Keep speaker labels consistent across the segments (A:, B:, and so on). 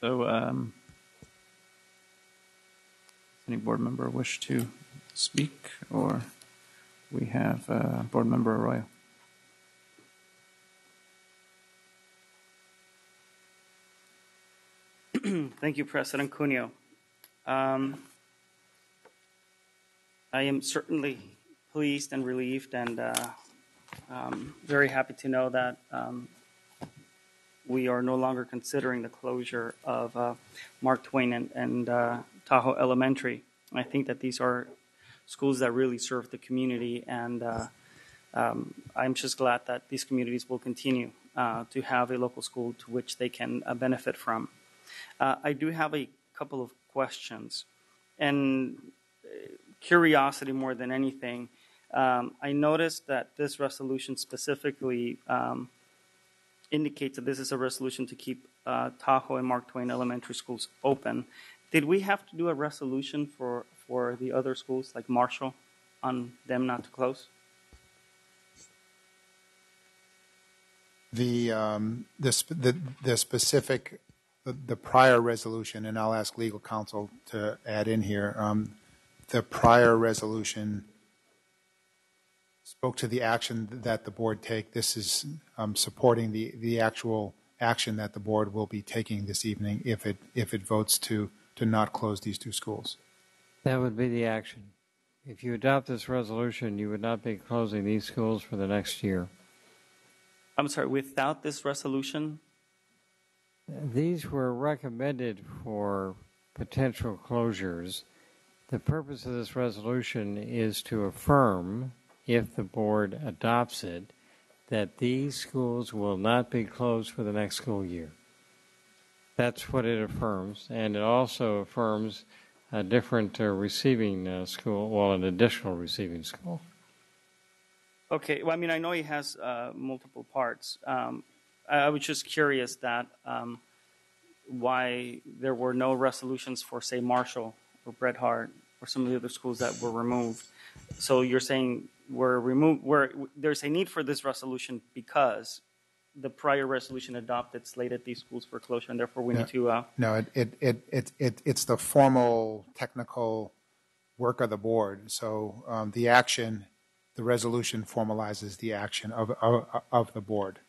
A: So, any board member wish to speak, or we have Board Member Arroyo?
B: Thank you, President Cuneo. I am certainly pleased and relieved and very happy to know that we are no longer considering the closure of Mark Twain and Tahoe Elementary. I think that these are schools that really serve the community, and I'm just glad that these communities will continue to have a local school to which they can benefit from. I do have a couple of questions and curiosity more than anything. I noticed that this resolution specifically indicates that this is a resolution to keep Tahoe and Mark Twain elementary schools open. Did we have to do a resolution for the other schools like Marshall on them not to close?
C: The specific, the prior resolution, and I'll ask legal counsel to add in here, the prior resolution spoke to the action that the board take. This is supporting the actual action that the board will be taking this evening if it votes to not close these two schools.
D: That would be the action. If you adopt this resolution, you would not be closing these schools for the next year.
B: I'm sorry, without this resolution?
D: These were recommended for potential closures. The purpose of this resolution is to affirm, if the board adopts it, that these schools will not be closed for the next school year. That's what it affirms, and it also affirms a different receiving school, well, an additional receiving school.
B: Okay, well, I mean, I know he has multiple parts. I was just curious that why there were no resolutions for, say, Marshall or Bret Harte or some of the other schools that were removed. So you're saying there's a need for this resolution because the prior resolution adopted slated these schools for closure, and therefore we need to...
C: No, it's the formal technical work of the board. So the action, the resolution formalizes the action of the board.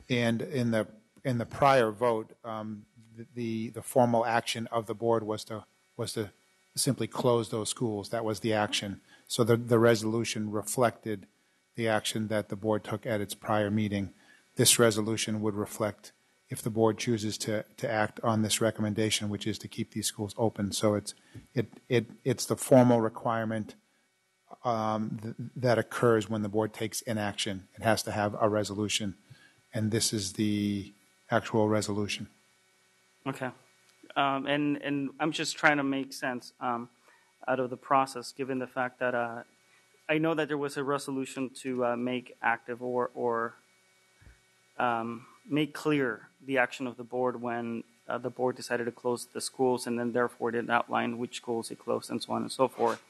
C: And in the prior vote, the formal action of the board was to simply close those schools. That was the action. So the resolution reflected the action that the board took at its prior meeting. This resolution would reflect if the board chooses to act on this recommendation, which is to keep these schools open. So it's the formal requirement that occurs when the board takes an action. It has to have a resolution, and this is the actual resolution.
B: Okay. And I'm just trying to make sense out of the process, given the fact that I know that there was a resolution to make active or make clear the action of the board when the board decided to close the schools, and then therefore didn't outline which schools it closed and so on and so forth.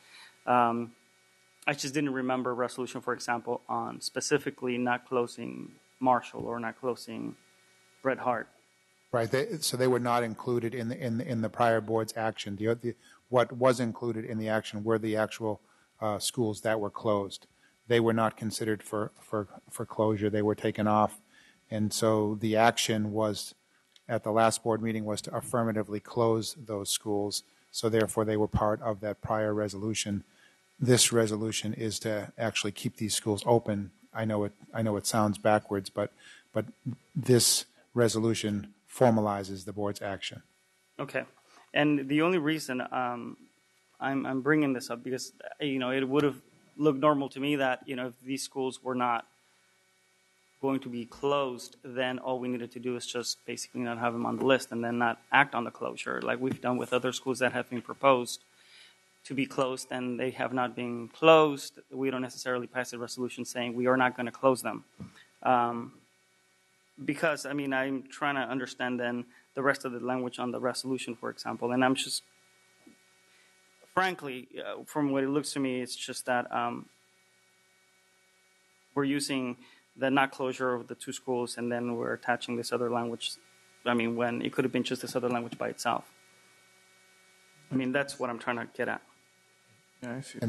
B: I just didn't remember a resolution, for example, on specifically not closing Marshall or not closing Bret Harte.
C: Right. So they were not included in the prior board's action. What was included in the action were the actual schools that were closed. They were not considered for closure. They were taken off. And so the action was, at the last board meeting, was to affirmatively close those schools. So therefore they were part of that prior resolution. This resolution is to actually keep these schools open. I know it sounds backwards, but this resolution formalizes the board's action.
B: Okay. And the only reason I'm bringing this up because, it would have looked normal to me that, if these schools were not going to be closed, then all we needed to do is just basically not have them on the list and then not act on the closure like we've done with other schools that have been proposed to be closed and they have not been closed. We don't necessarily pass a resolution saying we are not going to close them. Because, I'm trying to understand then the rest of the language on the resolution, for example, and I'm just, frankly, from what it looks to me, it's just that we're using the not closure of the two schools and then we're attaching this other language I mean, when it could have been just this other language by itself. I mean, that's what I'm trying to get at.
A: Yeah, I see.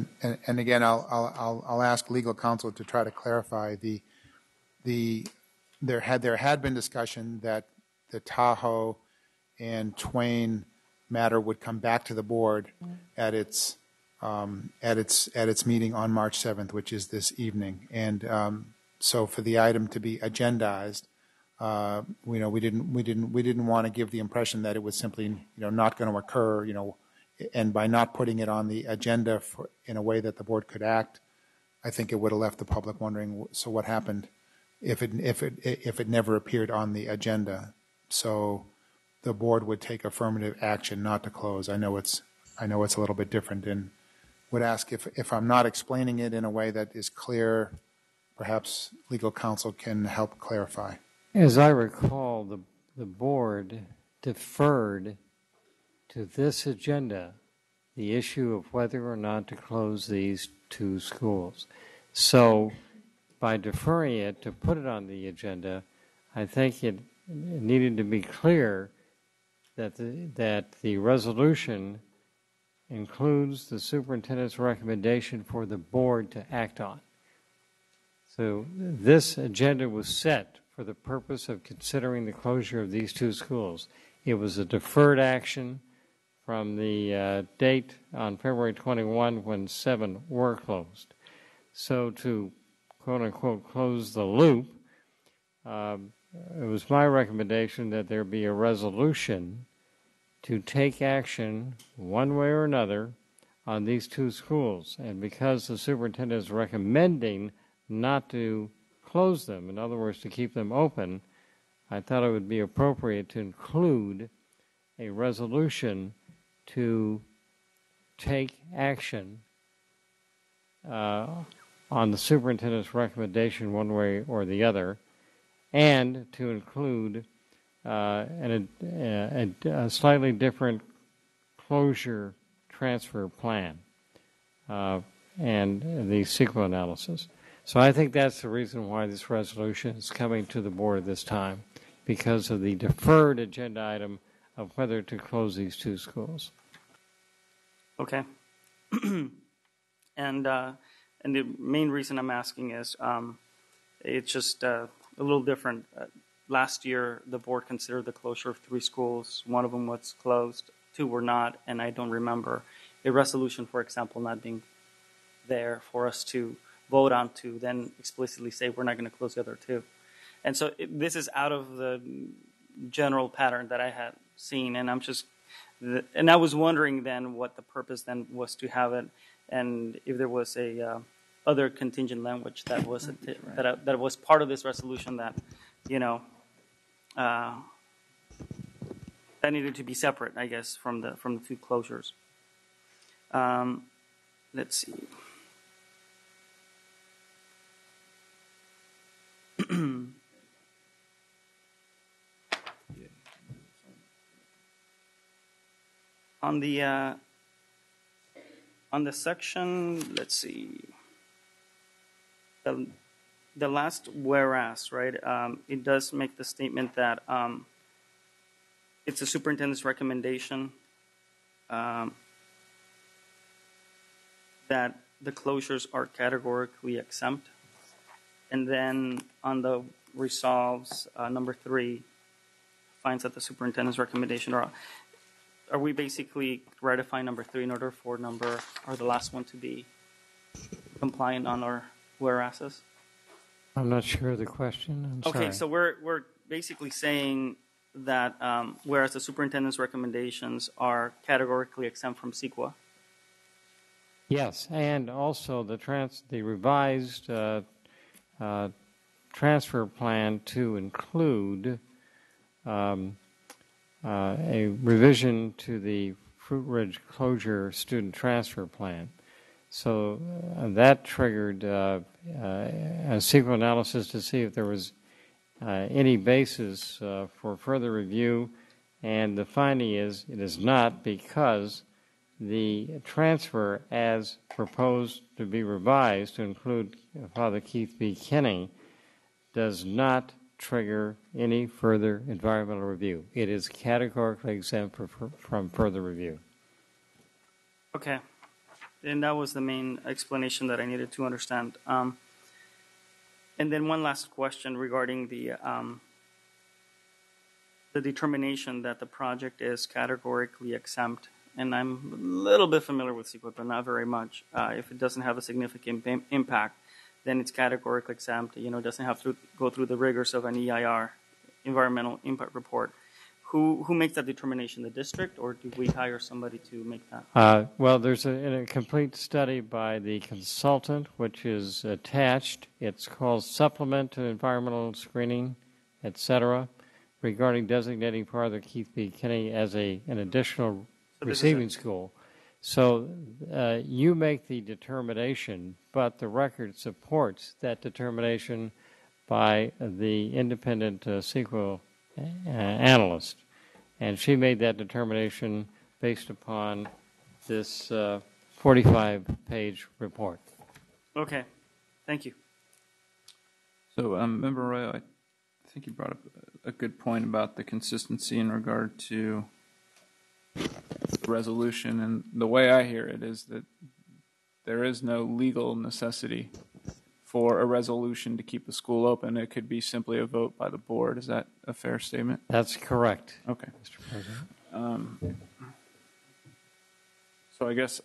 C: And again, I'll ask legal counsel to try to clarify there had been discussion that the Tahoe and Twain matter would come back to the board at its meeting on March 7th, which is this evening. And so for the item to be agendized, we didn't want to give the impression that it was simply not going to occur, and by not putting it on the agenda in a way that the board could act, I think it would have left the public wondering, so what happened if it never appeared on the agenda. So the board would take affirmative action not to close. I know it's a little bit different, and would ask if I'm not explaining it in a way that is clear, perhaps legal counsel can help clarify.
D: As I recall, the board deferred to this agenda the issue of whether or not to close these two schools. So by deferring it to put it on the agenda, I think it needed to be clear that the resolution includes the superintendent's recommendation for the board to act on. So this agenda was set for the purpose of considering the closure of these two schools. It was a deferred action from the date on February 21 when 7 were closed. So to quote-unquote close the loop, it was my recommendation that there be a resolution to take action one way or another on these two schools. And because the superintendent is recommending not to close them, in other words, to keep them open, I thought it would be appropriate to include a resolution to take action on the superintendent's recommendation one way or the other, and to include a slightly different closure transfer plan and the CEQA analysis. So I think that's the reason why this resolution is coming to the board this time, because of the deferred agenda item of whether to close these two schools.
B: Okay. And the main reason I'm asking is it's just a little different. Last year, the board considered the closure of 3 schools. One of them was closed, 2 were not, and I don't remember a resolution, for example, not being there for us to vote on to then explicitly say we're not going to close the other 2. And so this is out of the general pattern that I had seen, and I was wondering then what the purpose then was to have it, and if there was a other contingent language that was that was part of this resolution that that needed to be separate, I guess, from the 2 closures. Let's see. On the section, let's see, the last whereas, right? It does make the statement that it's the superintendent's recommendation that the closures are categorically exempt. And then on the resolves, number 3 finds that the superintendent's recommendation are we basically ratifying number 3 in order for the last one to be compliant on our whereases?
D: I'm not sure of the question. I'm sorry.
B: So we're basically saying that whereas the superintendent's recommendations are categorically exempt from CEQA.
D: Yes, and also the revised transfer plan to include a revision to the Fruit Ridge closure student transfer plan. So that triggered a CEQA analysis to see if there was any basis for further review, and the finding is it is not, because the transfer as proposed to be revised to include Father Keith B. Kinney does not trigger any further environmental review. It is categorically exempt from further review.
B: Okay. And that was the main explanation that I needed to understand. And then one last question regarding the determination that the project is categorically exempt. And I'm a little bit familiar with CEQA, but not very much. If it doesn't have a significant impact, then it's categorically exempt. Doesn't have to go through the rigors of an EIR, environmental impact report. Who makes that determination? The district, or do we hire somebody to make that?
D: Well, there's a complete study by the consultant, which is attached. It's called Supplement to Environmental Screening, etc., regarding designating part of the Keith B. Kinney as an additional receiving school. So you make the determination, but the record supports that determination by the independent CEQA analyst. And she made that determination based upon this 45-page report.
B: Okay. Thank you.
A: So, Member Arroyo, I think you brought up a good point about the consistency in regard to the resolution. And the way I hear it is that there is no legal necessity for a resolution to keep the school open. It could be simply a vote by the board. Is that a fair statement?
D: That's correct.
A: Okay.
D: Mr. President.
A: So I guess,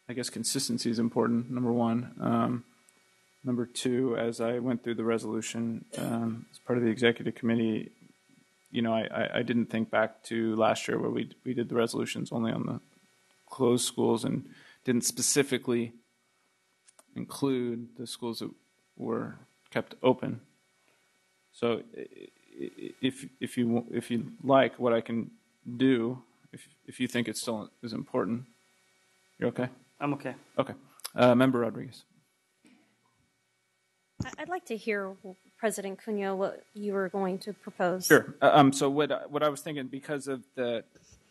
A: I guess consistency is important, number one. Number two, as I went through the resolution as part of the executive committee, I didn't think back to last year where we did the resolutions only on the closed schools and didn't specifically include the schools that were kept open. So if you like, what I can do, if you think it still is important, you're okay?
B: I'm okay.
A: Okay. Member Rodriguez.
E: I'd like to hear, President Cunha, what you were going to propose.
A: Sure. So what I was thinking, because of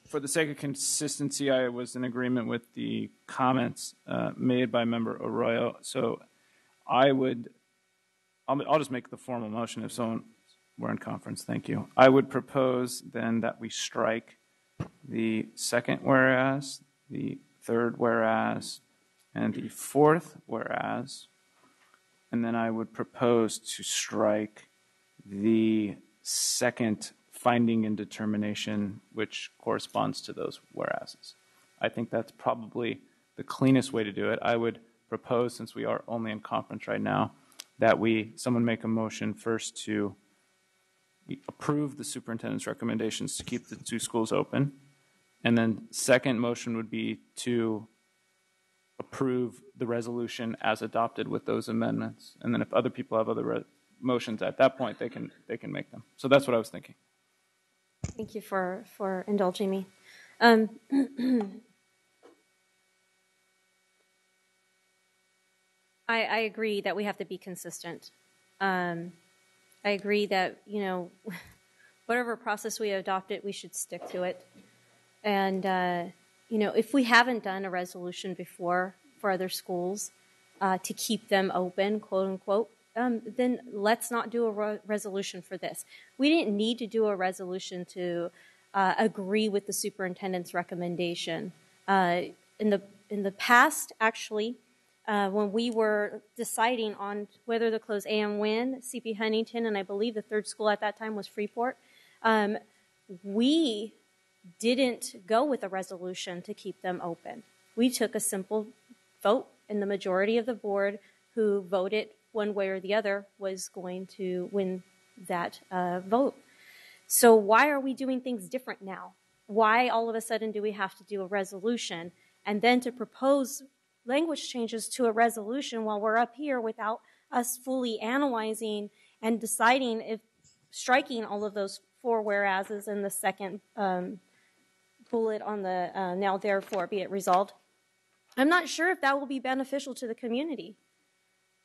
A: for the sake of consistency, I was in agreement with the comments made by Member Arroyo. So I'll just make the formal motion if we're in conference. Thank you. I would propose then that we strike the second whereas, the third whereas, and the fourth whereas. And then I would propose to strike the second finding and determination, which corresponds to those whereases. I think that's probably the cleanest way to do it. I would propose, since we are only in conference right now, that someone make a motion first to approve the superintendent's recommendations to keep the two schools open. And then second motion would be to approve the resolution as adopted with those amendments. And then if other people have other motions at that point, they can make them. So that's what I was thinking.
E: Thank you for indulging me. I agree that we have to be consistent. I agree that, whatever process we adopted, we should stick to it. And, if we haven't done a resolution before for other schools to keep them open, quote unquote, then let's not do a resolution for this. We didn't need to do a resolution to agree with the superintendent's recommendation. In the past, actually, when we were deciding on whether to close A.M. Wynn, C.P. Huntington, and I believe the third school at that time was Freeport, we didn't go with a resolution to keep them open. We took a simple vote, and the majority of the board who voted one way or the other was going to win that vote. So why are we doing things different now? Why all of a sudden do we have to do a resolution and then to propose language changes to a resolution while we're up here without us fully analyzing and deciding if striking all of those four whereases in the second bullet on the now therefore be it resolved? I'm not sure if that will be beneficial to the community.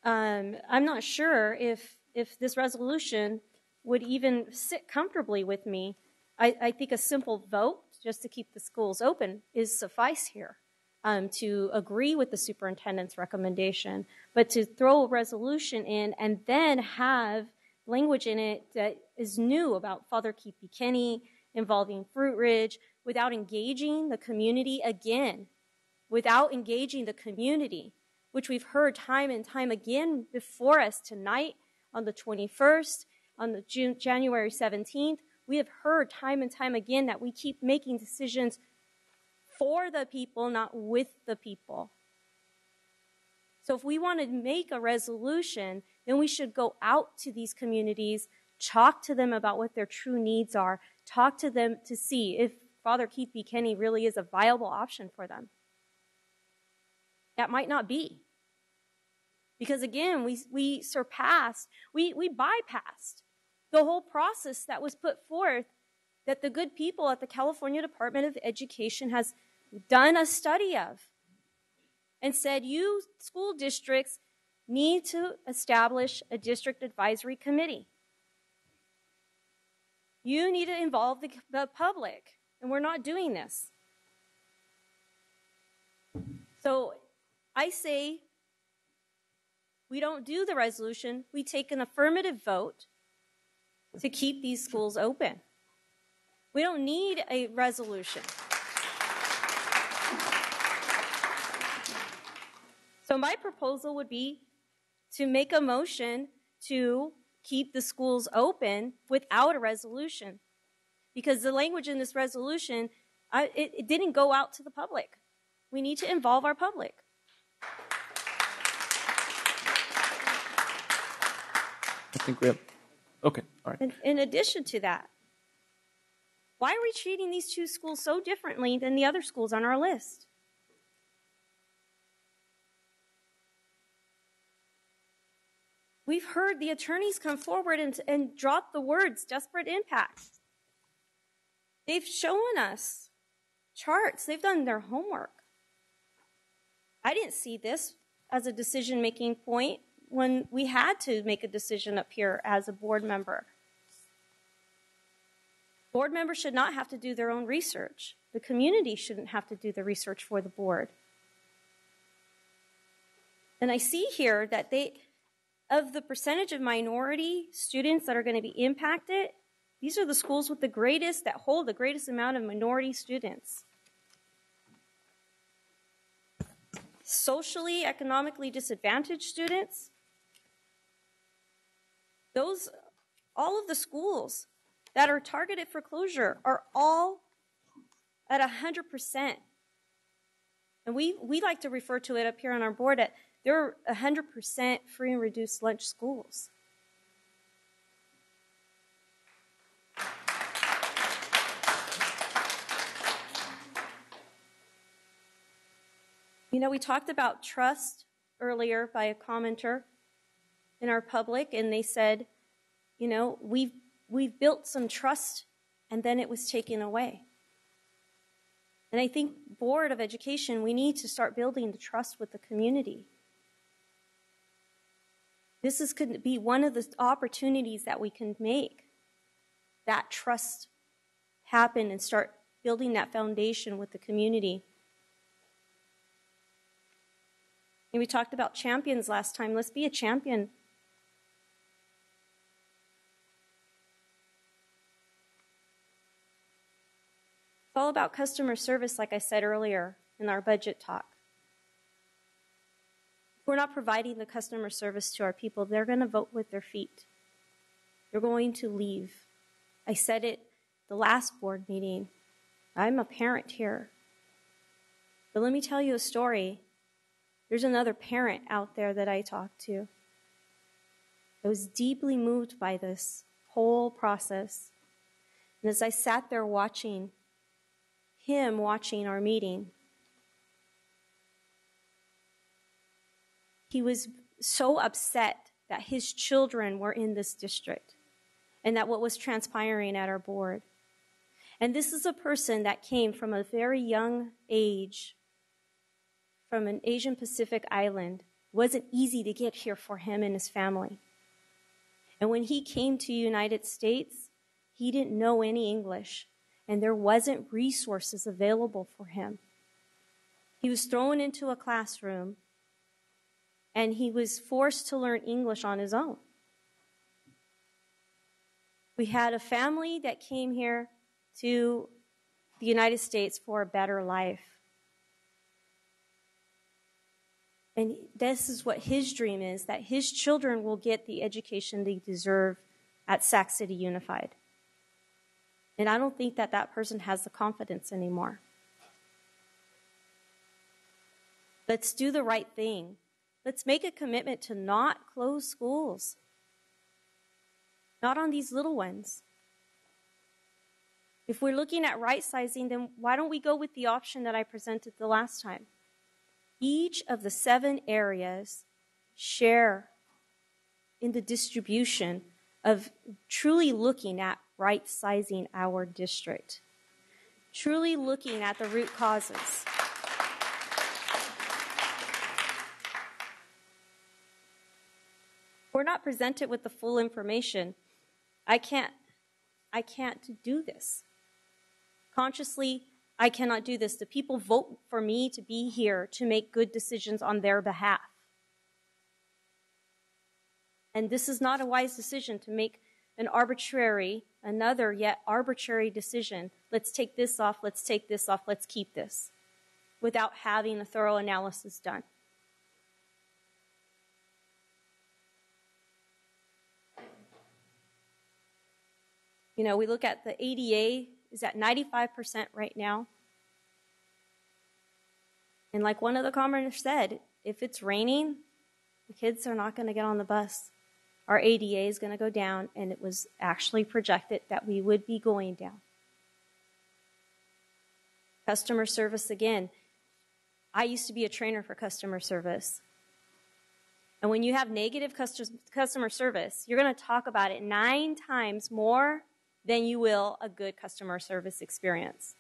E: I'm not sure if this resolution would even sit comfortably with me. I think a simple vote just to keep the schools open is suffice here. to agree with the superintendent's recommendation, but to throw a resolution in and then have language in it that is new about Father Keith Buchanan involving Fruit Ridge without engaging the community again, without engaging the community, which we've heard time and time again before us tonight on the 21st, on the January 17th. We have heard time and time again that we keep making decisions for the people, not with the people. So if we want to make a resolution, then we should go out to these communities, talk to them about what their true needs are, talk to them to see if Father Keith Buchanan really is a viable option for them. That might not be. Because again, we bypassed the whole process that was put forth, that the good people at the California Department of Education has done a study of, and said, you school districts need to establish a district advisory committee. You need to involve the public, and we're not doing this. So I say we don't do the resolution. We take an affirmative vote to keep these schools open. We don't need a resolution. So my proposal would be to make a motion to keep the schools open without a resolution, because the language in this resolution, it didn't go out to the public. We need to involve our public.
A: I think we have, okay, all right.
E: In addition to that, why are we treating these two schools so differently than the other schools on our list? We've heard the attorneys come forward and drop the words desperate impact. They've shown us charts. They've done their homework. I didn't see this as a decision-making point when we had to make a decision up here as a board member. Board members should not have to do their own research. The community shouldn't have to do the research for the board. And I see here that of the percentage of minority students that are going to be impacted, these are the schools with that hold the greatest amount of minority students. Socially, economically disadvantaged students, all of the schools that are targeted for closure are all at 100%. And we like to refer to it up here on our board at they're 100% free and reduced lunch schools. You know, we talked about trust earlier by a commenter in our public, and they said, you know, we've built some trust, and then it was taken away. And I think Board of Education, we need to start building the trust with the community. This could be one of the opportunities that we can make that trust happen and start building that foundation with the community. And we talked about champions last time. Let's be a champion. It's all about customer service, like I said earlier in our budget talk. If we're not providing the customer service to our people, they're going to vote with their feet. They're going to leave. I said it the last board meeting. I'm a parent here. But let me tell you a story. There's another parent out there that I talked to. I was deeply moved by this whole process. And as I sat there watching our meeting, he was so upset that his children were in this district and that what was transpiring at our board. And this is a person that came from a very young age from an Asian Pacific island. It wasn't easy to get here for him and his family. And when he came to the United States, he didn't know any English, and there wasn't resources available for him. He was thrown into a classroom, and he was forced to learn English on his own. We had a family that came here to the United States for a better life. And this is what his dream is, that his children will get the education they deserve at Sac City Unified. And I don't think that that person has the confidence anymore. Let's do the right thing. Let's make a commitment to not close schools. Not on these little ones. If we're looking at right sizing, then why don't we go with the option that I presented the last time? Each of the 7 areas share in the distribution of truly looking at right sizing our district, truly looking at the root causes. We're not presented with the full information. I can't do this. Consciously, I cannot do this. The people vote for me to be here to make good decisions on their behalf. And this is not a wise decision to make another yet arbitrary decision. Let's take this off, let's take this off, let's keep this, without having a thorough analysis done. You know, we look at the ADA is at 95% right now. And like one of the commenters said, if it's raining, the kids are not going to get on the bus. Our ADA is going to go down, and it was actually projected that we would be going down. Customer service again. I used to be a trainer for customer service. And when you have negative customer service, you're going to talk about it 9 times more than you will a good customer service experience.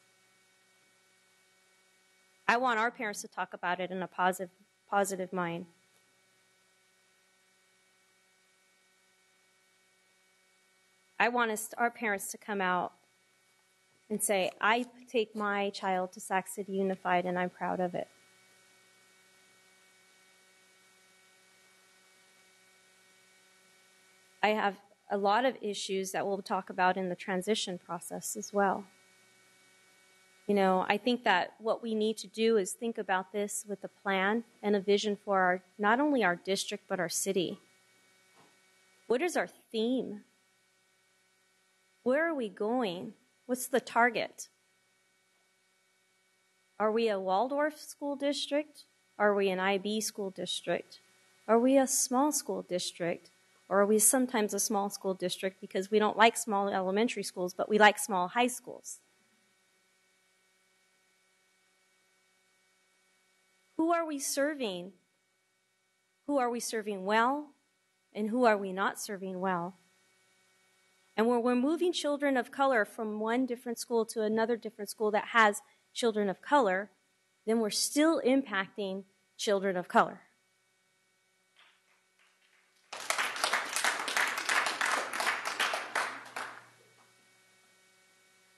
E: I want our parents to talk about it in a positive mind. I want our parents to come out and say, I take my child to Sac City Unified and I'm proud of it. I have a lot of issues that we'll talk about in the transition process as well. You know, I think that what we need to do is think about this with a plan and a vision for not only our district, but our city. What is our theme? Where are we going? What's the target? Are we a Waldorf school district? Are we an IB school district? Are we a small school district? Or are we sometimes a small school district because we don't like small elementary schools, but we like small high schools? Who are we serving? Who are we serving well? And who are we not serving well? And when we're moving children of color from one different school to another different school that has children of color, then we're still impacting children of color.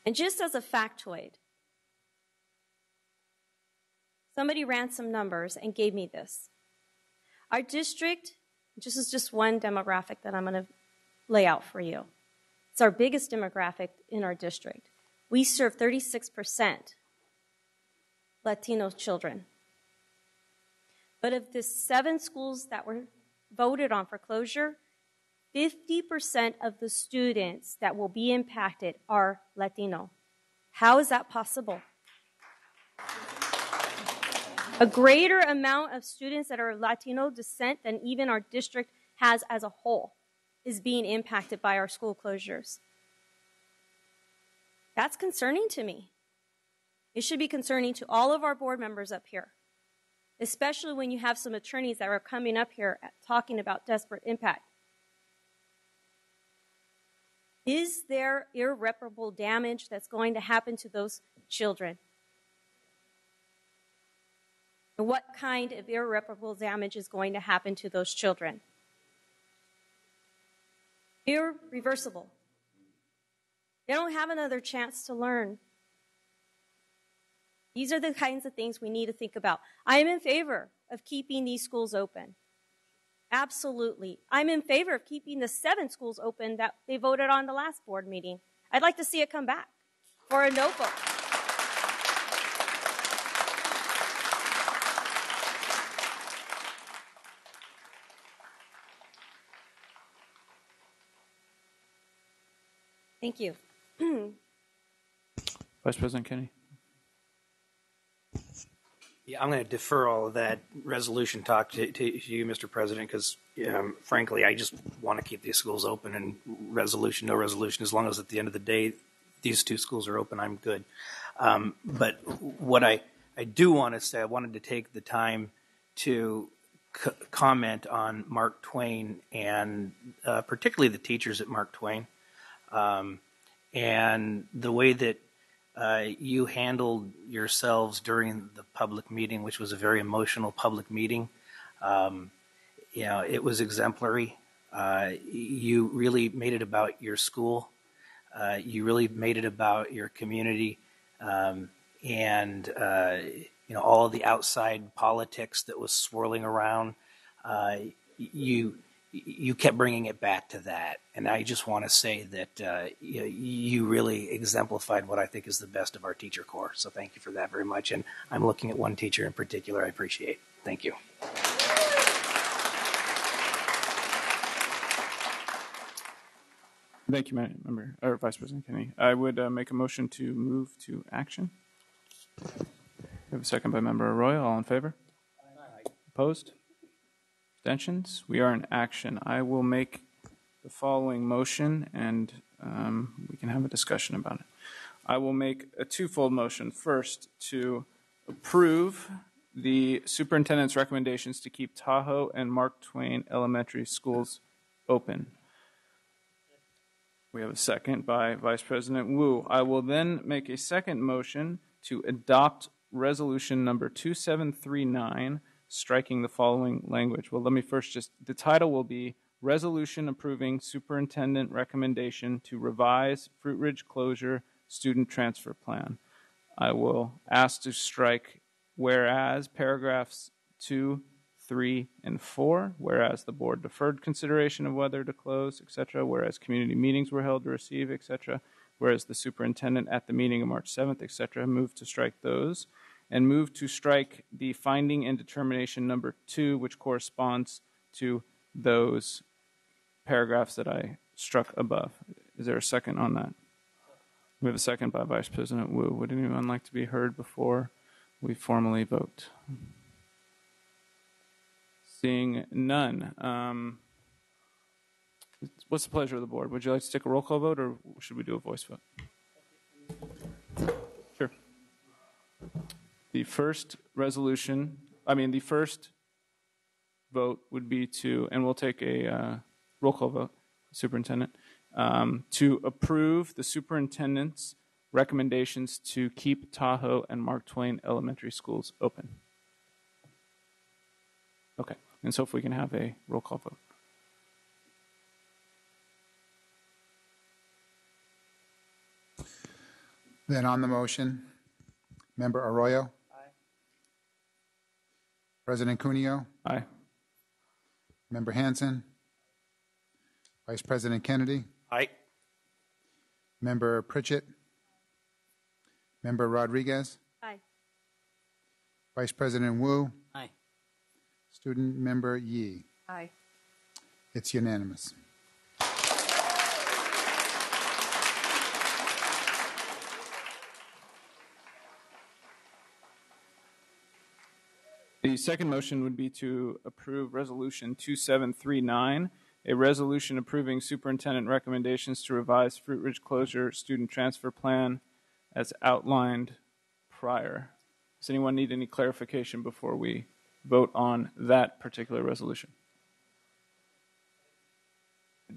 E: And just as a factoid, somebody ran some numbers and gave me this. Our district, this is just one demographic that I'm going to lay out for you. It's our biggest demographic in our district. We serve 36% Latino children. But of the 7 schools that were voted on for closure, 50% of the students that will be impacted are Latino. How is that possible? A greater amount of students that are Latino descent than even our district has as a whole is being impacted by our school closures. That's concerning to me. It should be concerning to all of our board members up here, especially when you have some attorneys that are coming up here talking about desperate impact. Is there irreparable damage that's going to happen to those children? And what kind of irreparable damage is going to happen to those children? Irreversible. They don't have another chance to learn. These are the kinds of things we need to think about. I am in favor of keeping these schools open. Absolutely. I'm in favor of keeping the 7 schools open that they voted on the last board meeting. I'd like to see it come back for a no vote. Thank you.
A: Vice President Kennedy.
F: Yeah, I'm going to defer all of that resolution talk to you, Mr. President, because frankly, I just want to keep these schools open, and resolution, no resolution, as long as at the end of the day, these 2 schools are open, I'm good. But what I do want to say, I wanted to take the time to comment on Mark Twain and particularly the teachers at Mark Twain and the way that you handled yourselves during the public meeting, which was a very emotional public meeting. It was exemplary. You really made it about your school. You really made it about your community, and all the outside politics that was swirling around. You kept bringing it back to that. And I just want to say that you really exemplified what I think is the best of our teacher corps. So thank you for that very much. And I'm looking at one teacher in particular I appreciate. Thank you.
A: Thank you, Member or Vice President Kennedy. I would make a motion to move to action. We have a second by Member Arroyo. All in favor? Aye. Opposed? Abstentions? We are in action. I will make the following motion, and we can have a discussion about it. I will make a twofold motion. First, to approve the superintendent's recommendations to keep Tahoe and Mark Twain elementary schools open. We have a second by Vice President Wu. I will then make a second motion to adopt resolution number 2739, striking the following language. Well, let me first the title will be Resolution Approving Superintendent Recommendation to Revise Fruit Ridge Closure Student Transfer Plan. I will ask to strike whereas paragraphs 2, 3, and 4, whereas the board deferred consideration of whether to close, etc., whereas community meetings were held to receive, etc., whereas the superintendent at the meeting of March 7th, etc., moved to strike those, and move to strike the finding and determination number 2, which corresponds to those paragraphs that I struck above. Is there a second on that? We have a second by Vice President Wu. Would anyone like to be heard before we formally vote? Seeing none. What's the pleasure of the board? Would you like to take a roll call vote, or should we do a voice vote? Sure. The first vote would be to, and we'll take a roll call vote, Superintendent, to approve the superintendent's recommendations to keep Tahoe and Mark Twain elementary schools open. Okay, and so if we can have a roll call vote.
C: Then on the motion, Member Arroyo.
B: Aye.
C: President Cuneo.
A: Aye.
C: Member Hansen. Vice President Kennedy.
F: Aye.
C: Member Pritchett. Member Rodriguez.
E: Aye.
C: Vice President Wu.
F: Aye.
C: Student Member Yi.
E: Aye.
C: It's unanimous.
A: The second motion would be to approve Resolution 2739, a resolution approving superintendent recommendations to revise Fruit Ridge Closure student transfer plan as outlined prior. Does anyone need any clarification before we vote on that particular resolution?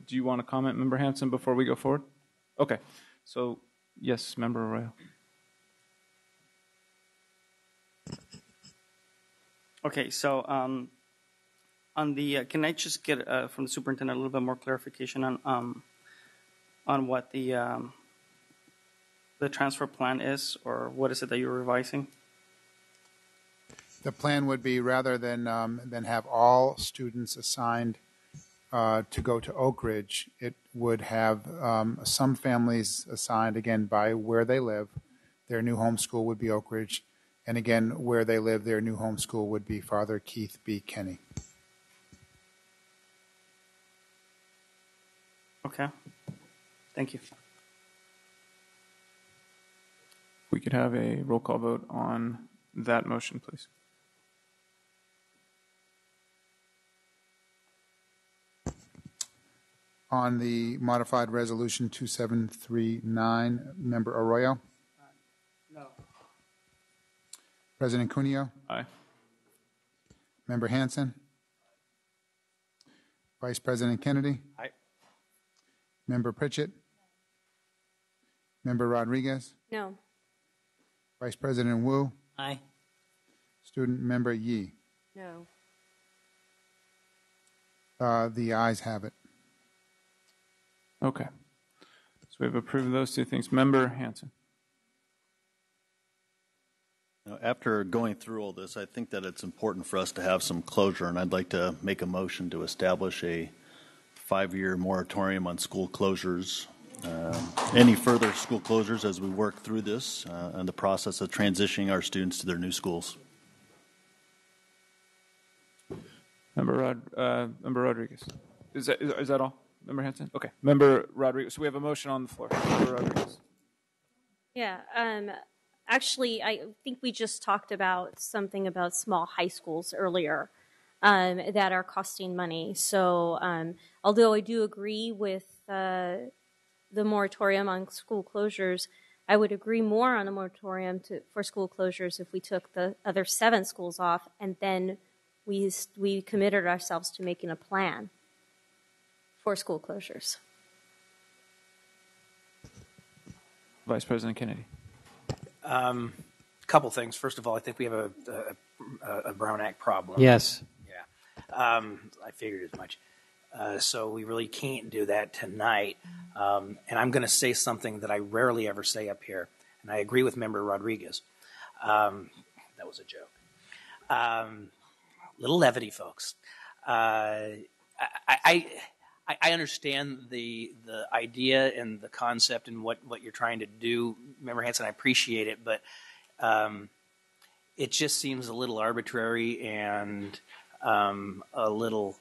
A: Do you want to comment, Member Hansen, before we go forward? Okay. So, yes, Member Arroyo.
B: Okay, so on the can I just get from the superintendent a little bit more clarification on what the transfer plan is, or what is it that you're revising?
C: The plan would be rather than have all students assigned to go to Oak Ridge, it would have some families assigned, again, by where they live. Their new home school would be Oak Ridge. And again, where they live, their new home school would be Father Keith B. Kenny.
B: Okay. Thank you.
A: We could have a roll call vote on that motion, please.
C: On the modified resolution 2739, Member Arroyo?
B: No.
C: President Cuneo?
A: Aye.
C: Member Hanson? Vice President Kennedy?
F: Aye.
C: Member Pritchett? Member Rodriguez?
E: No.
C: Vice President Wu?
B: Aye.
C: Student Member Yi?
E: No.
C: The ayes have it.
A: Okay. So we've approved those two things. Member Hanson.
G: After going through all this, I think that it's important for us to have some closure, and I'd like to make a motion to establish a 5-year moratorium on school closures, any further school closures as we work through this and the process of transitioning our students to their new schools.
A: Member Rodriguez. Is that all? Member Hanson? Okay. Member Rodriguez. So we have a motion on the floor. Member Rodriguez.
E: Yeah. Actually, I think we just talked about something about small high schools earlier that are costing money. So although I do agree with the moratorium on school closures, I would agree more on a moratorium for school closures if we took the other 7 schools off and then we committed ourselves to making a plan for school closures.
A: Vice President Kennedy.
F: Couple things. First of all, I think we have a Brown Act problem.
D: Yes.
F: Yeah. I figured as much. So we really can't do that tonight. And I'm going to say something that I rarely ever say up here, and I agree with Member Rodriguez. That was a joke. Little levity, folks. I understand the idea and the concept and what you're trying to do, Member Hanson. I appreciate it, but it just seems a little arbitrary and a little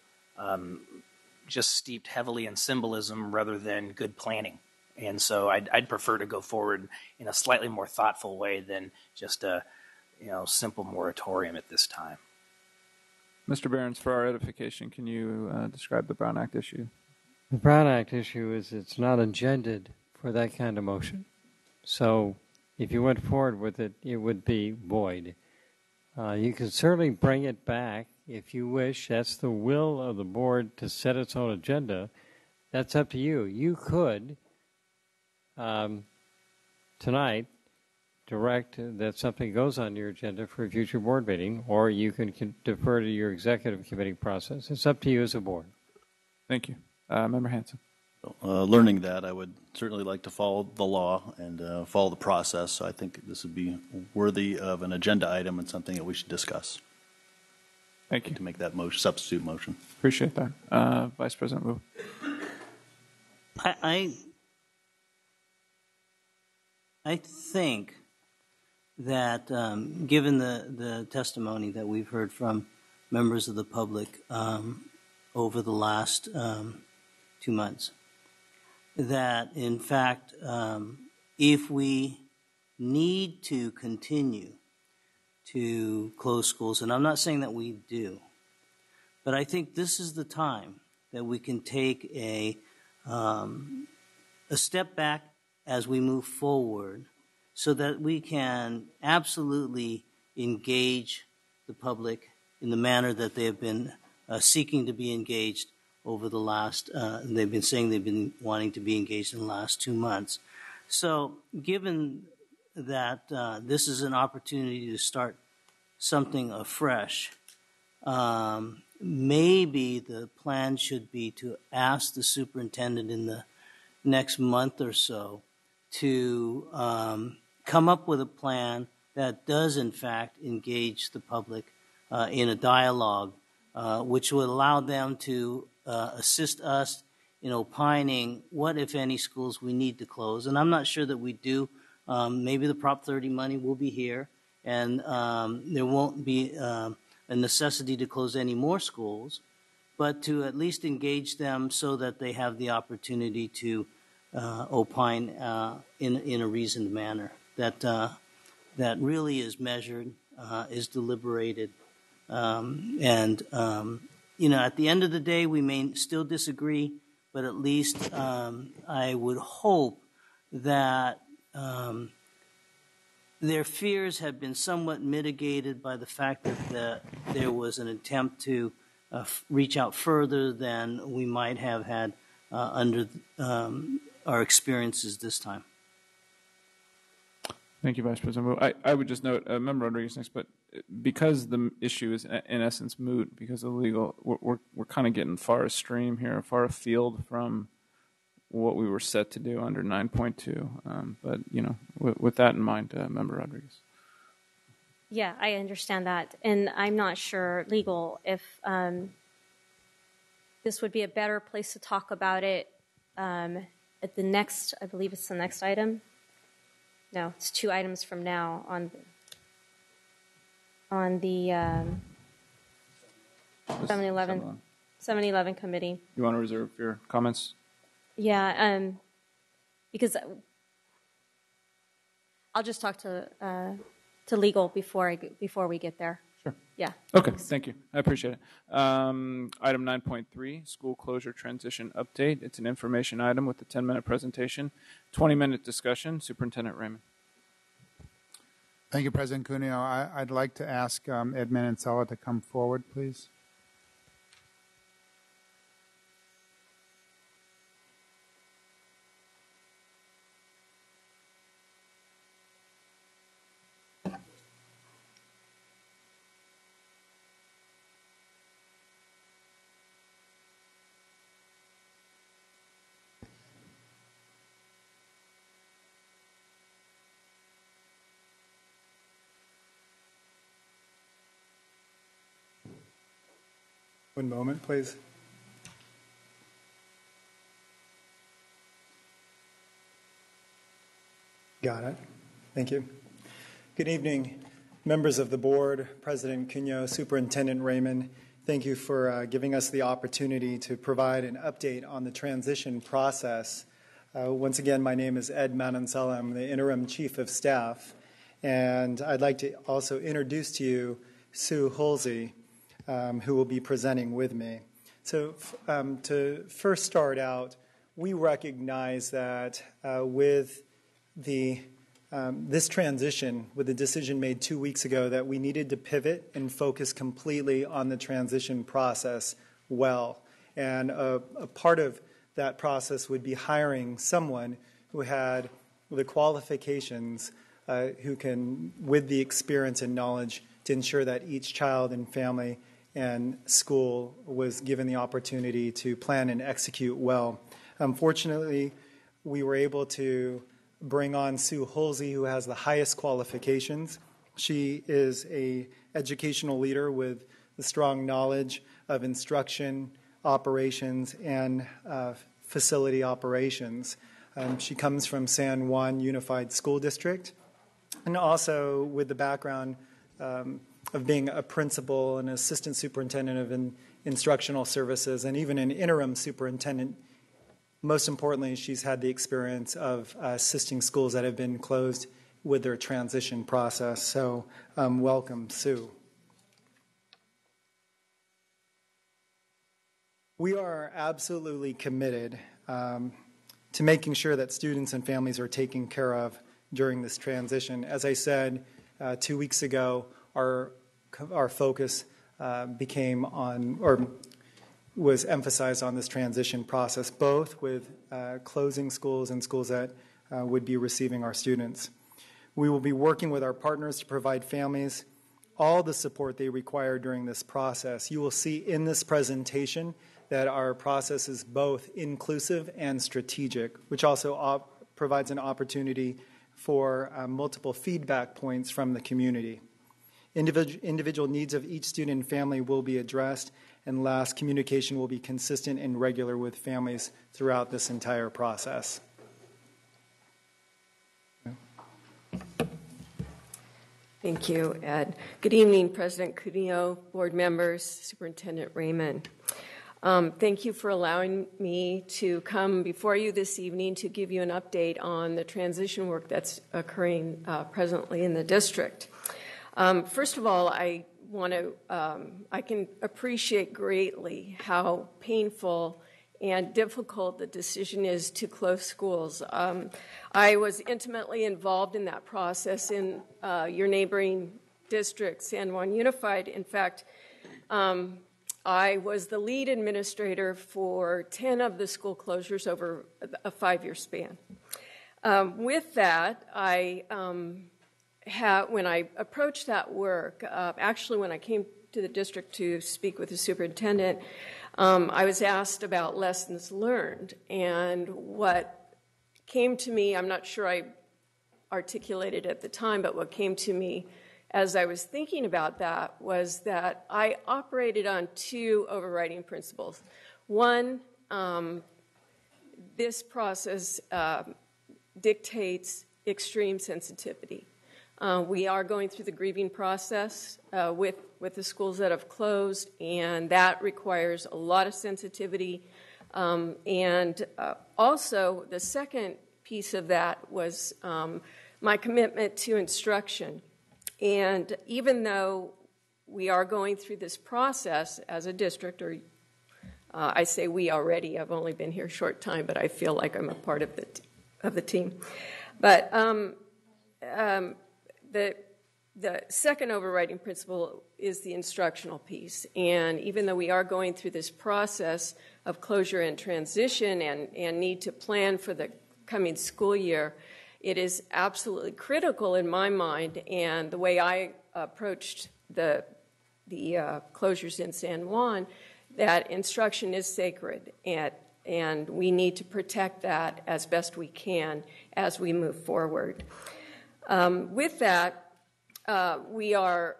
F: just steeped heavily in symbolism rather than good planning. And so I'd prefer to go forward in a slightly more thoughtful way than just a simple moratorium at this time.
A: Mr. Behrens, for our edification, can you describe the Brown Act issue?
D: The Brown Act issue is it's not agended for that kind of motion. So if you went forward with it, it would be void. You can certainly bring it back if you wish. That's the will of the board to set its own agenda. That's up to you. You could, tonight, direct that something goes on your agenda for a future board meeting, or you can defer to your executive committee process. It's up to you as a board.
A: Thank you. Member Hanson.
G: Learning that, I would certainly like to follow the law and follow the process. So I think this would be worthy of an agenda item and something that we should discuss.
A: Thank you.
G: To make that substitute motion.
A: Appreciate that. Vice President Wu.
H: I think that given the testimony that we've heard from members of the public over the last 2 months, that in fact, if we need to continue to close schools, and I'm not saying that we do, but I think this is the time that we can take a step back as we move forward so that we can absolutely engage the public in the manner that they have been seeking to be engaged over the last, they've been saying they've been wanting to be engaged in the last 2 months. So given that this is an opportunity to start something afresh, maybe the plan should be to ask the superintendent in the next month or so to come up with a plan that does in fact engage the public in a dialogue, which would allow them to assist us in opining what, if any, schools we need to close. And I'm not sure that we do. Maybe the Prop 30 money will be here, and there won't be a necessity to close any more schools, but to at least engage them so that they have the opportunity to opine in a reasoned manner that really is measured, is deliberated, and at the end of the day, we may still disagree, but at least I would hope that their fears have been somewhat mitigated by the fact that there was an attempt to reach out further than we might have had under our experiences this time.
A: Thank you, Vice President Wu. I would just note, Member Rodriguez next, but because the issue is in essence moot because of legal, we're kind of getting far astream here, far afield from what we were set to do under 9.2. But with that in mind, Member Rodriguez.
E: Yeah, I understand that, and I'm not sure legal if this would be a better place to talk about it at the next. I believe it's the next item. No, it's 2 items from now on the 7-Eleven committee.
A: You want to reserve your comments?
E: Yeah, because I'll just talk to legal before we get there.
A: Sure.
E: Yeah.
A: Okay, thank you. I appreciate it. Item 9.3, school closure transition update. It's an information item with a 10-minute presentation, 20-minute discussion. Superintendent Raymond.
C: Thank you, President Cuneo. I'd like to ask Edmund Ansela to come forward, please.
I: One moment, please. Got it. Thank you. Good evening, members of the board, President Cuneo, Superintendent Raymond. Thank you for giving us the opportunity to provide an update on the transition process. Once again, my name is Ed Manansala. I'm the interim chief of staff. And I'd like to also introduce to you Sue Hulsey, who will be presenting with me. So to first start out, we recognize that with this transition, with the decision made 2 weeks ago that we needed to pivot and focus completely on the transition process well. And a part of that process would be hiring someone who had the qualifications, who can, with the experience and knowledge, to ensure that each child and family and school was given the opportunity to plan and execute well. Fortunately, we were able to bring on Sue Hulsey, who has the highest qualifications. She is an educational leader with the strong knowledge of instruction, operations, and facility operations. She comes from San Juan Unified School District, and also with the background of being a principal and assistant superintendent of instructional services and even an interim superintendent. Most importantly, she's had the experience of assisting schools that have been closed with their transition process. So welcome, Sue. We are absolutely committed to making sure that students and families are taken care of during this transition. As I said 2 weeks ago, our focus was emphasized on this transition process, both with closing schools and schools that would be receiving our students. We will be working with our partners to provide families all the support they require during this process. You will see in this presentation that our process is both inclusive and strategic, which also provides an opportunity for multiple feedback points from the community. Individual needs of each student and family will be addressed. And last, communication will be consistent and regular with families throughout this entire process.
J: Thank you, Ed. Good evening, President Cudillo, board members, Superintendent Raymond. Thank you for allowing me to come before you this evening to give you an update on the transition work that's occurring presently in the district. First of all, I can appreciate greatly how painful and difficult the decision is to close schools. I was intimately involved in that process in your neighboring district, San Juan Unified. In fact, I was the lead administrator for 10 of the school closures over a 5-year span. With that, when I approached that work, actually when I came to the district to speak with the superintendent, I was asked about lessons learned. And what came to me, I'm not sure I articulated at the time, but what came to me as I was thinking about that was that I operated on 2 overriding principles. One, this process dictates extreme sensitivity. We are going through the grieving process with the schools that have closed, and that requires a lot of sensitivity. And also, the second piece of that was my commitment to instruction. And even though we are going through this process as a district, or I say we already, I've only been here a short time, but I feel like I'm a part of the team. But the second overriding principle is the instructional piece. And even though we are going through this process of closure and transition and need to plan for the coming school year, it is absolutely critical in my mind, and the way I approached the closures in San Juan, that instruction is sacred, and we need to protect that as best we can as we move forward. With that, we are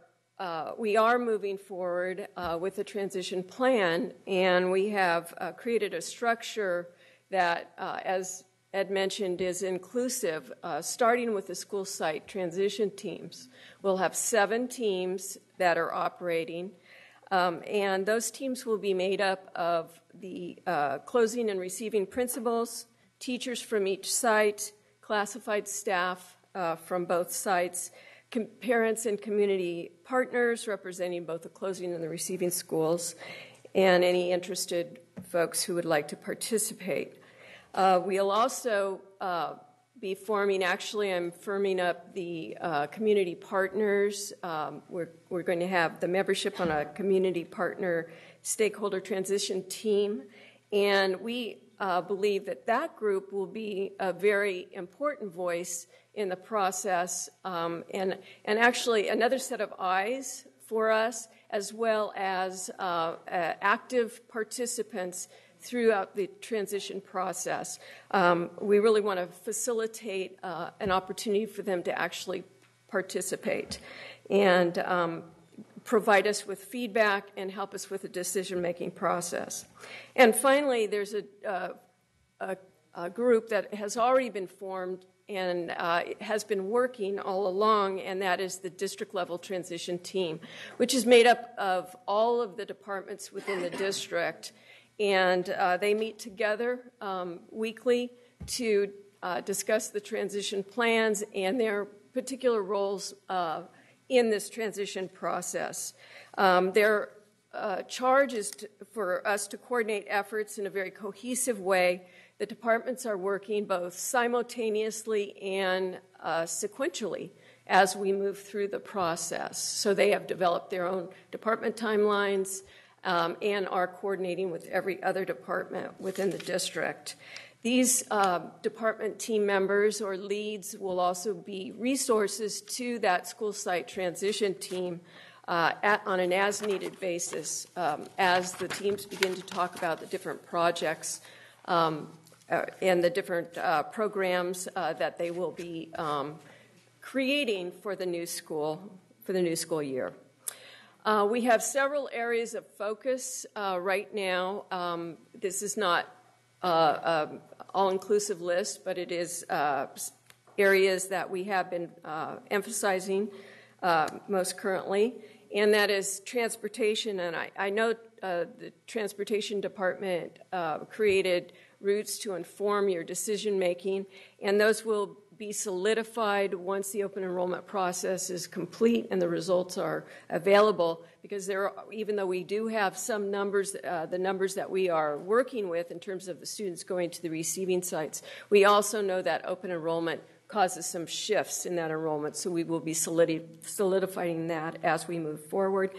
J: moving forward with a transition plan, and we have created a structure that, as Ed mentioned, is inclusive, starting with the school site transition teams. We'll have 7 teams that are operating, and those teams will be made up of the closing and receiving principals, teachers from each site, classified staff from both sites, parents and community partners representing both the closing and the receiving schools, and any interested folks who would like to participate. We'll also be forming, actually I'm firming up the community partners. We're going to have the membership on a community partner stakeholder transition team, and we believe that group will be a very important voice in the process, and actually another set of eyes for us, as well as active participants throughout the transition process. We really want to facilitate an opportunity for them to actually participate and provide us with feedback and help us with the decision-making process. And finally, there's a group that has already been formed and has been working all along, and that is the district-level transition team, which is made up of all of the departments within the district. And they meet together weekly to discuss the transition plans and their particular roles in this transition process. Their charge is for us to coordinate efforts in a very cohesive way. The departments are working both simultaneously and sequentially as we move through the process. So they have developed their own department timelines, and are coordinating with every other department within the district. These department team members or leads will also be resources to that school site transition team on an as-needed basis as the teams begin to talk about the different projects and the different programs that they will be creating for the new school for the new school year. We have several areas of focus right now. This is not an all-inclusive list, but it is areas that we have been emphasizing most currently, and that is transportation. And I know the Transportation Department created routes to inform your decision-making, and those will be solidified once the open enrollment process is complete and the results are available, because even though we do have some numbers, the numbers that we are working with in terms of the students going to the receiving sites, we also know that open enrollment causes some shifts in that enrollment, so we will be solidifying that as we move forward.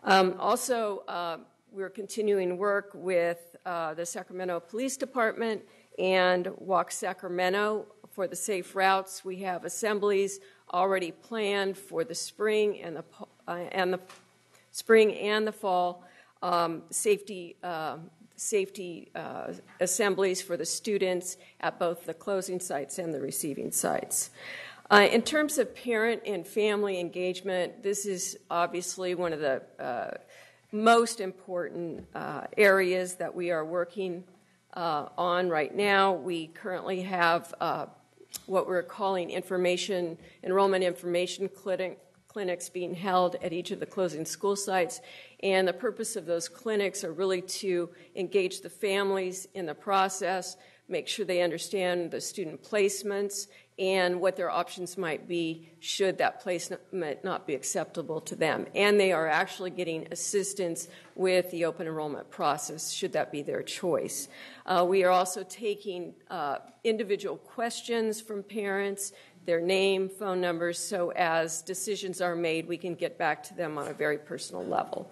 J: Also, we're continuing work with the Sacramento Police Department and Walk Sacramento for the safe routes. We have assemblies already planned for the spring and the spring and the fall safety assemblies for the students at both the closing sites and the receiving sites. In terms of parent and family engagement, this is obviously one of the most important areas that we are working on right now. We currently have what we're calling enrollment information clinics being held at each of the closing school sites. And the purpose of those clinics are really to engage the families in the process, make sure they understand the student placements and what their options might be should that placement not be acceptable to them. And they are actually getting assistance with the open enrollment process should that be their choice. We are also taking individual questions from parents, their name, phone numbers, so as decisions are made, we can get back to them on a very personal level.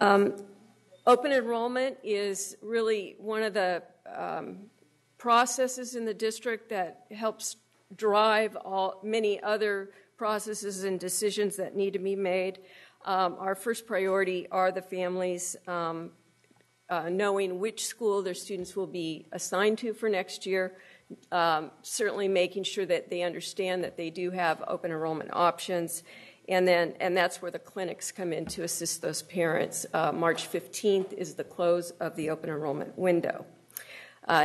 J: Open enrollment is really one of the processes in the district that helps drive many other processes and decisions that need to be made. Our first priority are the families knowing which school their students will be assigned to for next year, certainly making sure that they understand that they do have open enrollment options, and that's where the clinics come in to assist those parents. March 15th is the close of the open enrollment window.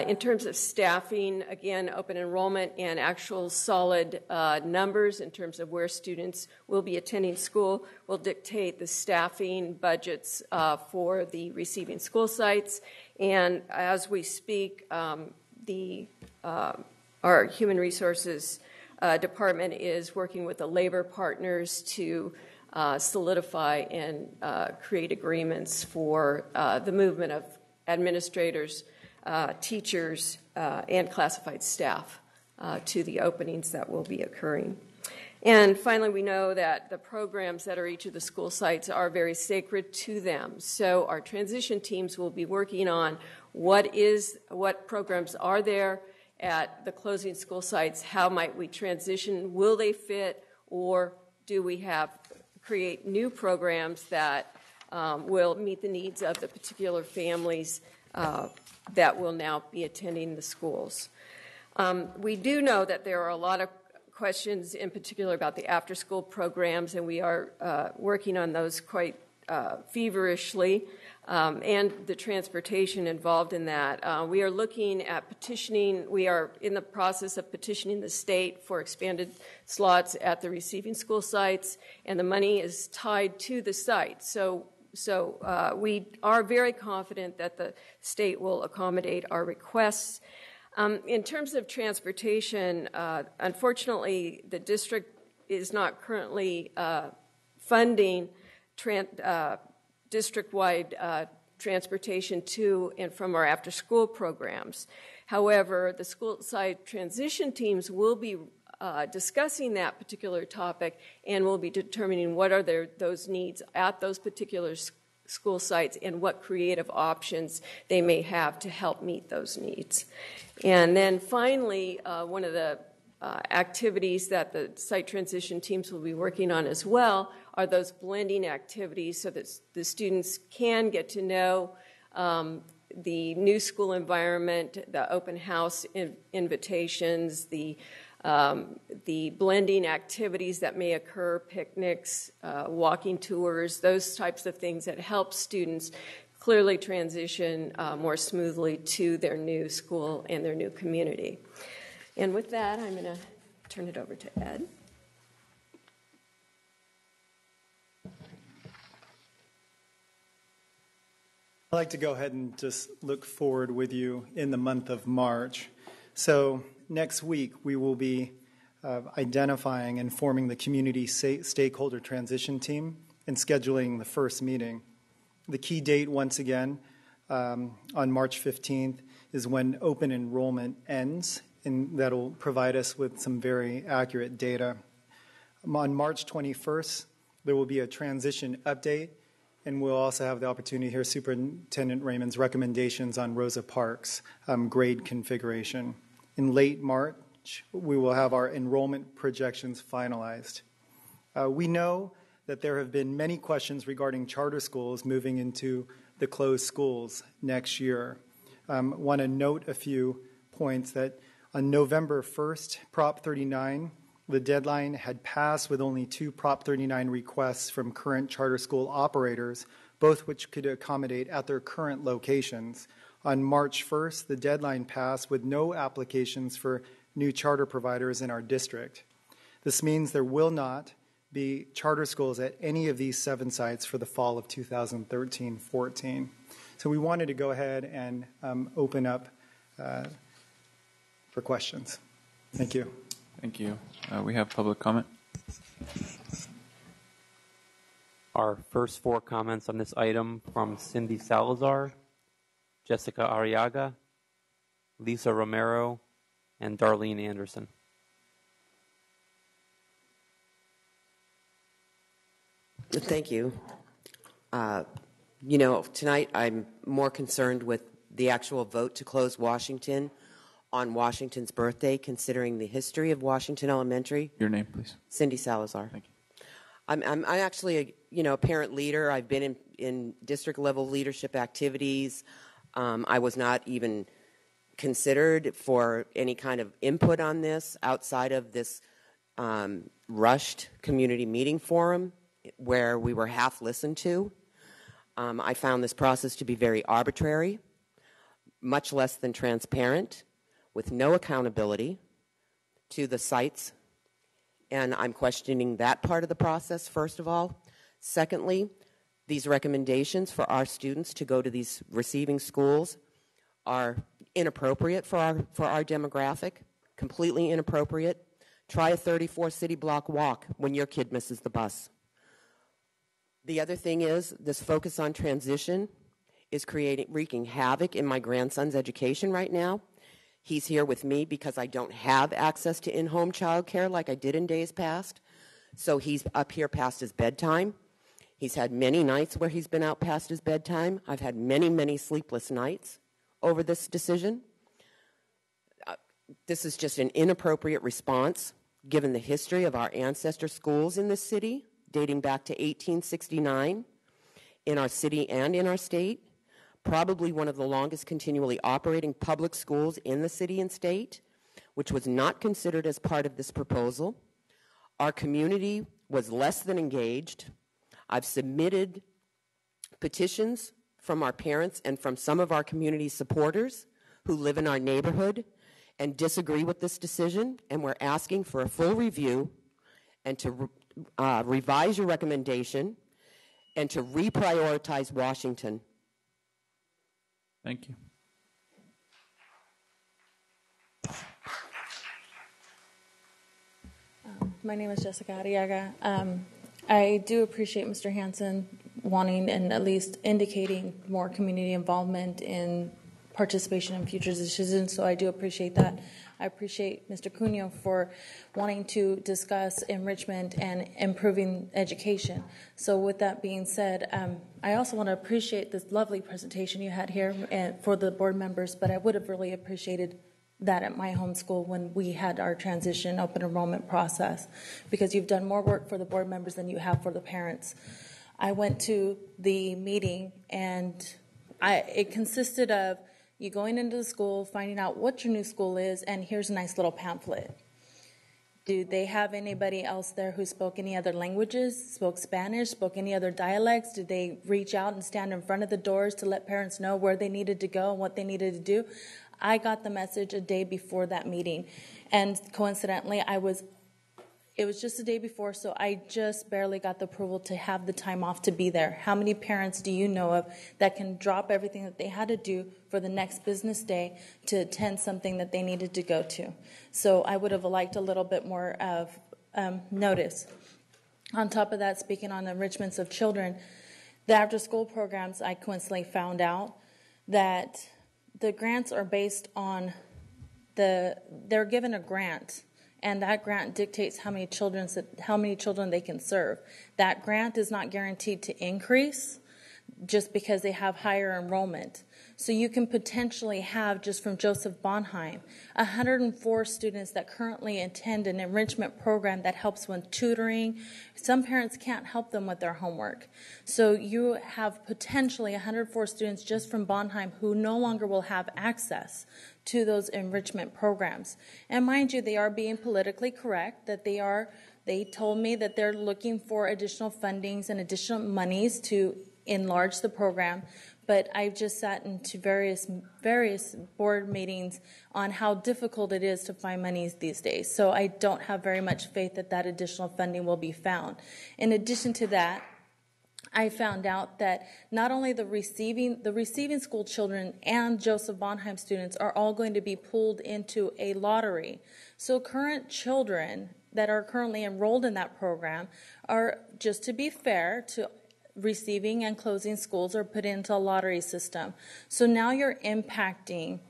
J: In terms of staffing, again, open enrollment and actual solid numbers in terms of where students will be attending school will dictate the staffing budgets for the receiving school sites. And as we speak, our Human Resources Department is working with the labor partners to solidify and create agreements for the movement of administrators, teachers, and classified staff to the openings that will be occurring. And finally, we know that the programs that are each of the school sites are very sacred to them. So our transition teams will be working on what programs are there at the closing school sites, how might we transition, will they fit, or do we create new programs that will meet the needs of the particular families that will now be attending the schools. We do know that there are a lot of questions in particular about the after-school programs, and we are working on those quite feverishly, and the transportation involved in that. We are looking at petitioning. We are in the process of petitioning the state for expanded slots at the receiving school sites, and the money is tied to the site. So we are very confident that the state will accommodate our requests. In terms of transportation, unfortunately, the district is not currently funding district-wide transportation to and from our after-school programs. However, the school site transition teams will be discussing that particular topic and will be determining what are those needs at those particular school sites and what creative options they may have to help meet those needs. And then finally, one of the activities that the site transition teams will be working on as well are those blending activities so that the students can get to know the new school environment, the open house invitations, the the blending activities that may occur, picnics, walking tours, those types of things that help students clearly transition more smoothly to their new school and their new community. And with that, I'm going to turn it over to Ed.
I: I'd like to go ahead and just look forward with you in the month of March. So next week, we will be identifying and forming the community stakeholder transition team and scheduling the first meeting. The key date, once again, on March 15th, is when open enrollment ends, and that'll provide us with some very accurate data. On March 21st, there will be a transition update, and we'll also have the opportunity to hear Superintendent Raymond's recommendations on Rosa Parks' grade configuration. In late March, we will have our enrollment projections finalized. We know that there have been many questions regarding charter schools moving into the closed schools next year. Want to note a few points that on November 1st, Prop 39, the deadline had passed with only 2 Prop 39 requests from current charter school operators, both which could accommodate at their current locations. On March 1st, the deadline passed with no applications for new charter providers in our district. This means there will not be charter schools at any of these 7 sites for the fall of 2013-14. So we wanted to go ahead and open up for questions. Thank you.
K: Thank you. We have public comment.
L: Our first 4 comments on this item from Cindy Salazar, Jessica Arriaga, Lisa Romero, and Darlene Anderson.
M: Thank you. Tonight I'm more concerned with the actual vote to close Washington on Washington's birthday, considering the history of Washington Elementary.
K: Your name, please.
M: Cindy Salazar.
K: Thank you.
M: I'm actually a parent leader. I've been in district level leadership activities. I was not even considered for any kind of input on this outside of this rushed community meeting forum where we were half listened to. I found this process to be very arbitrary, much less than transparent, with no accountability to the sites. And I'm questioning that part of the process, first of all. Secondly, these recommendations for our students to go to these receiving schools are inappropriate for our demographic, completely inappropriate. Try a 34-city block walk when your kid misses the bus. The other thing is this focus on transition is wreaking havoc in my grandson's education right now. He's here with me because I don't have access to in-home childcare like I did in days past. So he's up here past his bedtime. He's had many nights where he's been out past his bedtime. I've had many, many sleepless nights over this decision. This is just an inappropriate response given the history of our ancestor schools in this city, dating back to 1869 in our city and in our state. Probably one of the longest continually operating public schools in the city and state, which was not considered as part of this proposal. Our community was less than engaged. I've submitted petitions from our parents and from some of our community supporters who live in our neighborhood and disagree with this decision, and we're asking for a full review and to revise your recommendation and to reprioritize Washington.
K: Thank you.
N: My name is Jessica Arriaga. I do appreciate Mr. Hansen wanting and at least indicating more community involvement in participation in future decisions, so I do appreciate that. I appreciate Mr. Cunha for wanting to discuss enrichment and improving education. So with that being said, I also want to appreciate this lovely presentation you had here for the board members, but I would have really appreciated that at my home school when we had our transition open enrollment process, because you've done more work for the board members than you have for the parents. I went to the meeting, and it consisted of you going into the school, finding out what your new school is, and here's a nice little pamphlet. Do they have anybody else there who spoke any other languages, spoke Spanish, spoke any other dialects? Did they reach out and stand in front of the doors to let parents know where they needed to go and what they needed to do? I got the message a day before that meeting, and coincidentally, it was just a day before, so I just barely got the approval to have the time off to be there. How many parents do you know of that can drop everything that they had to do for the next business day to attend something that they needed to go to? So I would have liked a little bit more of notice. On top of that, speaking on enrichments of children, the after-school programs, I coincidentally found out that the grants are based on they're given a grant, and that grant dictates how many children they can serve. That grant is not guaranteed to increase just because they have higher enrollment. So you can potentially have, just from Joseph Bonheim, 104 students that currently attend an enrichment program that helps with tutoring. Some parents can't help them with their homework. So you have potentially 104 students just from Bonheim who no longer will have access to those enrichment programs. And mind you, they are being politically correct, that they told me that they're looking for additional fundings and additional monies to enlarge the program. But I've just sat into various board meetings on how difficult it is to find monies these days. So I don't have very much faith that that additional funding will be found. In addition to that, I found out that not only the receiving school children and Joseph Bonheim students are all going to be pulled into a lottery. So current children that are currently enrolled in that program are, just to be fair to receiving and closing schools, are put into a lottery system. So now you're impacting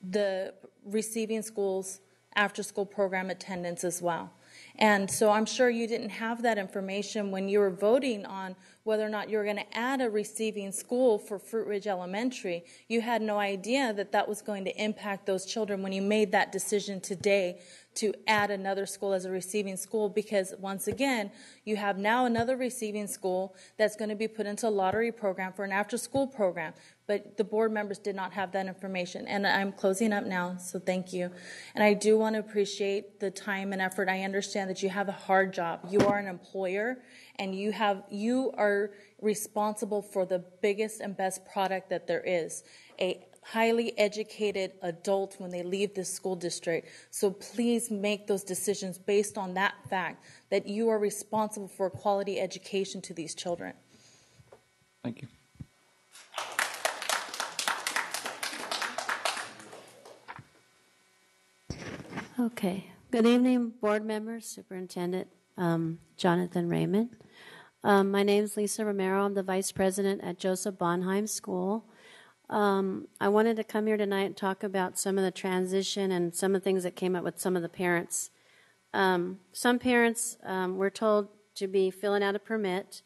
N: the receiving schools after school program attendance as well. And so I'm sure you didn't have that information when you were voting on whether or not you were going to add a receiving school for Fruit Ridge Elementary. You had no idea that that was going to impact those children when you made that decision today to add another school as a receiving school, because once again, you have now another receiving school that's going to be put into a lottery program for an after-school program. But the board members did not have that information. And I'm closing up now, so thank you. And I do want to appreciate the time and effort. I understand that you have a hard job. You are an employer, and you are responsible for the biggest and best product that there is, a highly educated adult when they leave this school district. So please make those decisions based on that fact, that you are responsible for quality education to these children.
K: Thank you.
O: Okay. Good evening, board members, Superintendent Jonathan Raymond. My name is Lisa Romero. I'm the Vice President at Joseph Bonheim School. I wanted to come here tonight and talk about some of the transition and some of the things that came up with some of the parents. Some parents were told to be filling out a permit.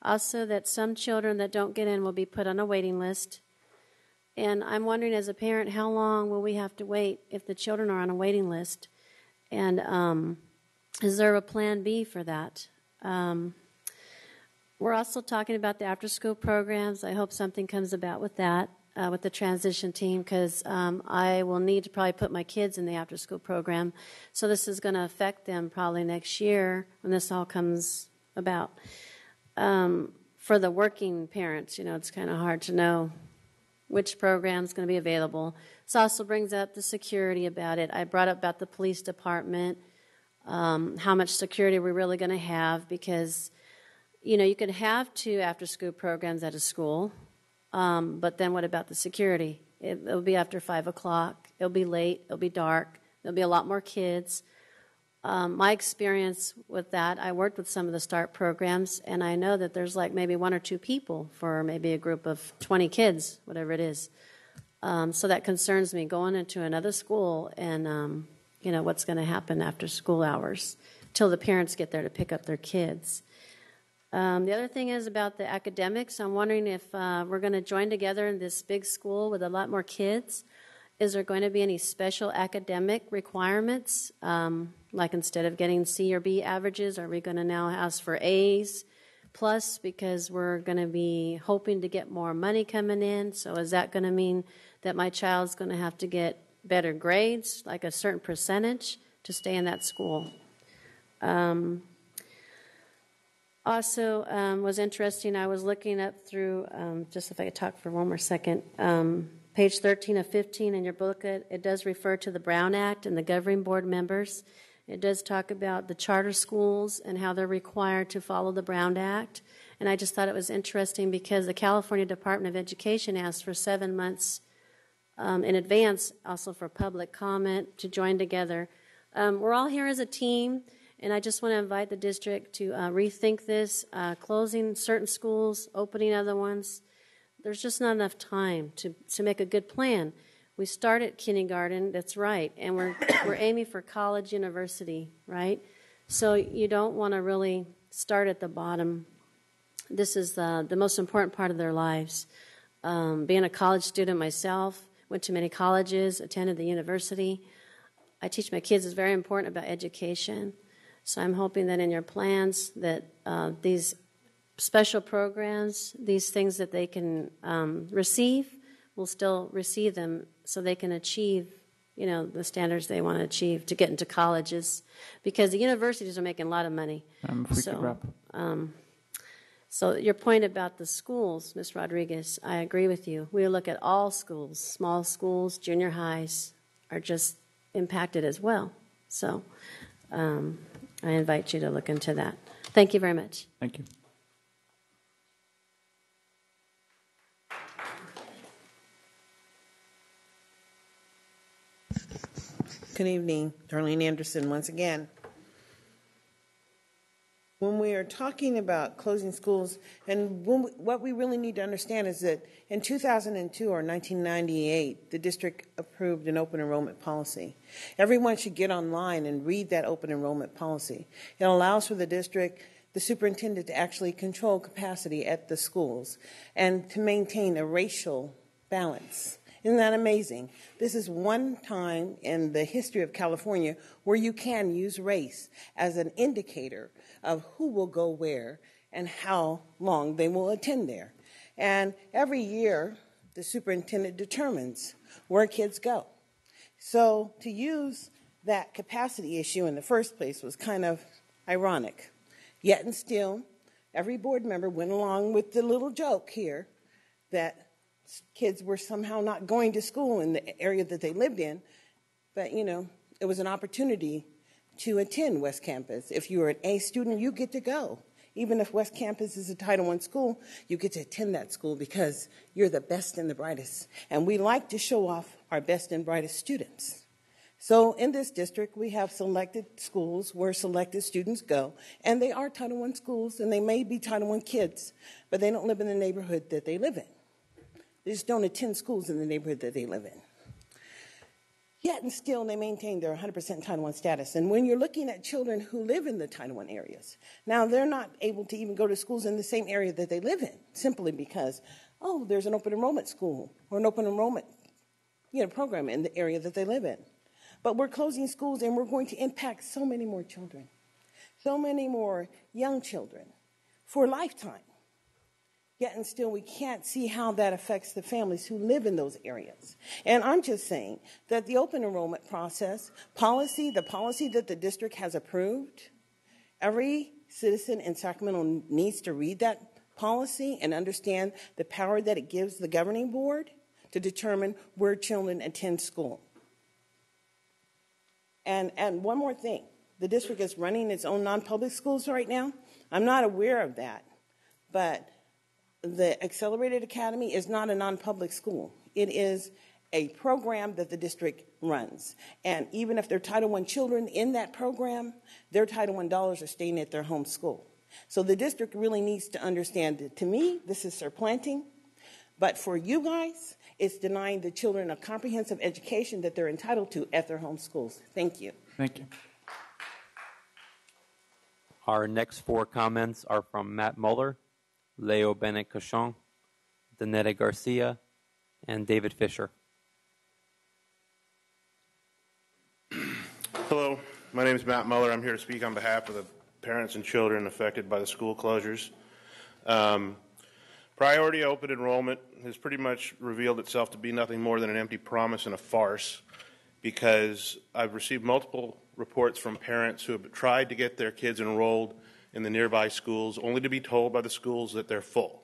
O: Also that some children that don't get in will be put on a waiting list. And I'm wondering, as a parent, how long will we have to wait if the children are on a waiting list? And is there a plan B for that? We're also talking about the after-school programs. I hope something comes about with that, with the transition team, because I will need to probably put my kids in the after-school program. So this is going to affect them probably next year when this all comes about. For the working parents, it's kind of hard to know which program is going to be available. This also brings up the security about it. I brought up about the police department, how much security we're really going to have, because you could have 2 after-school programs at a school, but then what about the security? It'll be after 5 o'clock. It'll be late. It'll be dark. There'll be a lot more kids. My experience with that, I worked with some of the START programs, and I know that there's like maybe 1 or 2 people for maybe a group of 20 kids, whatever it is. So that concerns me, going into another school and, what's going to happen after school hours till the parents get there to pick up their kids. The other thing is about the academics. I'm wondering if we're going to join together in this big school with a lot more kids. Is there going to be any special academic requirements? Like instead of getting C or B averages, are we going to now ask for A's plus because we're going to be hoping to get more money coming in? So is that going to mean that my child's going to have to get better grades, like a certain percentage to stay in that school. Also, was interesting, I was looking up through, just if I could talk for one more second, page 13 of 15 in your booklet, it does refer to the Brown Act and the governing board members. It does talk about the charter schools and how they're required to follow the Brown Act. And I just thought it was interesting because the California Department of Education asked for 7 months in advance, also for public comment, to join together. We're all here as a team, and I just want to invite the district to rethink this, closing certain schools, opening other ones. There's just not enough time to make a good plan. We start at kindergarten, that's right, and we're aiming for college, university, right? So you don't want to really start at the bottom. This is the most important part of their lives. Being a college student myself, went to many colleges, attended the university. I teach my kids it's very important about education. So I'm hoping that in your plans that these special programs, these things that they can receive, will still receive them so they can achieve, the standards they want to achieve to get into colleges, because the universities are making a lot of money. So your point about the schools, Ms. Rodriguez, I agree with you. We look at all schools, small schools, junior highs are just impacted as well. So I invite you to look into that. Thank you very much.
A: Thank you.
P: Good evening, Darlene Anderson once again. When we are talking about closing schools, and what we really need to understand is that in 2002 or 1998, the district approved an open enrollment policy. Everyone should get online and read that open enrollment policy. It allows for the district, the superintendent, to actually control capacity at the schools and to maintain a racial balance. Isn't that amazing? This is one time in the history of California where you can use race as an indicator of who will go where and how long they will attend there. And every year, the superintendent determines where kids go. So to use that capacity issue in the first place was kind of ironic. Yet and still, every board member went along with the little joke here that kids were somehow not going to school in the area that they lived in. But, it was an opportunity to attend West Campus. If you're an A student, you get to go. Even if West Campus is a Title I school, you get to attend that school because you're the best and the brightest. And we like to show off our best and brightest students. So in this district, we have selected schools where selected students go, and they are Title I schools, and they may be Title I kids, but they don't live in the neighborhood that they live in. They just don't attend schools in the neighborhood that they live in. Yet and still, they maintain their 100% Title I status. And when you're looking at children who live in the Title I areas, now they're not able to even go to schools in the same area that they live in, simply because, there's an open enrollment school or an open enrollment program in the area that they live in. But we're closing schools, and we're going to impact so many more children, so many more young children for a lifetime. Yet and still, we can't see how that affects the families who live in those areas. And I'm just saying that the open enrollment process, the policy that the district has approved, every citizen in Sacramento needs to read that policy and understand the power that it gives the governing board to determine where children attend school. And one more thing, the district is running its own non-public schools right now. I'm not aware of that, but the Accelerated Academy is not a non-public school. It is a program that the district runs. And even if they're Title I children in that program, their Title I dollars are staying at their home school. So the district really needs to understand that, to me, this is supplanting. But for you guys, it's denying the children a comprehensive education that they're entitled to at their home schools. Thank you.
A: Thank you.
L: Our next four comments are from Matt Muller, Leo Bennett-Cochon, Danetta Garcia, and David Fisher.
Q: Hello, my name is Matt Muller. I'm here to speak on behalf of the parents and children affected by the school closures. Priority open enrollment has pretty much revealed itself to be nothing more than an empty promise and a farce. because I've received multiple reports from parents who have tried to get their kids enrolled in the nearby schools only to be told by the schools that they're full.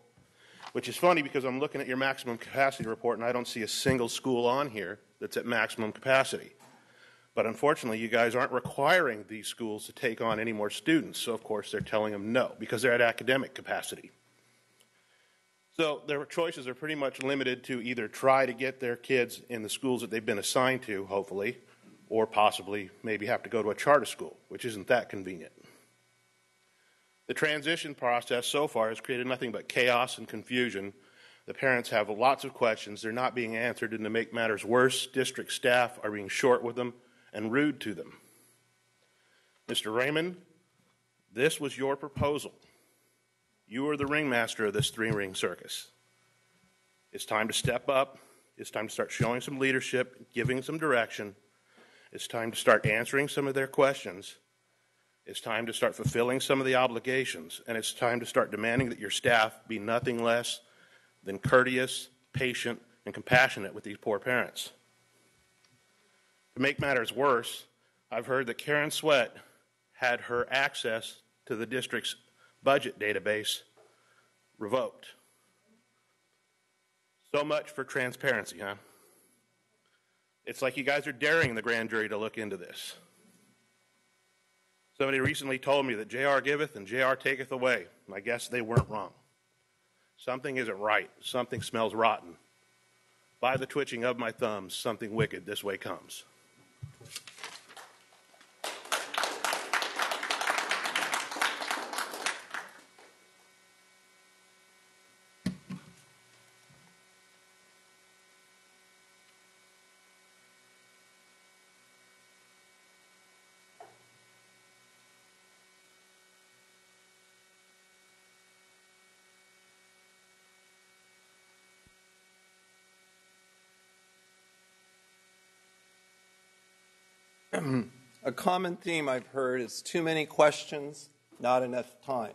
Q: Which is funny because I'm looking at your maximum capacity report and I don't see a single school on here that's at maximum capacity. But unfortunately, you guys aren't requiring these schools to take on any more students. So, of course, they're telling them no because they're at academic capacity. So their choices are pretty much limited to either try to get their kids in the schools that they've been assigned to, hopefully, or possibly maybe have to go to a charter school, which isn't that convenient. The transition process so far has created nothing but chaos and confusion. The parents have lots of questions. They're not being answered, and to make matters worse, district staff are being short with them and rude to them. Mr. Raymond, this was your proposal. You are the ringmaster of this three-ring circus. It's time to step up. It's time to start showing some leadership, giving some direction. It's time to start answering some of their questions. It's time to start fulfilling some of the obligations, and it's time to start demanding that your staff be nothing less than courteous, patient, and compassionate with these poor parents. To make matters worse, I've heard that Karen Sweat had her access to the district's budget database revoked. So much for transparency, huh? It's like you guys are daring the grand jury to look into this. Somebody recently told me that JR giveth and JR taketh away. I guess they weren't wrong. Something isn't right. Something smells rotten. By the twitching of my thumbs, something wicked this way comes.
R: A common theme I've heard is too many questions, not enough time.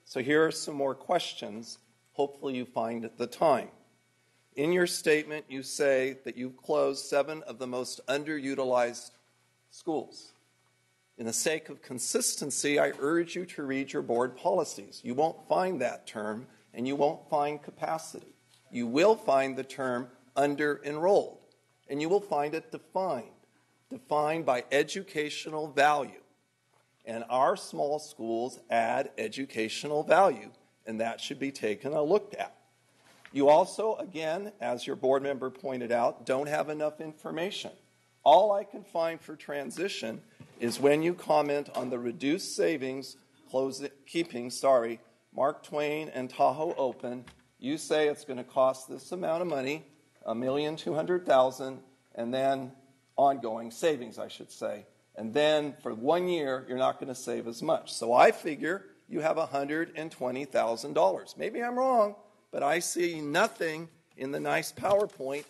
R: So here are some more questions. Hopefully you find the time. In your statement, you say that you've closed 7 of the most underutilized schools. In the sake of consistency, I urge you to read your board policies. You won't find that term, and you won't find capacity. You will find the term under-enrolled, and you will find it defined by educational value. And our small schools add educational value, and that should be taken a look at. You also, again, as your board member pointed out, don't have enough information. All I can find for transition is when you comment on the reduced savings keeping Mark Twain and Tahoe open. You say it's going to cost this amount of money, $1,200,000, and then ongoing savings, I should say. And then for 1 year, you're not going to save as much. So I figure you have $120,000. Maybe I'm wrong, but I see nothing in the nice PowerPoint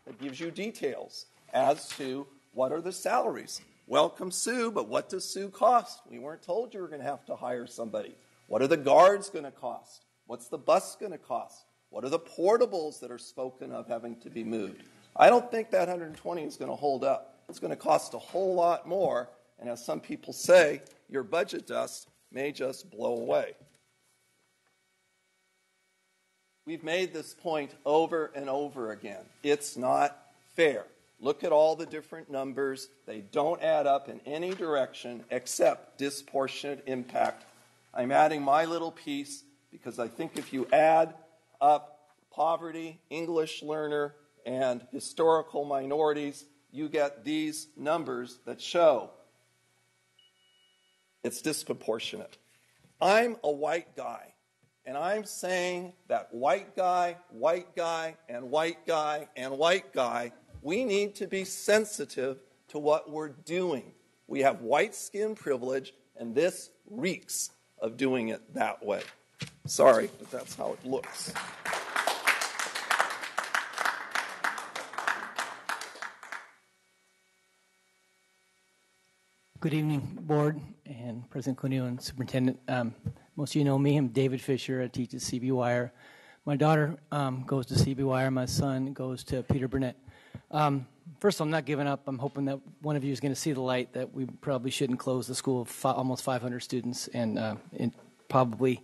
R: that gives you details as to what are the salaries. Welcome, Sue, but what does Sue cost? We weren't told you were going to have to hire somebody. What are the guards going to cost? What's the bus going to cost? What are the portables that are spoken of having to be moved? I don't think that 120 is going to hold up. It's going to cost a whole lot more, and as some people say, your budget dust may just blow away. We've made this point over and over again. It's not fair. Look at all the different numbers. They don't add up in any direction except disproportionate impact. I'm adding my little piece because I think if you add up poverty, English learner, and historical minorities, you get these numbers that show it's disproportionate. I'm a white guy, and I'm saying that white guy, and white guy, and white guy, we need to be sensitive to what we're doing. We have white skin privilege, and this reeks of doing it that way. Sorry, but that's how it looks.
S: Good evening, Board and President Cuneo and Superintendent. Most of you know me. I'm David Fisher. I teach at CB Wire. My daughter goes to CB Wire. My son goes to Peter Burnett. first of all, I'm not giving up. I'm hoping that one of you is going to see the light that we probably shouldn't close the school of almost 500 students, and probably,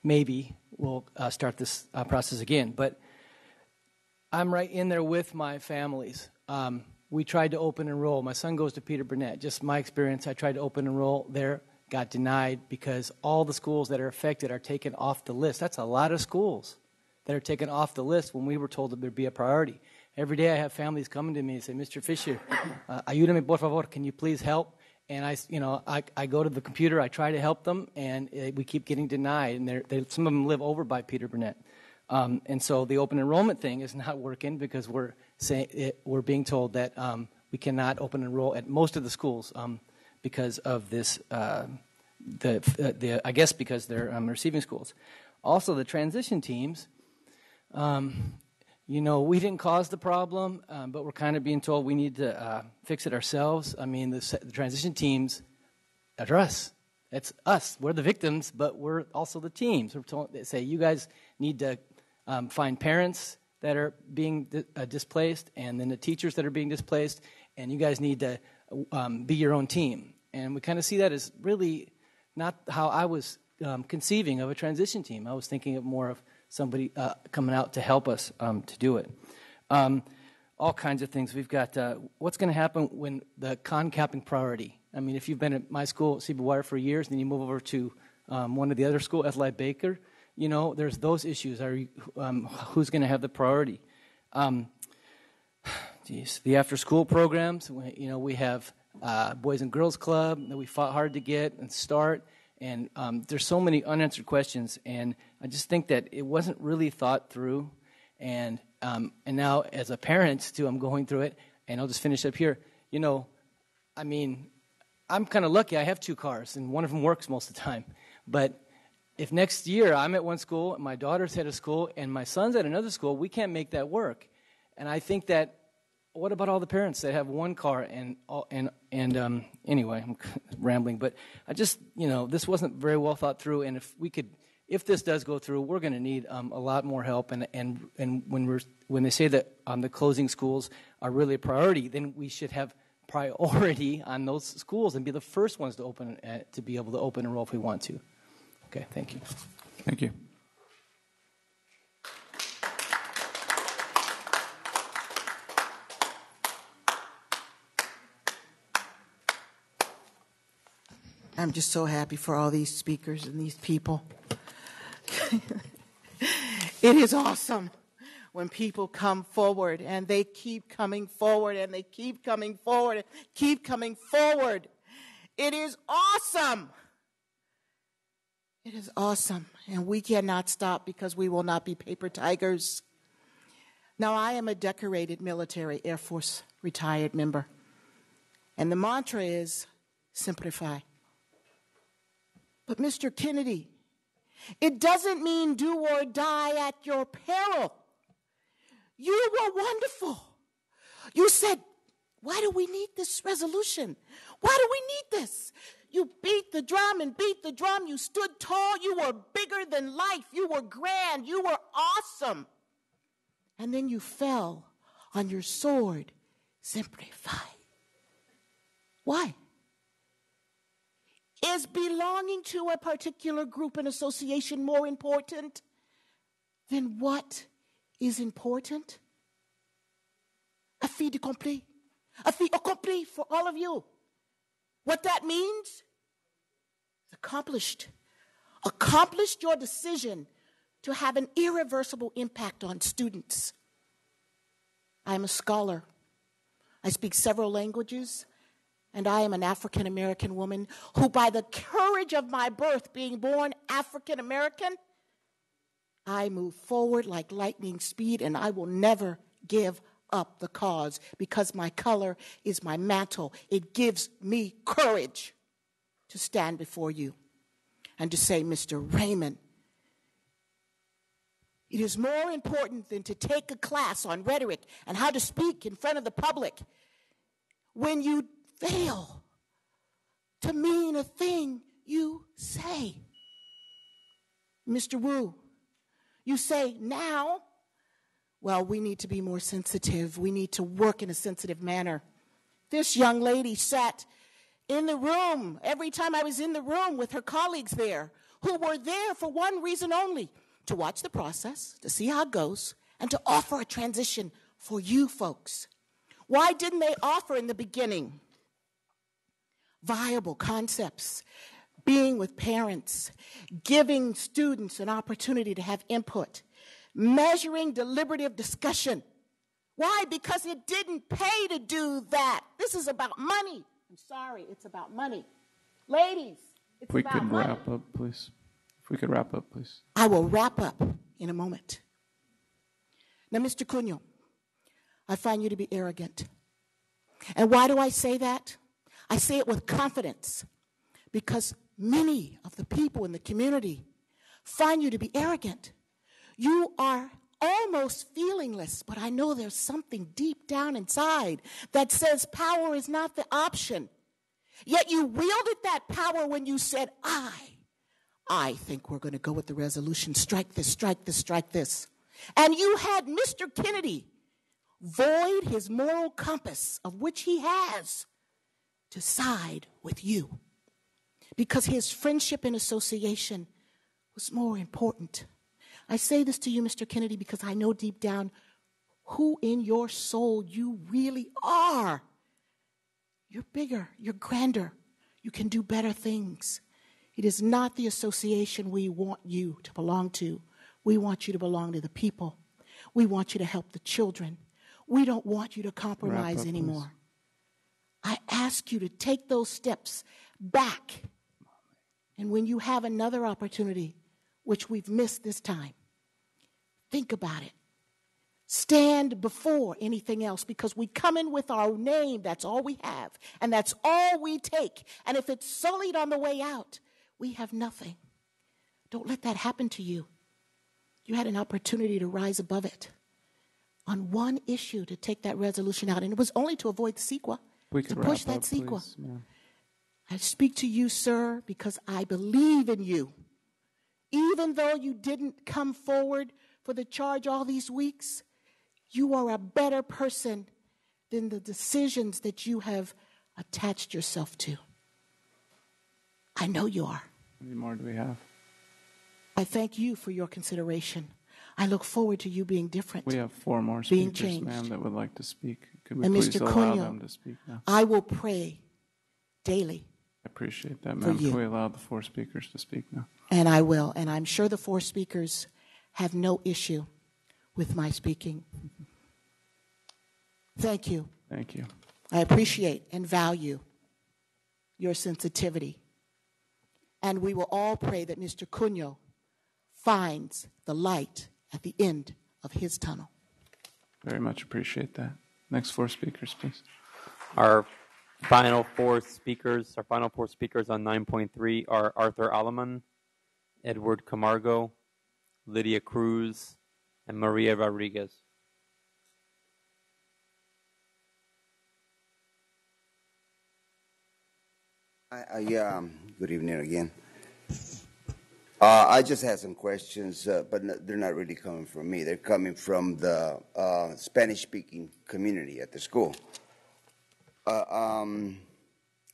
S: maybe we'll start this process again. But I'm right in there with my families. We tried to open enroll. My son goes to Peter Burnett. Just my experience, I tried to open enroll there, got denied because all the schools that are affected are taken off the list. That's a lot of schools that are taken off the list when we were told that there'd be a priority. Every day I have families coming to me and say, Mr. Fisher, ayúdame por favor, can you please help? And I go to the computer, I try to help them, and we keep getting denied. And some of them live over by Peter Burnett. And so the open enrollment thing is not working because we're being told that we cannot open enroll at most of the schools because of this. I guess because they're receiving schools. Also, the transition teams. We didn't cause the problem, but we're kind of being told we need to fix it ourselves. I mean, the transition teams are us. It's us. We're the victims, but we're also the teams. We're told, they say, you guys need to find parents that are being displaced, and then the teachers that are being displaced, and you guys need to be your own team. And we kind of see that as really not how I was conceiving of a transition team. I was thinking of more of somebody coming out to help us to do it. All kinds of things. We've got what's going to happen when the capping priority. I mean, if you've been at my school, CBWire, for years, then you move over to one of the other school, Ethli Baker, there's those issues. Who's going to have the priority? The after-school programs. We have Boys and Girls Club that we fought hard to get and start. And there's so many unanswered questions, and I just think that it wasn't really thought through. And now, as a parent, too, I'm going through it, and I'll just finish up here. I'm kind of lucky. I have 2 cars, and one of them works most of the time. But if next year I'm at one school, and my daughter's at a school, and my son's at another school, we can't make that work. And I think that, what about all the parents that have one car anyway, I'm rambling, but I just, this wasn't very well thought through, and if this does go through, we're going to need a lot more help, and when they say that the closing schools are really a priority, then we should have priority on those schools and be the first ones to be able to open enroll if we want to. Okay, thank you.
K: Thank you.
P: I'm just so happy for all these speakers and these people. It is awesome when people come forward, and they keep coming forward, and they keep coming forward, and keep coming forward. It is awesome. It is awesome, and we cannot stop because we will not be paper tigers. Now, I am a decorated military Air Force retired member, and the mantra is simplify. But Mr. Kennedy, it doesn't mean do or die at your peril. You were wonderful. You said, why do we need this resolution? Why do we need this? You beat the drum and beat the drum. You stood tall. You were bigger than life. You were grand. You were awesome. And then you fell on your sword. Simplify. Why? Is belonging to a particular group and association more important than what is important? A fait accompli. A fait accompli for all of you. What that means is accomplished. Accomplished your decision to have an irreversible impact on students. I am a scholar. I speak several languages. And I am an African-American woman who, by the courage of my birth, being born African-American, I move forward like lightning speed, and I will never give up the cause because my color is my mantle. It gives me courage to stand before you and to say, Mr. Raymond, it is more important than to take a class on rhetoric and how to speak in front of the public. When you fail to mean a thing you say. Mr. Wu, you say now
T: well, we need to be more sensitive. We need to work in a sensitive manner. This young lady sat in the room every time I was in the room with her colleagues there, who were there for one reason only, to watch the process, to see how it goes, and to offer a transition for you folks. Why didn't they offer in the beginning viable concepts, being with parents, giving students an opportunity to have input, measuring deliberative discussion? Why? Because it didn't pay to do that. This is about money. I'm sorry, it's about money. Ladies, it's
K: If we
T: about
K: could
T: money.
K: wrap up, please. If we could wrap up, please.
T: I will wrap up in a moment. Now, Mr. Cunha, I find you to be arrogant. And why do I say that? I say it with confidence because many of the people in the community find you to be arrogant. You are almost feelingless, but I know there's something deep down inside that says power is not the option. Yet you wielded that power when you said, I think we're going to go with the resolution, strike this, strike this, strike this. And you had Mr. Kennedy void his moral compass, of which he has, to side with you. Because his friendship and association was more important. I say this to you, Mr. Kennedy, because I know deep down who in your soul you really are. You're bigger, you're grander, you can do better things. It is not the association we want you to belong to. We want you to belong to the people. We want you to help the children. We don't want you to compromise
K: Wrap up,
T: anymore. I ask you to take those steps back. And when you have another opportunity, which we've missed this time, think about it. Stand before anything else, because we come in with our name, that's all we have, and that's all we take. And if it's sullied on the way out, we have nothing. Don't let that happen to you. You had an opportunity to rise above it on one issue, to take that resolution out, and it was only to avoid the CEQA, to push that CEQA. I speak to you, sir, because I believe in you. Even though you didn't come forward for the charge all these weeks, you are a better person than the decisions that you have attached yourself to. I know you are.
K: How many more do we have?
T: I thank you for your consideration. I look forward to you being different.
K: We have 4 more
T: being
K: speakers,
T: changed.
K: ma'am, that would like to speak. Could we
T: And
K: please
T: Mr.
K: allow
T: Cunha,
K: them to speak now?
T: I will pray daily.
K: I appreciate that,
T: for
K: ma'am.
T: you.
K: Can we allow the 4 speakers to speak now?
T: And I will. And I'm sure the 4 speakers have no issue with my speaking. Thank you.
K: Thank you.
T: I appreciate and value your sensitivity. And we will all pray that Mr. Cunha finds the light at the end of his tunnel.
K: Very much appreciate that. Next 4 speakers, please.
L: Our final 4 speakers on 9.3 are Arthur Aleman, Edward Camargo, Lydia Cruz, and Maria Rodriguez.
U: Good evening again. I just had some questions, but they're not really coming from me. They're coming from the Spanish-speaking community at the school. I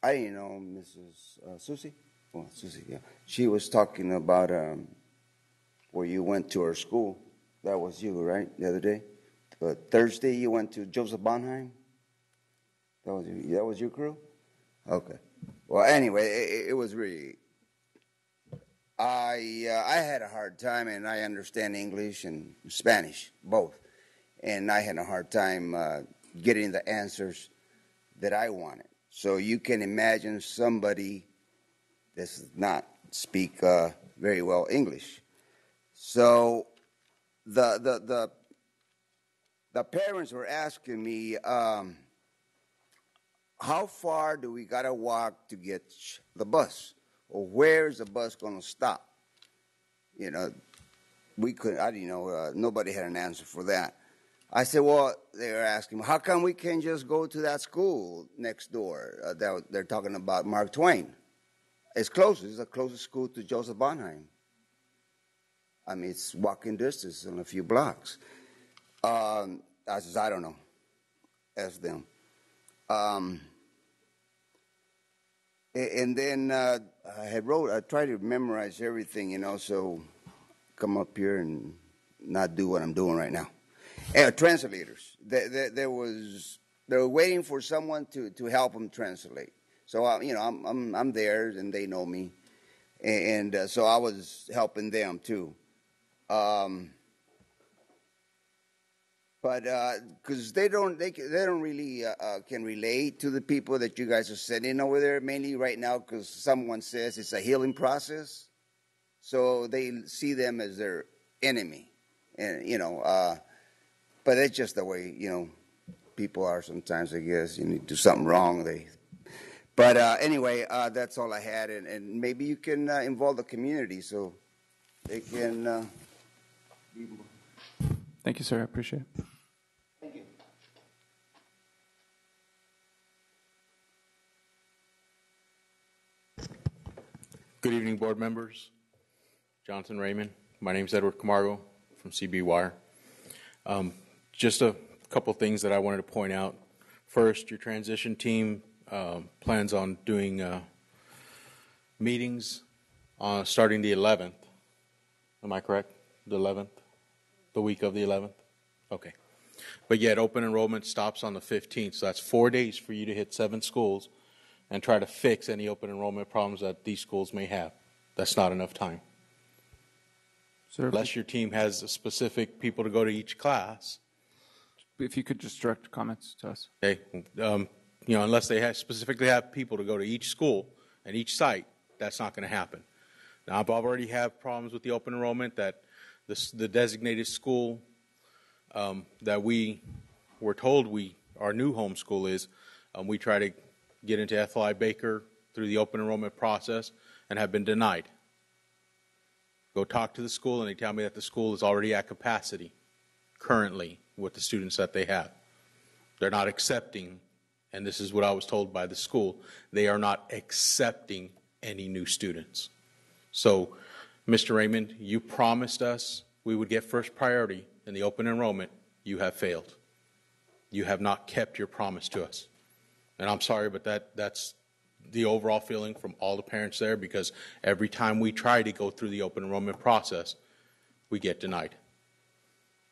U: didn't know Mrs. Susie. Oh, Susie, yeah. She was talking about where you went to her school. That was you, right? The other day, but Thursday you went to Joseph Bonheim. That was you. That was your crew. Okay. Well, anyway, it was really. I had a hard time, and I understand English and Spanish both, and I had a hard time getting the answers that I wanted. So you can imagine somebody that does not speak very well English. So the parents were asking me, how far do we gotta walk to get the bus, or where is the bus gonna stop? You know, I didn't know. Nobody had an answer for that. I said, well, they were asking, how come we can't just go to that school next door? They're talking about Mark Twain. It's close. It's the closest school to Joseph Bonheim. I mean, it's walking distance on a few blocks. I says, I don't know. Ask them. And then I tried to memorize everything, so come up here and not do what I'm doing right now. Translators. They were waiting for someone to help them translate. So, I'm there, and they know me. And so I was helping them, too. But because they don't really can relate to the people that you guys are sending over there, mainly right now because someone says it's a healing process, so they see them as their enemy, and but it's just the way people are sometimes. I guess you do something wrong, But anyway, that's all I had, and maybe you can involve the community so they can.
K: Thank you, sir. I appreciate it.
U: Thank you.
B: Good evening, board members. Jonathan Raymond. My name is Edward Camargo from CB Wire. Just a couple things that I wanted to point out. First, your transition team plans on doing meetings starting the 11th. Am I correct? The 11th? The week of the 11th? Okay. But yet open enrollment stops on the 15th, so that's 4 days for you to hit 7 schools and try to fix any open enrollment problems that these schools may have. That's not enough time.
K: Sir,
B: unless your team has specific people to go to each class.
K: If you could just direct comments to us.
B: Okay. Unless they specifically have people to go to each school and each site, that's not going to happen. Now, I've already have problems with the open enrollment that the designated school that we were told our new home school is, we try to get into Ethel Baker through the open enrollment process and have been denied. Go talk to the school and they tell me that the school is already at capacity currently with the students that they have. They're not accepting, and this is what I was told by the school, they are not accepting any new students. So, Mr. Raymond, you promised us we would get first priority in the open enrollment. You have failed. You have not kept your promise to us. And I'm sorry, but that's the overall feeling from all the parents there, because every time we try to go through the open enrollment process, we get denied.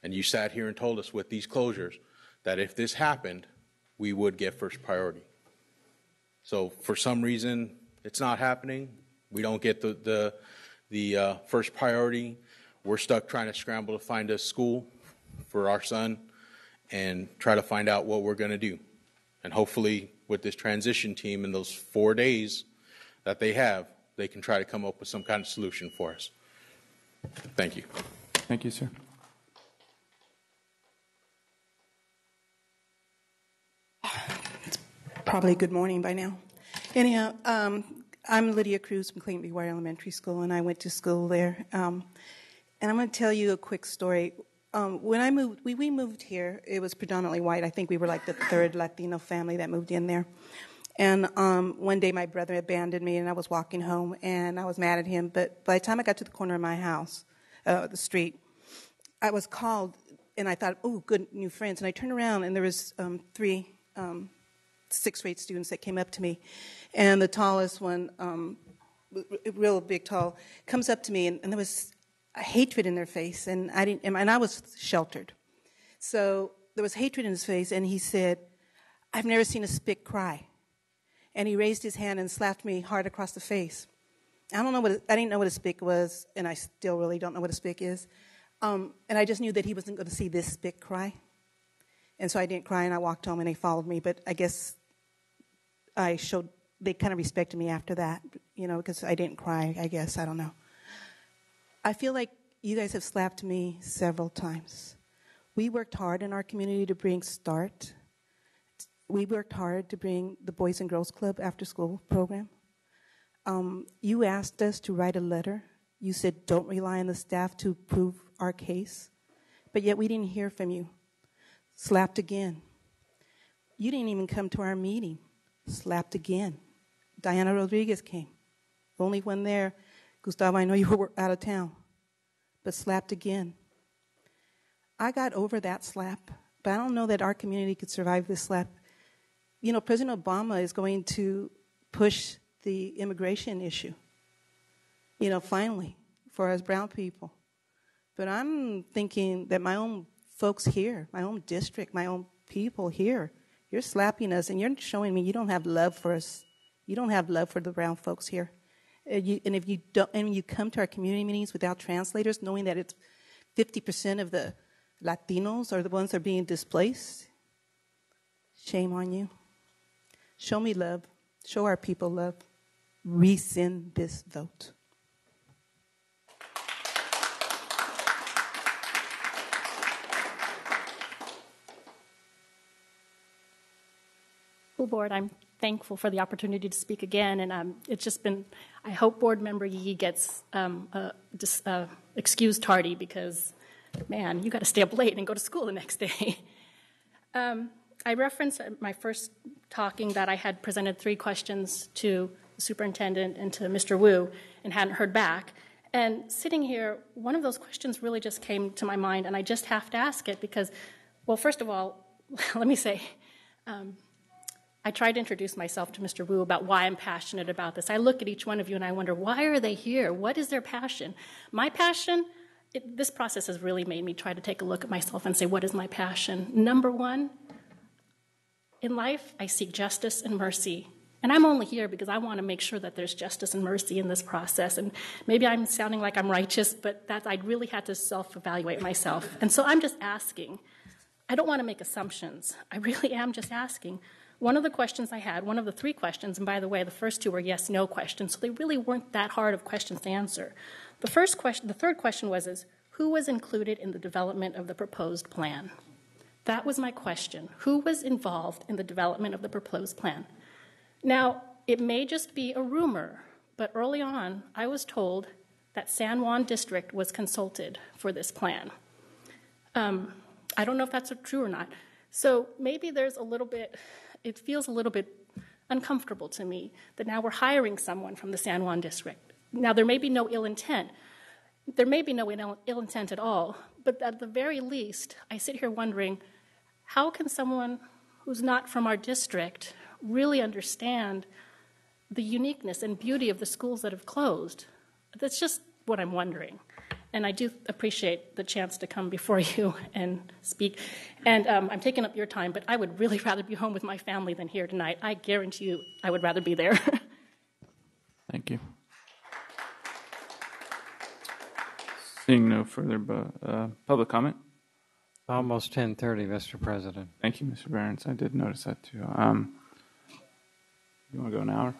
B: And you sat here and told us with these closures that if this happened, we would get first priority. So for some reason, it's not happening. We don't get the first priority. We're stuck trying to scramble to find a school for our son and try to find out what we're going to do. And hopefully with this transition team in those 4 days that they have, they can try to come up with some kind of solution for us. Thank you.
K: Thank you, sir.
V: It's probably good morning by now. Anyhow, I'm Lydia Cruz from Clayton B. Wire Elementary School, and I went to school there. And I'm going to tell you a quick story. When we moved here, it was predominantly white. I think we were like the third Latino family that moved in there. And one day my brother abandoned me, and I was walking home, and I was mad at him. But by the time I got to the corner of my house, the street, I was called, and I thought, oh, good new friends. And I turned around, and there was 3 sixth grade students that came up to me. And the tallest one, real big, tall, comes up to me, and there was hatred in their face, and I was sheltered. So there was hatred in his face, and he said, "I've never seen a spick cry." And he raised his hand and slapped me hard across the face. I didn't know what a spick was, and I still really don't know what a spick is. And I just knew that he wasn't going to see this spick cry. And so I didn't cry, and I walked home, and they followed me. But I guess they kind of respected me after that, because I didn't cry, I guess. I don't know. I feel like you guys have slapped me several times. We worked hard in our community to bring START. We worked hard to bring the Boys and Girls Club after-school program. You asked us to write a letter. You said, don't rely on the staff to prove our case. But yet we didn't hear from you. Slapped again. You didn't even come to our meeting. Slapped again. Diana Rodriguez came. The only one there. Gustavo, I know you were out of town, but slapped again. I got over that slap, but I don't know that our community could survive this slap. You know, President Obama is going to push the immigration issue, you know, finally, for us brown people. But I'm thinking that my own folks here, my own district, my own people here, you're slapping us and you're showing me you don't have love for us. You don't have love for the brown folks here. And if you don't, and you come to our community meetings without translators, knowing that it's 50% of the Latinos are the ones that are being displaced, shame on you. Show me love. Show our people love. Rescind this vote.
D: School Board, I'm thankful for the opportunity to speak again, and it's just been, I hope Board Member Yee gets excused tardy because, man, you got to stay up late and go to school the next day. I referenced at my first talking that I had presented 3 questions to the superintendent and to Mr. Wu and hadn't heard back. And sitting here, one of those questions really just came to my mind, and I just have to ask it because, well, first of all, let me say, I tried to introduce myself to Mr. Wu about why I'm passionate about this. I look at each one of you and I wonder, why are they here? What is their passion? My passion, this process has really made me try to take a look at myself and say, what is my passion? Number 1, in life, I seek justice and mercy. And I'm only here because I want to make sure that there's justice and mercy in this process. And maybe I'm sounding like I'm righteous, but I really had to self-evaluate myself. And so I'm just asking. I don't want to make assumptions. I really am just asking. One of the questions I had, one of the 3 questions, and by the way, the first 2 were yes-no questions, so they really weren't that hard of questions to answer. The third question was, who was included in the development of the proposed plan? That was my question. Who was involved in the development of the proposed plan? Now, it may just be a rumor, but early on, I was told that San Juan District was consulted for this plan. I don't know if that's true or not. So maybe there's a little bit, it feels a little bit uncomfortable to me that now we're hiring someone from the San Juan District. Now, there may be no ill intent. There may be no ill intent at all, but at the very least, I sit here wondering, how can someone who's not from our district really understand the uniqueness and beauty of the schools that have closed? That's just what I'm wondering. And I do appreciate the chance to come before you and speak. And I'm taking up your time, but I would really rather be home with my family than here tonight. I guarantee you I would rather be there.
K: Thank you. Seeing no further public comment.
F: Almost 10:30, Mr. President.
K: Thank you, Mr. Behrens. I did notice that too. You want to go an hour?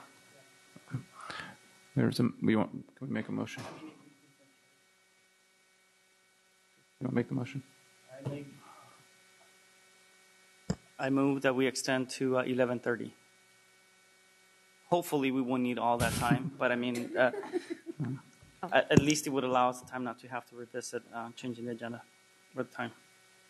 K: Okay. Can we make a motion? You want to make the motion?
W: I move that we extend to 11:30. Hopefully, we won't need all that time, but I mean, at least it would allow us the time not to have to revisit changing the agenda for the time.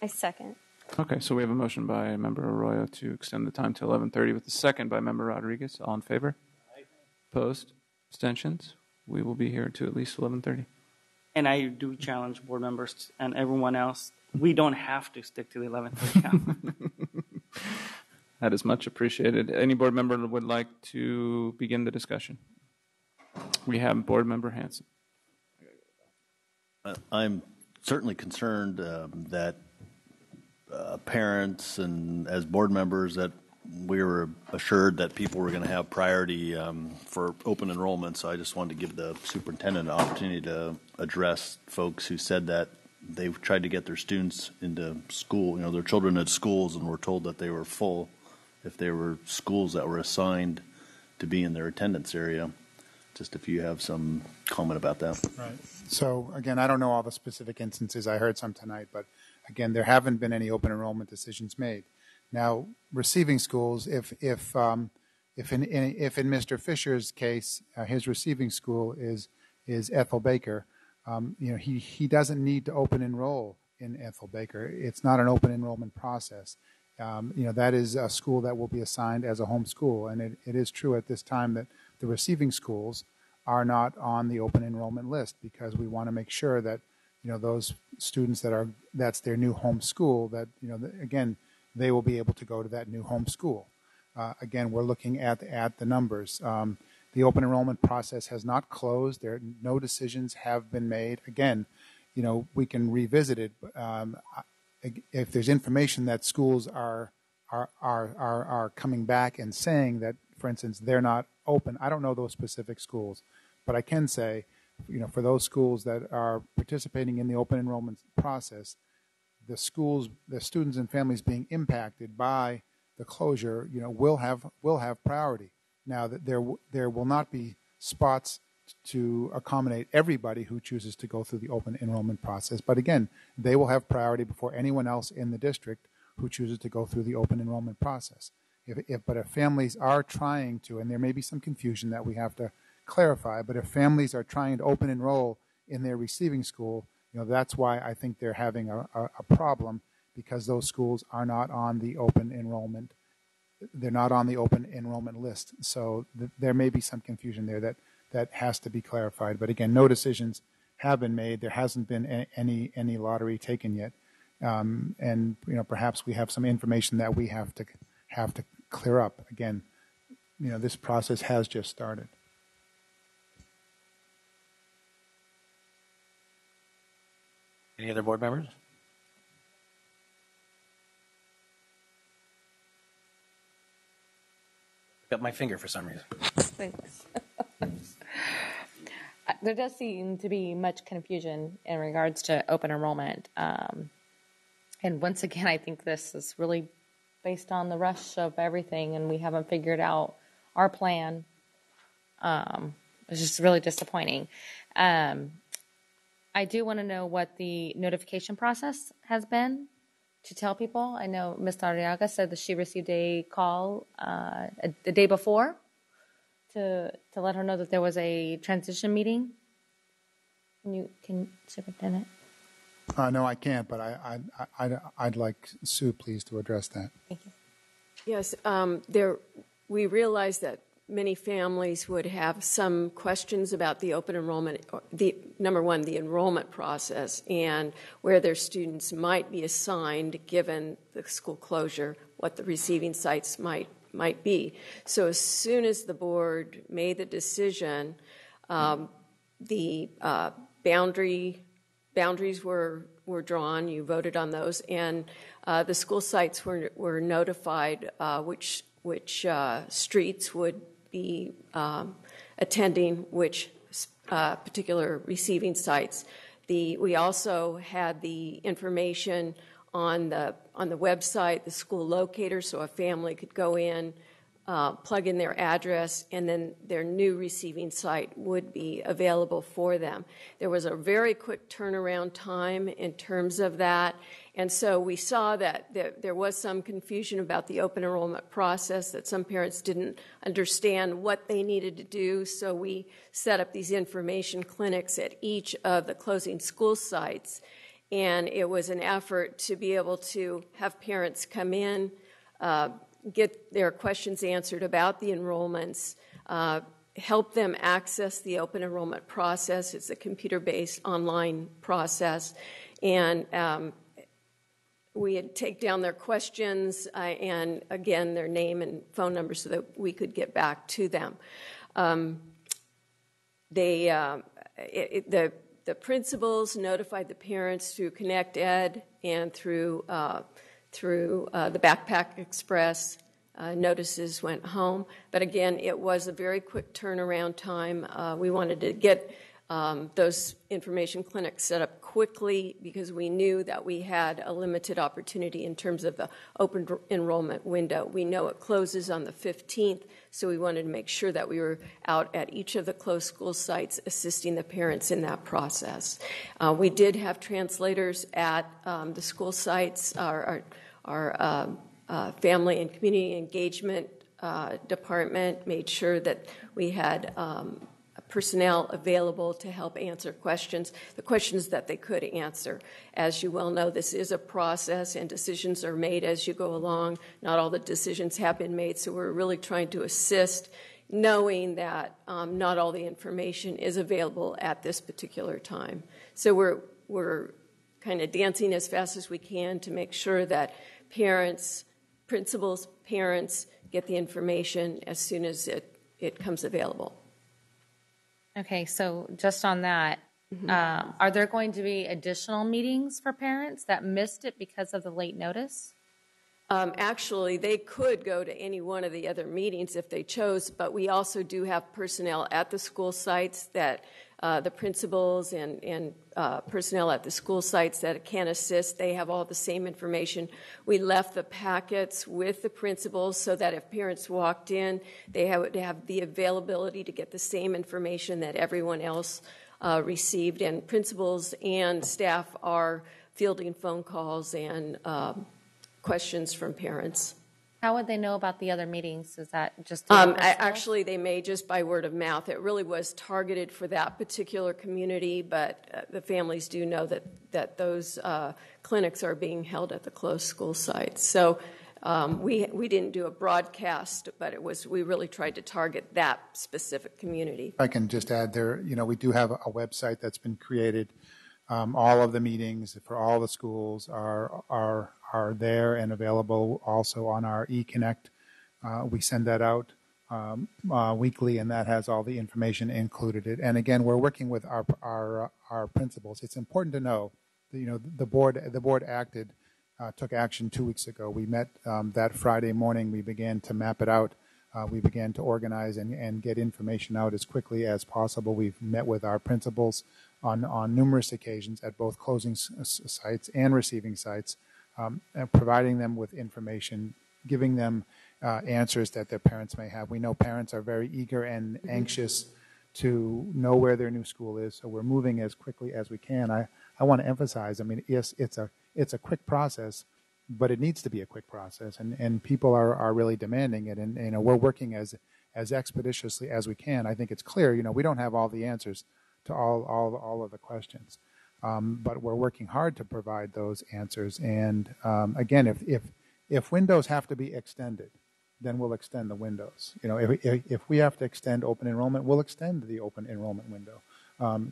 E: I second.
K: Okay, so we have a motion by Member Arroyo to extend the time to 11:30 with a second by Member Rodriguez. All in favor? Aye. Opposed? Abstentions? We will be here to at least 11:30.
W: And I do challenge board members and everyone else, we don't have to stick to the 11:30 hour.
K: That is much appreciated. Any board member would like to begin the discussion? We have Board Member Hanson.
G: I'm certainly concerned that parents and as board members that we were assured that people were going to have priority for open enrollment. So I just wanted to give the superintendent an opportunity to address folks who said that they've tried to get their students into school, their children at schools, and were told that they were full if they were schools that were assigned to be in their attendance area. Just if you have some comment about that.
C: Right. So, again, I don't know all the specific instances. I heard some tonight, but, again, there haven't been any open enrollment decisions made. Now, receiving schools, if in Mr. Fisher's case, his receiving school is Ethel Baker, he doesn't need to open enroll in Ethel Baker. It's not an open enrollment process. That is a school that will be assigned as a home school, and it is true at this time that the receiving schools are not on the open enrollment list because we want to make sure that those students that's their new home school, that, again, they will be able to go to that new home school. Again, we're looking at the numbers. The open enrollment process has not closed. No decisions have been made. Again, we can revisit it. If there's information that schools are coming back and saying that, for instance, they're not open, I don't know those specific schools, but I can say, for those schools that are participating in the open enrollment process, the students and families being impacted by the closure, will have priority. Now, that there will not be spots to accommodate everybody who chooses to go through the open enrollment process, but again, they will have priority before anyone else in the district who chooses to go through the open enrollment process. But if families are trying to, and there may be some confusion that we have to clarify, but if families are trying to open enroll in their receiving school, that's why I think they're having a problem, because those schools are not on the open enrollment. They're not on the open enrollment list. So there may be some confusion there that has to be clarified. But again, no decisions have been made. There hasn't been any lottery taken yet. And perhaps we have some information that we have to clear up. Again, this process has just started.
H: Any other board members? Got my finger for some reason.
I: Thanks. There does seem to be much confusion in regards to open enrollment. And once again, I think this is really based on the rush of everything, and we haven't figured out our plan. It's just really disappointing. I do want to know what the notification process has been to tell people. I know Ms. Arriaga said that she received a call the day before to let her know that there was a transition meeting. Can Superintendent?
C: No, I can't, but I'd like Sue, please, to address that.
I: Thank you.
J: Yes, we realize that many families would have some questions about the open enrollment, number one, the enrollment process, and where their students might be assigned given the school closure, what the receiving sites might be. So as soon as the board made the decision, the boundaries were drawn. You voted on those, and the school sites were notified which streets would be attending which particular receiving sites. We also had the information on the website, the school locator, so a family could go in, plug in their address, and then their new receiving site would be available for them. There was a very quick turnaround time in terms of that, and so we saw that there was some confusion about the open enrollment process, that some parents didn't understand what they needed to do, so we set up these information clinics at each of the closing school sites, and it was an effort to be able to have parents come in, get their questions answered about the enrollments, help them access the open enrollment process. It's a computer-based online process, and we would take down their questions and, again, their name and phone number so that we could get back to them. The principals notified the parents through Connect Ed and through the Backpack Express. Notices went home. But again, it was a very quick turnaround time. We wanted to get those information clinics set up quickly because we knew that we had a limited opportunity in terms of the open enrollment window. We know it closes on the 15th, so we wanted to make sure that we were out at each of the closed school sites assisting the parents in that process. We did have translators at the school sites. Our family and community engagement department made sure that we had personnel available to help answer questions, the questions that they could answer. As you well know, this is a process and decisions are made as you go along. Not all the decisions have been made, so we're really trying to assist, knowing that not all the information is available at this particular time. So we're kind of dancing as fast as we can to make sure that parents, principals, parents get the information as soon as it comes available.
I: Okay, so just on that, are there going to be additional meetings for parents that missed it because of the late notice?
J: Actually, they could go to any one of the other meetings if they chose, but we also do have personnel at the school sites that the principals and personnel at the school sites that can assist. They have all the same information. We left the packets with the principals so that if parents walked in, they would have the availability to get the same information that everyone else received. And principals and staff are fielding phone calls and questions from parents.
I: How would they know about the other meetings? Is that just
J: actually, they may just by word of mouth. It really was targeted for that particular community, but the families do know that those clinics are being held at the closed school sites. So we didn't do a broadcast, but we really tried to target that specific community.
C: I can just add there, we do have a website that's been created. All of the meetings for all the schools are there and available also on our eConnect. We send that out weekly, and that has all the information included. And again, we're working with our principals. It's important to know that, the board took action 2 weeks ago. We met that Friday morning. We began to map it out. We began to organize and get information out as quickly as possible. We've met with our principals on numerous occasions at both closing sites and receiving sites, providing them with information, giving them answers that their parents may have. We know parents are very eager and anxious to know where their new school is, so we're moving as quickly as we can. I want to emphasize, yes, it's a quick process, but it needs to be a quick process, and people are really demanding it, and we're working as expeditiously as we can. I think it's clear, we don't have all the answers to all of the questions, but we're working hard to provide those answers. And again, if windows have to be extended, then we'll extend the windows. If we have to extend open enrollment, we'll extend the open enrollment window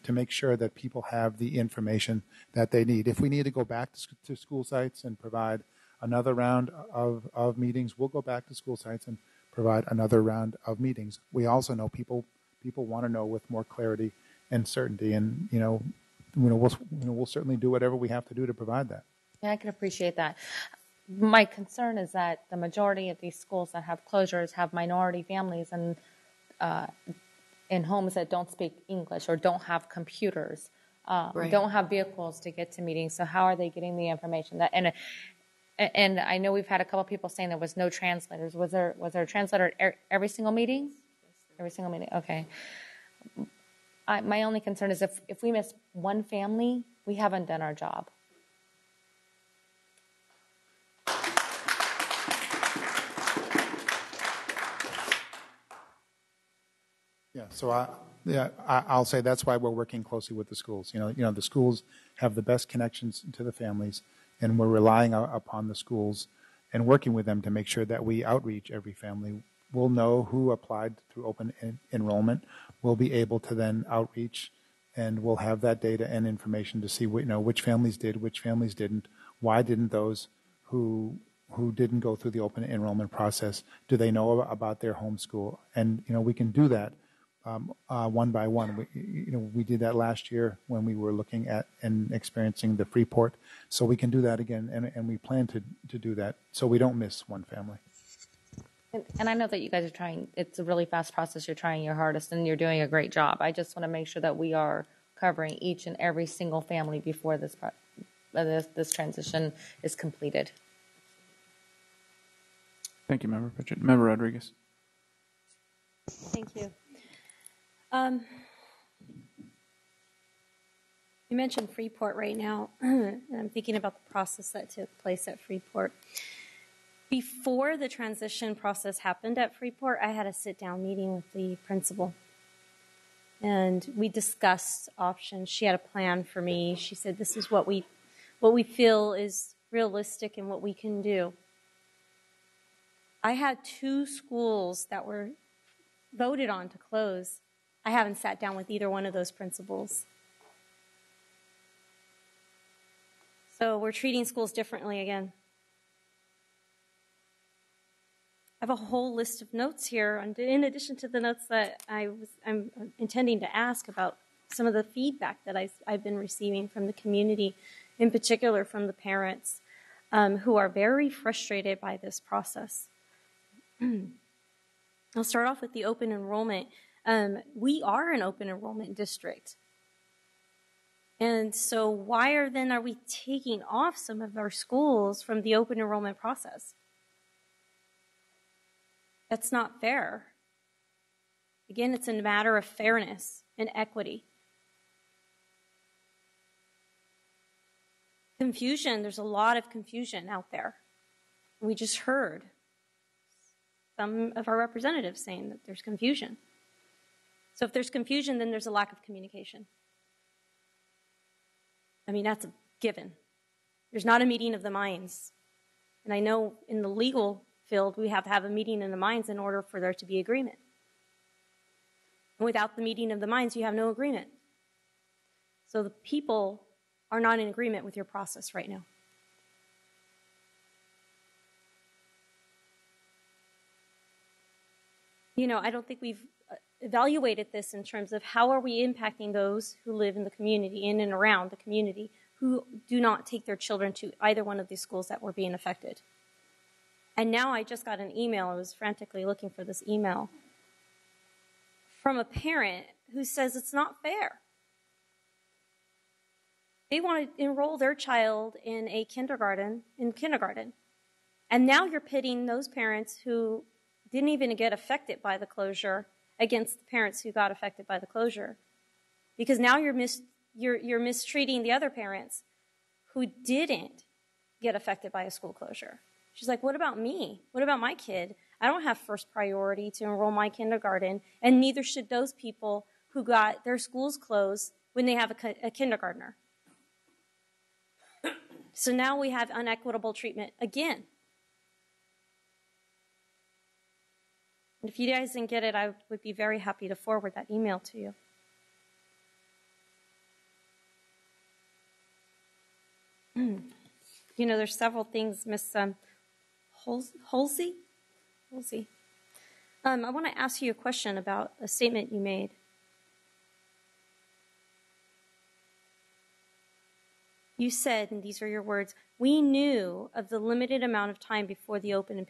C: to make sure that people have the information that they need. If we need to go back to school sites and provide another round of meetings, we'll go back to school sites and provide another round of meetings. We also know people want to know with more clarity and certainty, and we'll certainly do whatever we have to do to provide that.
I: Yeah, I can appreciate that. My concern is that the majority of these schools that have closures have minority families and in homes that don't speak English or don't have computers,
J: Right.
I: don't have vehicles to get to meetings. So how are they getting the information? And I know we've had a couple of people saying there was no translators. Was there a translator at every single meeting? Every single meeting. Okay. My only concern is if we miss one family, we haven't done our job.
C: Yeah, so I'll say that's why we're working closely with the schools. The schools have the best connections to the families, and we're relying upon the schools and working with them to make sure that we outreach every family. We'll know who applied through open enrollment. We'll be able to then outreach, and we'll have that data and information to see which families did, which families didn't. Why didn't those who didn't go through the open enrollment process, do they know about their home school? And we can do that one by one. We did that last year when we were looking at and experiencing the Freeport. So we can do that again, and we plan to do that so we don't miss one family.
I: And I know that you guys are trying. It's a really fast process. You're trying your hardest, and you're doing a great job. I just want to make sure that we are covering each and every single family before this transition is completed.
K: Thank you, Member Pritchett. Member Rodriguez.
E: Thank you. You mentioned Freeport right now, and I'm thinking about the process that took place at Freeport. Before the transition process happened at Freeport, I had a sit-down meeting with the principal, and we discussed options. She had a plan for me. She said, "This is what we feel is realistic and what we can do." I had 2 schools that were voted on to close. I haven't sat down with either one of those principals. So we're treating schools differently again. I have a whole list of notes here, in addition to the notes that I'm intending to ask about some of the feedback that I've been receiving from the community, in particular from the parents, who are very frustrated by this process. I'll start off with the open enrollment. We are an open enrollment district. And so why are we taking off some of our schools from the open enrollment process? That's not fair. Again, it's a matter of fairness and equity. Confusion, there's a lot of confusion out there. We just heard some of our representatives saying that there's confusion. So if there's confusion, then there's a lack of communication. I mean, that's a given. There's not a meeting of the minds. And I know in the legal field, we have to have a meeting in the minds in order for there to be agreement. And without the meeting of the minds, you have no agreement. So the people are not in agreement with your process right now. You know, I don't think we've evaluated this in terms of how are we impacting those who live in the community, in and around the community, who do not take their children to either one of these schools that were being affected. And now I just got an email, I was frantically looking for this email, from a parent who says it's not fair. They want to enroll their child in kindergarten. And now you're pitting those parents who didn't even get affected by the closure against the parents who got affected by the closure. Because now you're mistreating the other parents who didn't get affected by a school closure. She's like, what about me? What about my kid? I don't have first priority to enroll my kindergarten, and neither should those people who got their schools closed when they have a kindergartner. So now we have unequitable treatment again. And if you guys didn't get it, I would be very happy to forward that email to you. You know, there's several things, Miss Halsey? I want to ask you a question about a statement you made. You said, and these are your words, we knew of the limited amount of time before the open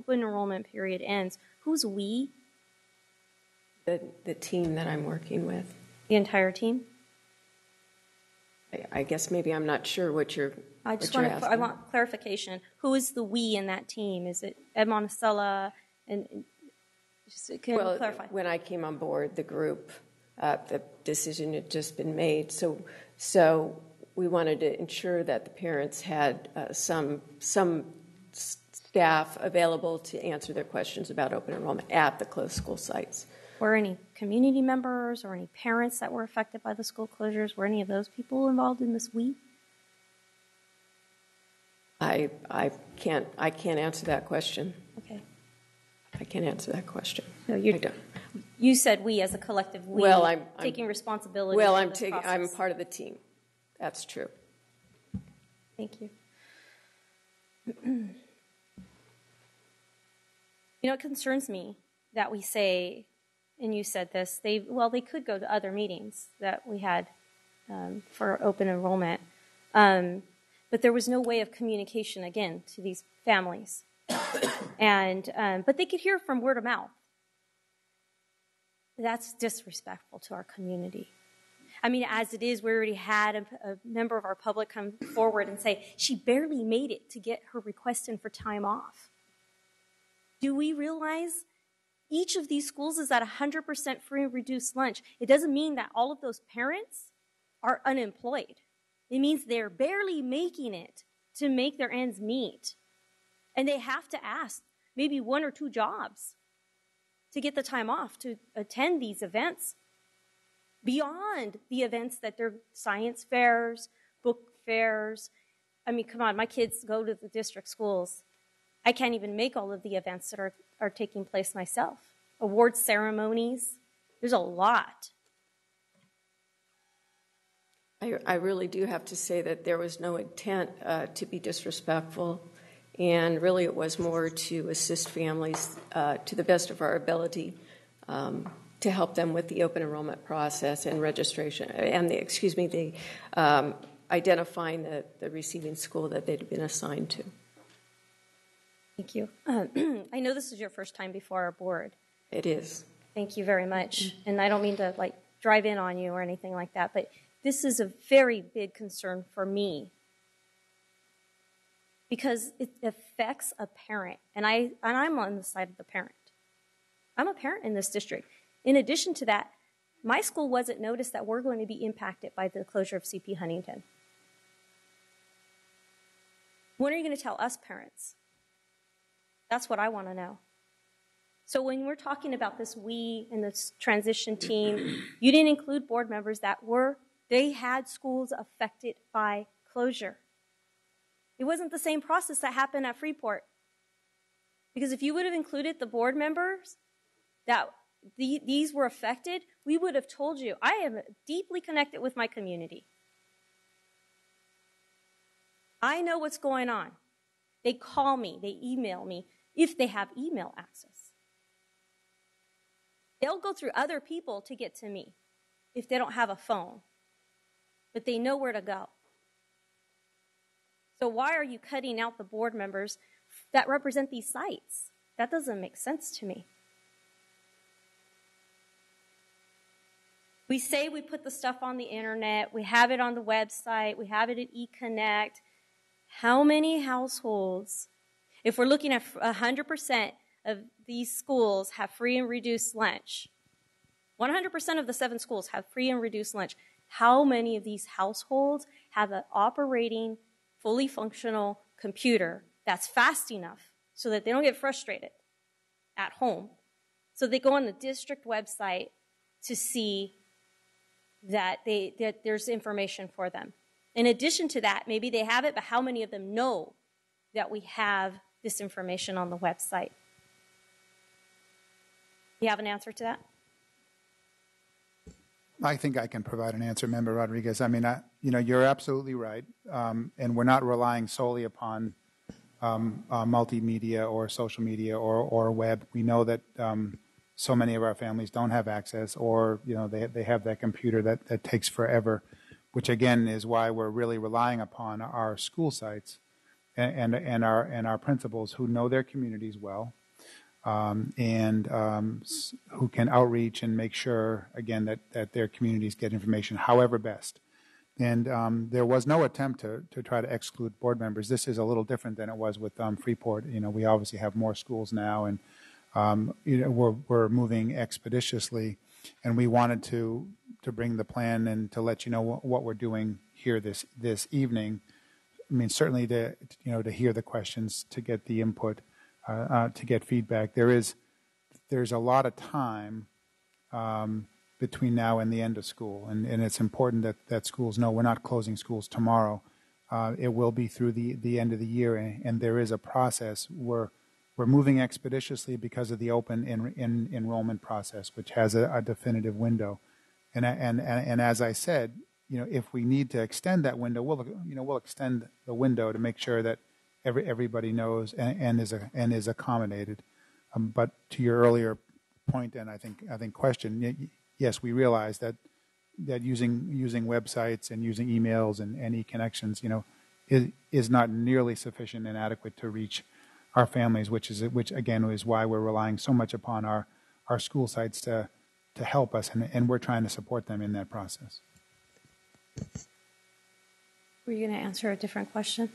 E: enrollment period ends. Who's we?
J: The team that I'm working with.
E: The entire team?
J: I guess maybe I'm not sure what you're asking.
E: I want clarification. Who is the we in that team? Is it Ed Monticello? Can you clarify?
J: When I came on board the group, the decision had just been made. So we wanted to ensure that the parents had some staff available to answer their questions about open enrollment at the closed school sites.
E: Were any community members or any parents that were affected by the school closures, were any of those people involved in this we?
J: I can't answer that question.
E: Okay.
J: I can't answer that question.
E: No, I don't. You said we as a collective we.
J: Well, I'm
E: taking responsibility.
J: Well,
E: for this process.
J: I'm part of the team. That's true.
E: Thank you. You know, it concerns me that we say, and you said this, they could go to other meetings that we had for open enrollment, but there was no way of communication, again, to these families. But they could hear from word of mouth. That's disrespectful to our community. I mean, as it is, we already had a member of our public come forward and say, she barely made it to get her request in for time off. Do we realize each of these schools is at 100% free and reduced lunch? It doesn't mean that all of those parents are unemployed. It means they're barely making it to make their ends meet. And they have to ask maybe 1 or 2 jobs to get the time off to attend these events. Beyond the events that they're science fairs, book fairs. I mean, come on, my kids go to the district schools. I can't even make all of the events that are taking place myself. Award ceremonies, there's a lot.
J: I really do have to say that there was no intent to be disrespectful, and really it was more to assist families to the best of our ability to help them with the open enrollment process and registration, and identifying the receiving school that they'd been assigned to.
E: Thank you. I know this is your first time before our board.
J: It is.
E: Thank you very much. And I don't mean to drive in on you or anything like that, but this is a very big concern for me because it affects a parent, and I'm on the side of the parent. I'm a parent in this district. In addition to that, my school wasn't noticed that we're going to be impacted by the closure of CP Huntington. When are you going to tell us parents? That's what I want to know. So when we're talking about this we and this transition team, you didn't include board members that they had schools affected by closure. It wasn't the same process that happened at Freeport. Because if you would have included the board members that these were affected, we would have told you. I am deeply connected with my community. I know what's going on. They call me, they email me, if they have email access. They'll go through other people to get to me if they don't have a phone, but they know where to go. So why are you cutting out the board members that represent these sites? That doesn't make sense to me. We say we put the stuff on the internet, we have it on the website, we have it at eConnect. How many households, if we're looking at 100% of these schools have free and reduced lunch, 100% of the 7 schools have free and reduced lunch, how many of these households have an operating, fully functional computer that's fast enough so that they don't get frustrated at home? So they go on the district website to see that there's information for them. In addition to that, maybe they have it, but how many of them know that we have this information on the website? You have an answer to that?
C: I think I can provide an answer, Member Rodriguez. I mean, you're absolutely right, and we're not relying solely upon multimedia or social media or web. We know that so many of our families don't have access, or they have that computer that takes forever, which again is why we're really relying upon our school sites and our principals who know their communities well, and who can outreach and make sure again that their communities get information however best. And there was no attempt to try to exclude board members. This is a little different than it was with Freeport. We obviously have more schools now, and we're moving expeditiously, and we wanted to bring the plan and to let you know what we're doing here this evening. I mean, certainly to hear the questions, to get the input, to get feedback. There's a lot of time between now and the end of school, and it's important that schools know we're not closing schools tomorrow. It will be through the end of the year, and there is a process. We're moving expeditiously because of the open enrollment process, which has a definitive window. And as I said, if we need to extend that window, we'll extend the window to make sure that everybody knows and is accommodated. But to your earlier point, and I think question, yes, we realize that using websites and using emails and e-connections, is not nearly sufficient and adequate to reach our families, which again is why we're relying so much upon our school sites to help us, and we're trying to support them in that process.
E: Were you going to answer a different question?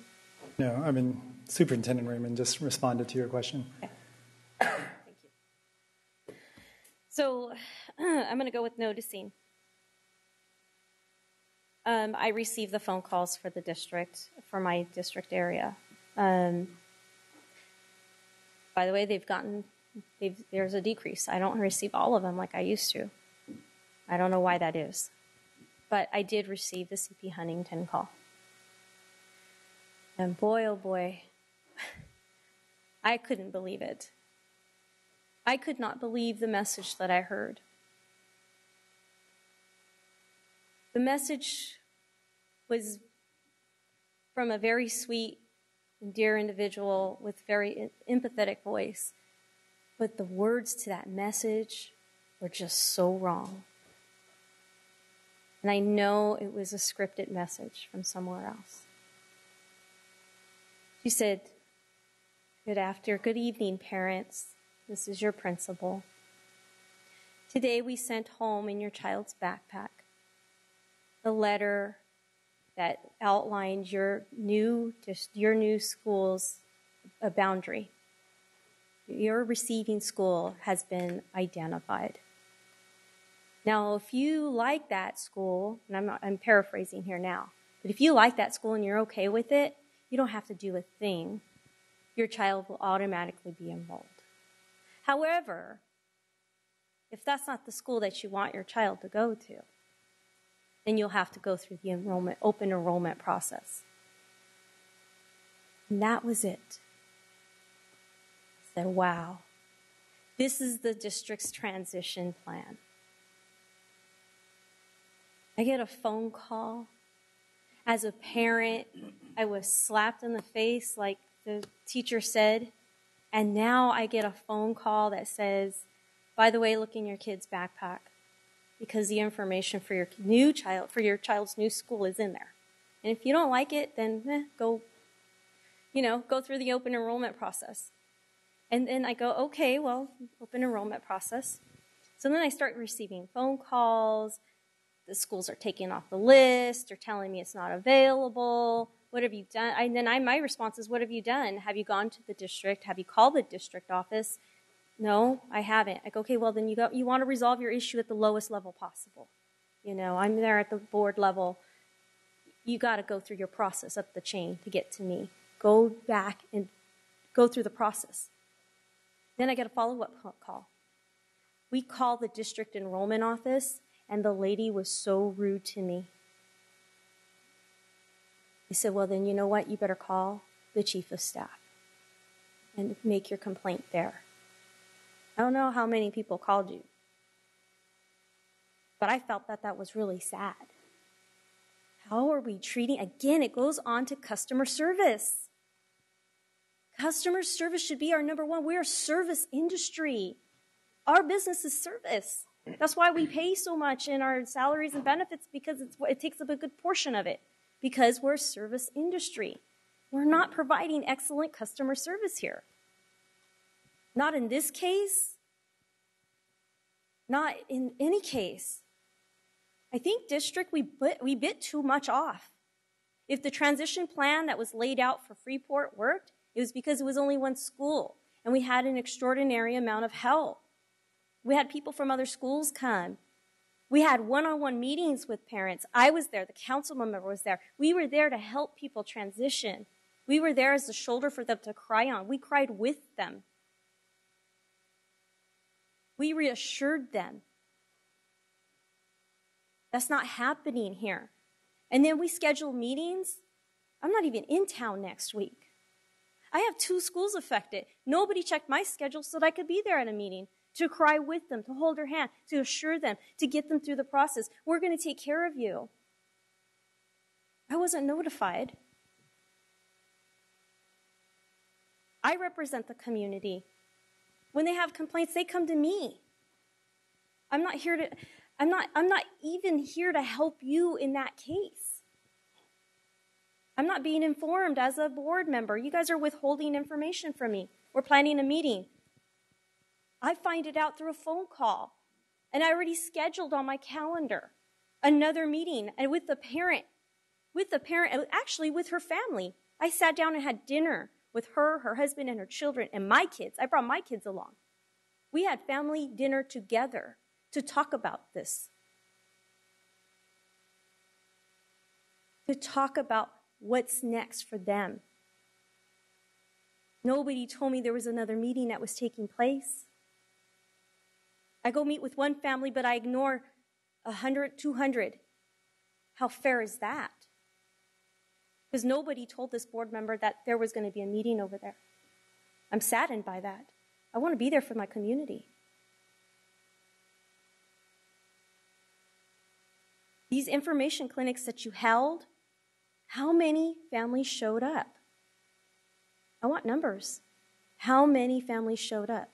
M: No, I mean, Superintendent Raymond just responded to your question.
E: Okay. Thank you. So I'm going to go with noticing. I received the phone calls for the district, for my district area. By the way, there's a decrease. I don't receive all of them like I used to. I don't know why that is. But I did receive the CP Huntington call. And boy, oh boy, I couldn't believe it. I could not believe the message that I heard. The message was from a very sweet and dear individual with very empathetic voice. But the words to that message were just so wrong. And I know it was a scripted message from somewhere else. She said, good evening, parents. This is your principal. Today we sent home in your child's backpack a letter that outlined your new school's boundary. Your receiving school has been identified. Now, if you like that school, and I'm paraphrasing here now, but if you like that school and you're okay with it, you don't have to do a thing. Your child will automatically be enrolled. However, if that's not the school that you want your child to go to, then you'll have to go through the open enrollment process. And that was it. I said, wow, this is the district's transition plan. I get a phone call. As a parent, I was slapped in the face like the teacher said, and now I get a phone call that says, by the way, look in your kid's backpack because the information for your child's new school is in there. And if you don't like it, then go through the open enrollment process. And then I go, okay, well, open enrollment process. So then I start receiving phone calls. The schools are taking off the list. They're telling me it's not available. What have you done? And then my response is, what have you done? Have you gone to the district? Have you called the district office? No, I haven't. I go, okay, well, then you want to resolve your issue at the lowest level possible. I'm there at the board level. You got to go through your process up the chain to get to me. Go back and go through the process. Then I get a follow-up call. We call the district enrollment office, and the lady was so rude to me. He said, well, then you know what? You better call the chief of staff and make your complaint there. I don't know how many people called you, but I felt that was really sad. How are we treating? Again, it goes on to customer service. Customer service should be our number one. We're a service industry. Our business is service. That's why we pay so much in our salaries and benefits, because it takes up a good portion of it, because we're a service industry. We're not providing excellent customer service here. Not in this case. Not in any case. I think district, we bit too much off. If the transition plan that was laid out for Freeport worked, it was because it was only one school, and we had an extraordinary amount of help. We had people from other schools come. We had one-on-one meetings with parents. I was there. The council member was there. We were there to help people transition. We were there as the shoulder for them to cry on. We cried with them. We reassured them. That's not happening here. And then we schedule meetings. I'm not even in town next week. I have 2 schools affected. Nobody checked my schedule so that I could be there at a meeting, to cry with them, to hold their hand, to assure them, to get them through the process. We're going to take care of you. I wasn't notified. I represent the community. When they have complaints, they come to me. I'm not even here to help you in that case. I'm not being informed as a board member. You guys are withholding information from me. We're planning a meeting. I find it out through a phone call. And I already scheduled on my calendar another meeting, and with the parent, actually with her family. I sat down and had dinner with her husband, and her children, and my kids. I brought my kids along. We had family dinner together to talk about this. To talk about what's next for them. Nobody told me there was another meeting that was taking place. I go meet with one family, but I ignore 100, 200. How fair is that? Because nobody told this board member that there was going to be a meeting over there. I'm saddened by that. I want to be there for my community. These information clinics that you held How many families showed up? I want numbers. How many families showed up?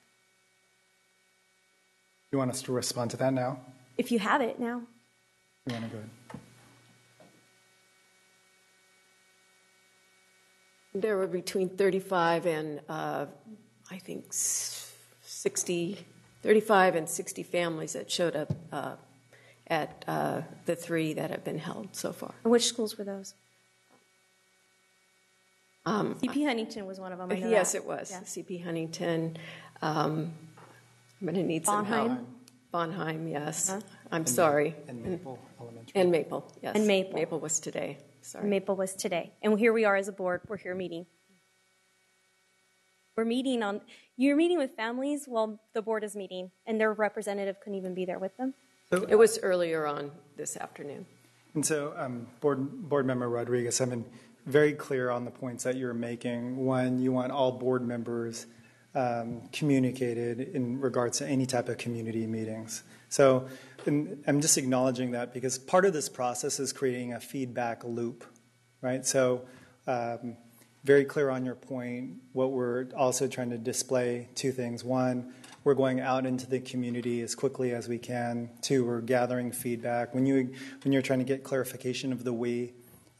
M: You want us to respond to that now?
E: If you have it now.
M: You want to go ahead?
J: There were between 35 and I think 60, 35 and 60 families that showed up at the 3 that have been held so far.
E: And which schools were those? CP Huntington was one of them. I know
J: yes,
E: that.
J: it was.
E: Yeah.
J: CP Huntington. I'm going to need some help.
E: Bonheim?
J: Bonheim, yes.
E: Huh?
J: I'm sorry.
M: And Maple Elementary.
J: And Maple, yes.
E: And Maple.
J: Maple was today. Sorry.
E: Maple was today. And here we are as a board. We're here meeting. You're meeting with families while the board is meeting, and their representative couldn't even be there with them.
J: It was earlier on this afternoon.
M: And so, Board Member Rodriguez, I've been very clear on the points that you're making. One, you want all board members communicated in regards to any type of community meetings. So I'm just acknowledging that because part of this process is creating a feedback loop, right? So very clear on your point. What we're also trying to display, 2 things. 1, we're going out into the community as quickly as we can. 2, we're gathering feedback. When you're trying to get clarification of the we,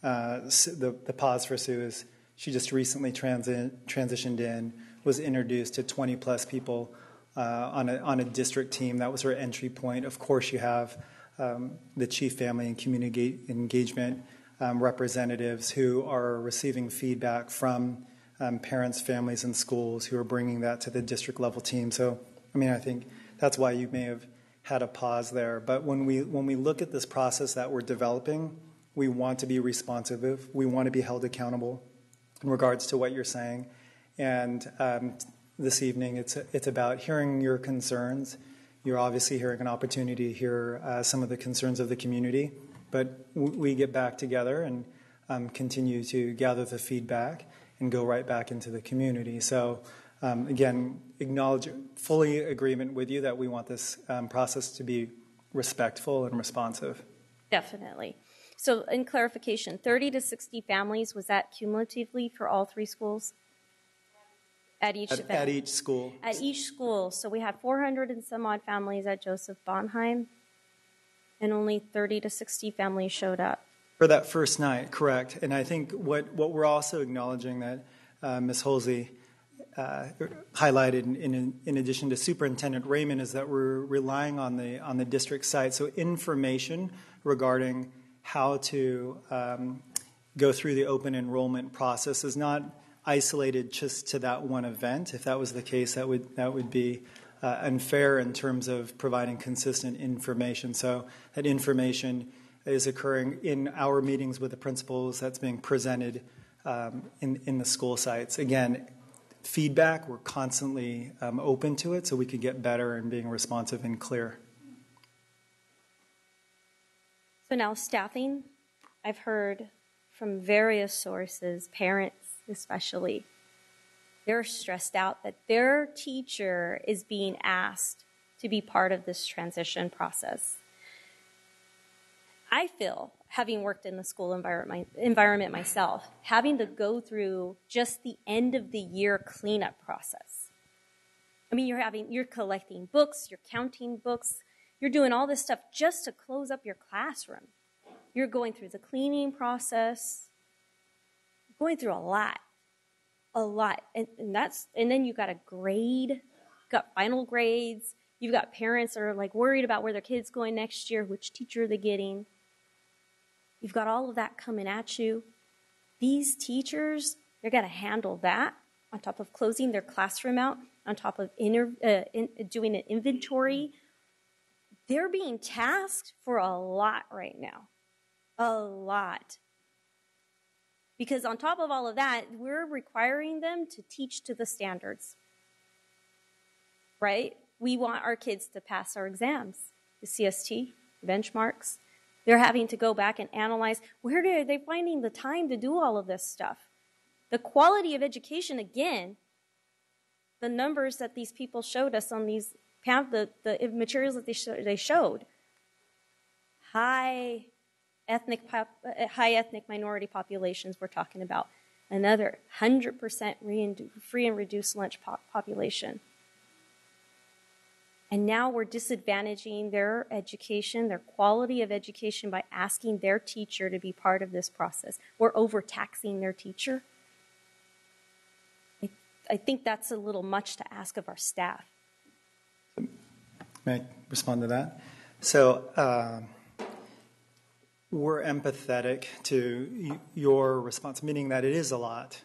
M: the pause for Sue is she just recently transitioned in, was introduced to 20 plus people on a district team. That was her entry point. Of course, you have the chief family and community engagement representatives who are receiving feedback from parents, families, and schools who are bringing that to the district level team. So, I mean, I think that's why you may have had a pause there. But when we look at this process that we're developing, we want to be responsive. We want to be held accountable in regards to what you're saying. And this evening, it's about hearing your concerns. You're obviously hearing an opportunity to hear some of the concerns of the community. But we get back together and continue to gather the feedback and go right back into the community. So, again, acknowledge fully agreement with you that we want this process to be respectful and responsive.
E: Definitely. So in clarification, 30 to 60 families, was that cumulatively for all 3 schools? At each
M: school.
E: At each school. So we had 400 and some odd families at Joseph Bonheim, and only 30 to 60 families showed up.
M: For that first night, correct. And I think what we're also acknowledging that Ms. Holsey highlighted in addition to Superintendent Raymond is that we're relying on the district site. So information regarding how to go through the open enrollment process is not isolated just to that one event. If that was the case, that would be unfair in terms of providing consistent information. So that information is occurring in our meetings with the principals. That's being presented in the school sites. Again, feedback, we're constantly open to it so we can get better in being responsive and clear.
E: So now staffing, I've heard from various sources, parents especially, they're stressed out that their teacher is being asked to be part of this transition process. I feel, having worked in the school environment myself, having to go through just the end of the year cleanup process. I mean, you're collecting books, you're counting books, you're doing all this stuff just to close up your classroom. You're going through the cleaning process, going through a lot. And then you've got a grade, you've got final grades, you've got parents that are like worried about where their kid's going next year, which teacher are they getting. You've got all of that coming at you. These teachers, they're going to handle that on top of closing their classroom out, on top of doing an inventory. They're being tasked for a lot right now. A lot. Because on top of all of that, we're requiring them to teach to the standards. Right? We want our kids to pass our exams, the CST, benchmarks. They're having to go back and analyze, where are they finding the time to do all of this stuff? The quality of education, again, the numbers that these people showed us on these, the materials that they showed, high high ethnic minority populations, we're talking about another 100% free and reduced lunch population. And now we're disadvantaging their education, their quality of education, by asking their teacher to be part of this process. We're overtaxing their teacher. I think that's a little much to ask of our staff.
M: May I respond to that? So we're empathetic to your response, meaning that it is a lot.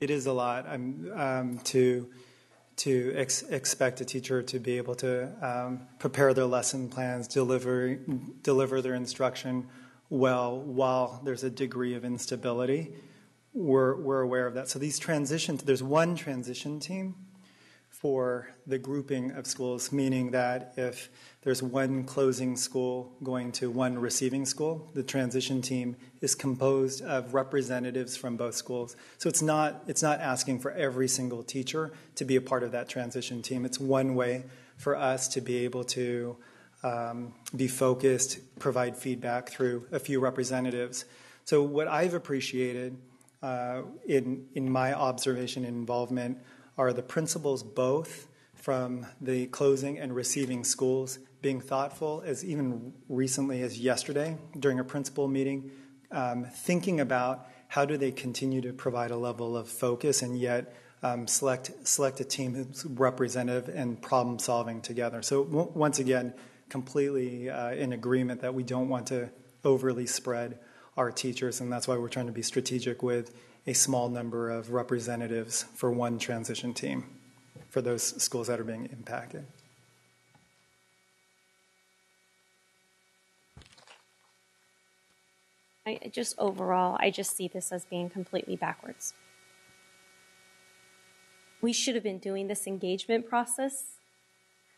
M: It is a lot to expect a teacher to be able to prepare their lesson plans, deliver their instruction well while there's a degree of instability. We're aware of that. So these transitions, there's one transition team for the grouping of schools, meaning that if there's one closing school going to one receiving school, the transition team is composed of representatives from both schools. So it's not asking for every single teacher to be a part of that transition team. It's one way for us to be able to be focused, provide feedback through a few representatives. So what I've appreciated in my observation and involvement are the principals both from the closing and receiving schools being thoughtful, as even recently as yesterday during a principal meeting, thinking about how do they continue to provide a level of focus and yet select a team who's representative and problem solving together. So once again, completely in agreement that we don't want to overly spread our teachers, and that's why we're trying to be strategic with a small number of representatives for one transition team for those schools that are being impacted.
E: Overall, I just see this as being completely backwards. We should have been doing this engagement process.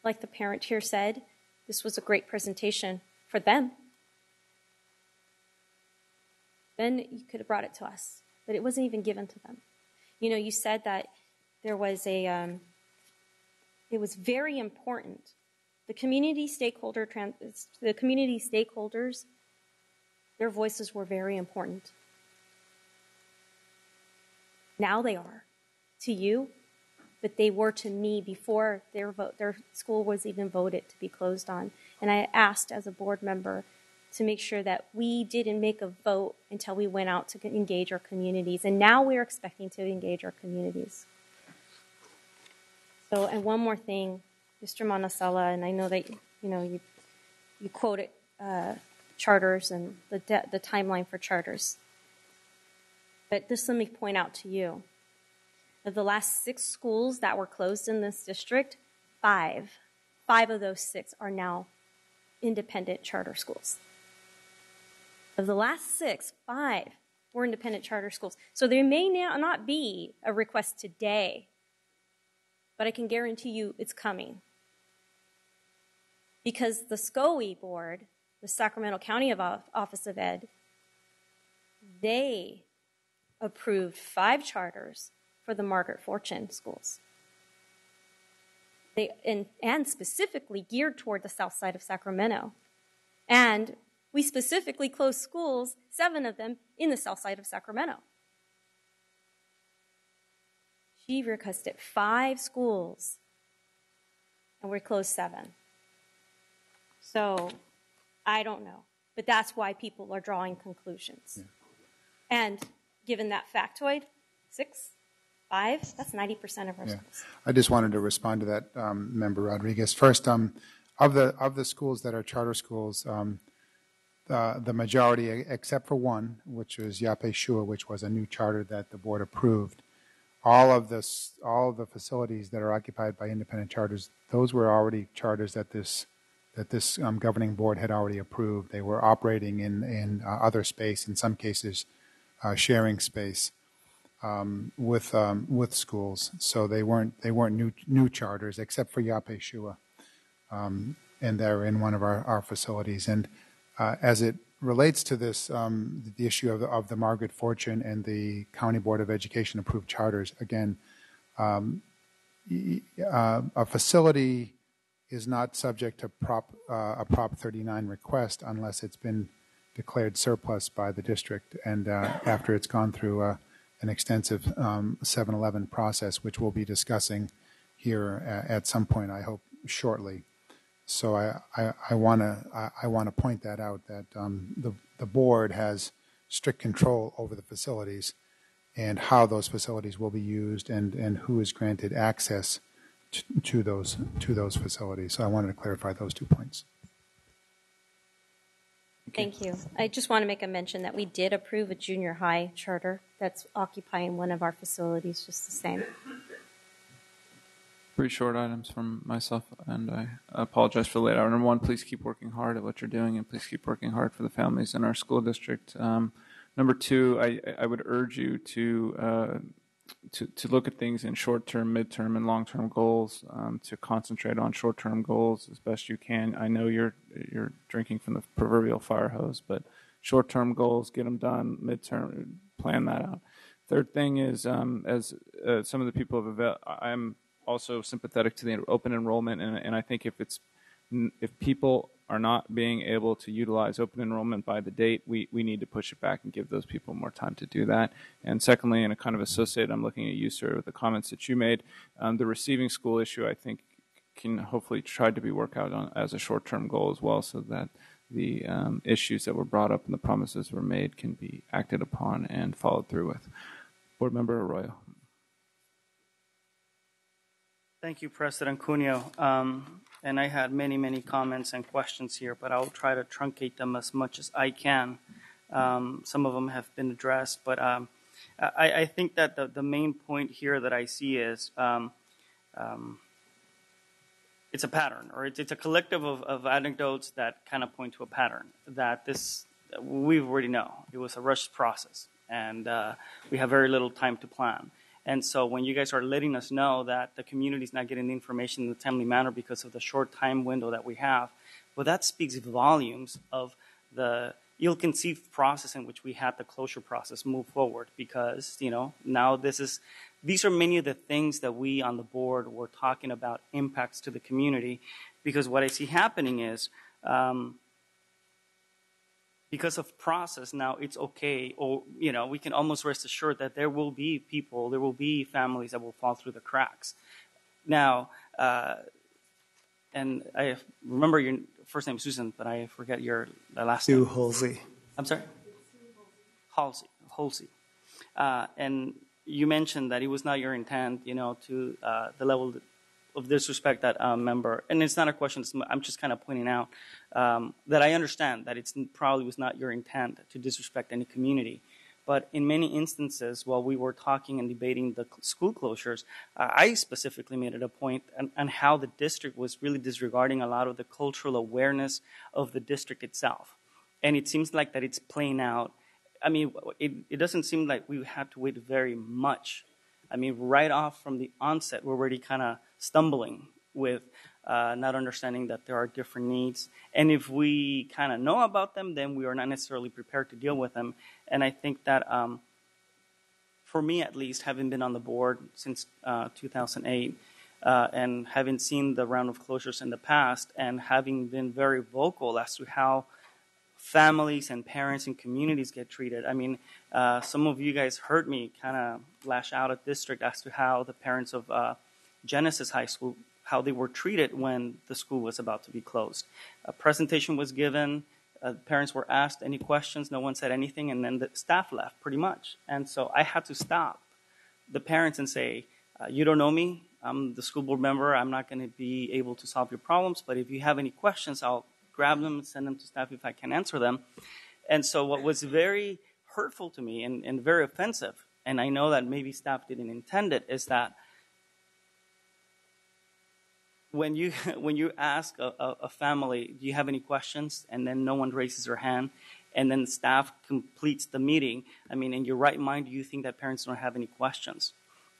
E: Like the parent here said, this was a great presentation for them. Then you could have brought it to us, but it wasn't even given to them. You know, you said that there was it was very important. The community stakeholders, their voices were very important. Now they are to you, but they were to me before their school was even voted to be closed on. And I asked as a board member to make sure that we didn't make a vote until we went out to engage our communities. And now we're expecting to engage our communities. So, and one more thing, Mr. Monasala, and I know that you quoted charters and the timeline for charters. But just let me point out to you, of the last 6 schools that were closed in this district, 5 of those 6 are now independent charter schools. Of the last 6, 5 were independent charter schools. So there may not be a request today, but I can guarantee you it's coming. Because the SCOE board, the Sacramento County Office of Ed, they approved 5 charters for the Margaret Fortune schools. And specifically geared toward the south side of Sacramento. And we specifically closed schools, 7 of them, in the south side of Sacramento. She requested 5 schools, and we closed 7. So, I don't know. But that's why people are drawing conclusions. Yeah. And given that factoid, 6, 5, that's 90% of our schools.
C: I just wanted to respond to that, Member Rodriguez. First, of the schools that are charter schools, the majority, except for one, which was Yape Shua, which was a new charter that the board approved, all of the facilities that are occupied by independent charters, those were already charters that this governing board had already approved. They were operating in other space, in some cases sharing space with schools. So they weren't new charters, except for Yape Shua, and they're in one of our facilities. And as it relates to this, the issue of the Margaret Fortune and the County Board of Education approved charters, again, a facility is not subject to a Prop 39 request unless it's been declared surplus by the district, and after it's gone through an extensive 7-Eleven process, which we'll be discussing here at some point, I hope shortly. So I want to point that out, that the board has strict control over the facilities and how those facilities will be used, and who is granted access to those facilities. So I wanted to clarify those 2 points.
E: Thank you. I just want to make a mention that we did approve a junior high charter that's occupying one of our facilities, just the same.
K: 3 short items from myself, and I apologize for the late hour. Number 1, please keep working hard at what you're doing, and please keep working hard for the families in our school district. Number 2, I would urge you to look at things in short-term, mid-term, and long-term goals. To concentrate on short-term goals as best you can. I know you're drinking from the proverbial fire hose, but short-term goals, get them done. Mid-term, plan that out. Third thing is, as some of the people have, I'm also sympathetic to the open enrollment, and I think if people are not being able to utilize open enrollment by the date, we need to push it back and give those people more time to do that. And secondly, and a kind of associate, I'm looking at you, sir, with the comments that you made. The receiving school issue, I think, can hopefully try to be worked out on as a short-term goal as well, so that the issues that were brought up and the promises were made can be acted upon and followed through with. Board Member Arroyo.
W: Thank you, President Cuneo. And I had many comments and questions here, but I'll try to truncate them as much as I can. Some of them have been addressed, but I think that the main point here that I see is it's a pattern, or it's a collective of anecdotes that kind of point to a pattern, that we already know. It was a rushed process, and we have very little time to plan. And so when you guys are letting us know that the community is not getting the information in a timely manner because of the short time window that we have, well, that speaks volumes of the ill-conceived process in which we had the closure process move forward. Because, now these are many of the things that we on the board were talking about, impacts to the community. Because what I see happening is, because of process, now it's okay, or we can almost rest assured that there will be people, there will be families that will fall through the cracks. Now, and I remember your first name, Susan, but I forget your last name.
M: Sue Halsey.
W: I'm sorry? Halsey. And you mentioned that it was not your intent, to the level of disrespect that member, and it's not a question, I'm just kind of pointing out that I understand that it probably was not your intent to disrespect any community. But in many instances, while we were talking and debating the school closures, I specifically made it a point on how the district was really disregarding a lot of the cultural awareness of the district itself. And it seems like that it's playing out. I mean, it doesn't seem like we had to wait very much. I mean, right off from the onset, we're already kind of stumbling with not understanding that there are different needs. And if we kind of know about them, then we are not necessarily prepared to deal with them. And I think that, for me at least, having been on the board since 2008, and having seen the round of closures in the past, and having been very vocal as to how families and parents and communities get treated. I mean, some of you guys heard me kind of lash out at district as to how the parents of Genesis High School, how they were treated when the school was about to be closed. A presentation was given, parents were asked any questions, no one said anything, and then the staff left pretty much. And so I had to stop the parents and say, you don't know me, I'm the school board member, I'm not going to be able to solve your problems, but if you have any questions, I'll grab them and send them to staff if I can answer them. And so what was very hurtful to me and very offensive, and I know that maybe staff didn't intend it, is that when you ask a family, do you have any questions, and then no one raises their hand, and then staff completes the meeting, I mean, in your right mind, do you think that parents don't have any questions?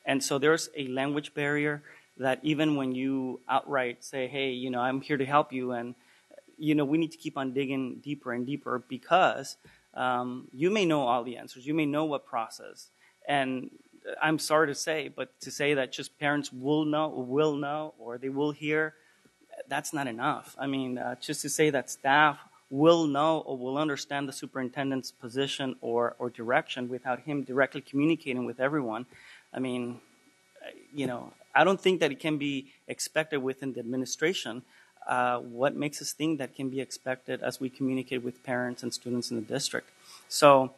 W: And so there's a language barrier that even when you outright say, hey, I'm here to help you, and we need to keep on digging deeper and deeper, because you may know all the answers. You may know what process. And I'm sorry to say, but to say that just parents will know, or they will hear, that's not enough. I mean, just to say that staff will know or will understand the superintendent's position or direction without him directly communicating with everyone. I mean, I don't think that it can be expected within the administration. What makes us think that can be expected as we communicate with parents and students in the district? So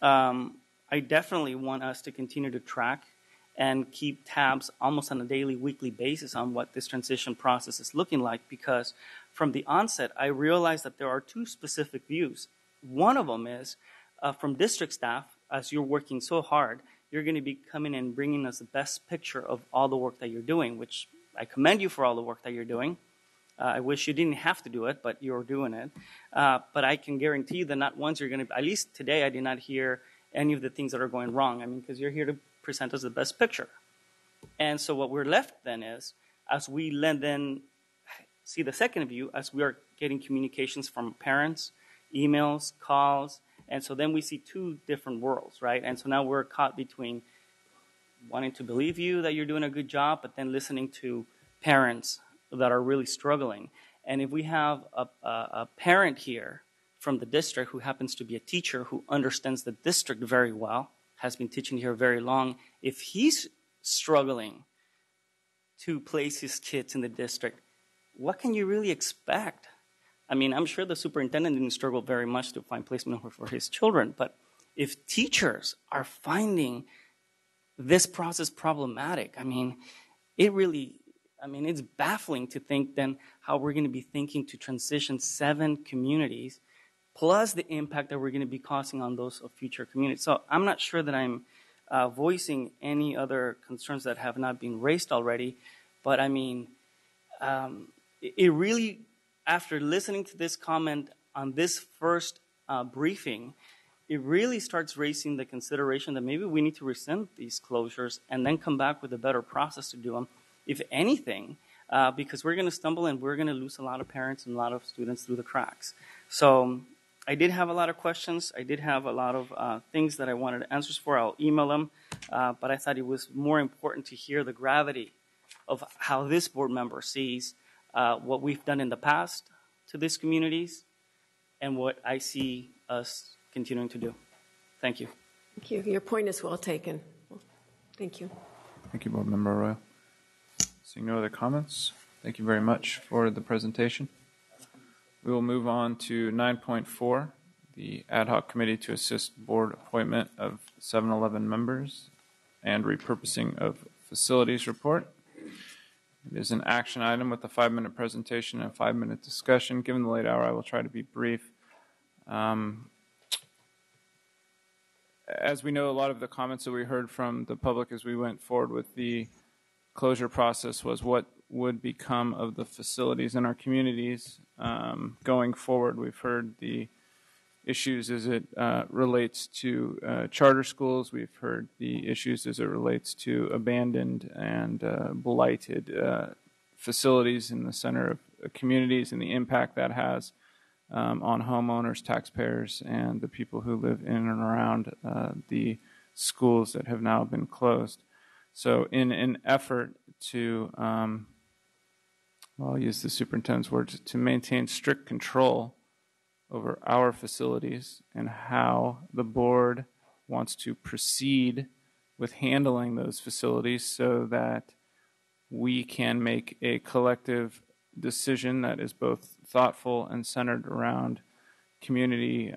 W: I definitely want us to continue to track and keep tabs almost on a daily, weekly basis on what this transition process is looking like, because from the onset, I realized that there are two specific views. One of them is from district staff, as you're working so hard, you're going to be coming and bringing us the best picture of all the work that you're doing, which I commend you for all the work that you're doing. I wish you didn't have to do it, but you're doing it. But I can guarantee you that not once you're going to, at least today, I did not hear any of the things that are going wrong. I mean, because you're here to present us the best picture. And so what we're left then is, as we then see the second view, as we are getting communications from parents, emails, calls, and so then we see two different worlds, right? And so now we're caught between wanting to believe you that you're doing a good job, but then listening to parents that are really struggling. And if we have a parent here from the district who happens to be a teacher who understands the district very well, has been teaching here very long, if he's struggling to place his kids in the district, what can you really expect? I mean, I'm sure the superintendent didn't struggle very much to find placement for his children, but if teachers are finding this process problematic, I mean, it's baffling to think then how we're going to be thinking to transition 7 communities, plus the impact that we're going to be causing on those of future communities. So I'm not sure that I'm voicing any other concerns that have not been raised already, but I mean, it really, after listening to this comment on this first briefing, it really starts raising the consideration that maybe we need to rescind these closures and then come back with a better process to do them, if anything, because we're going to stumble and we're going to lose a lot of parents and a lot of students through the cracks. So I did have a lot of questions. I did have a lot of things that I wanted answers for. I'll email them, but I thought it was more important to hear the gravity of how this board member sees what we've done in the past to these communities and what I see us continuing to do. Thank you.
J: Thank you. Your point is well taken. Thank you.
K: Thank you, Board Member Arroyo. Seeing no other comments, thank you very much for the presentation. We will move on to 9.4, the ad hoc committee to assist board appointment of 7-Eleven members and repurposing of facilities report. It is an action item with a 5-minute presentation and a 5-minute discussion. Given the late hour, I will try to be brief. As we know, a lot of the comments that we heard from the public as we went forward with the closure process was what would become of the facilities in our communities going forward. We've heard the issues as it relates to charter schools. We've heard the issues as it relates to abandoned and blighted facilities in the center of communities and the impact that has on homeowners, taxpayers, and the people who live in and around the schools that have now been closed. So in an effort to, I'll use the superintendent's words, to maintain strict control over our facilities and how the board wants to proceed with handling those facilities so that we can make a collective decision that is both thoughtful and centered around community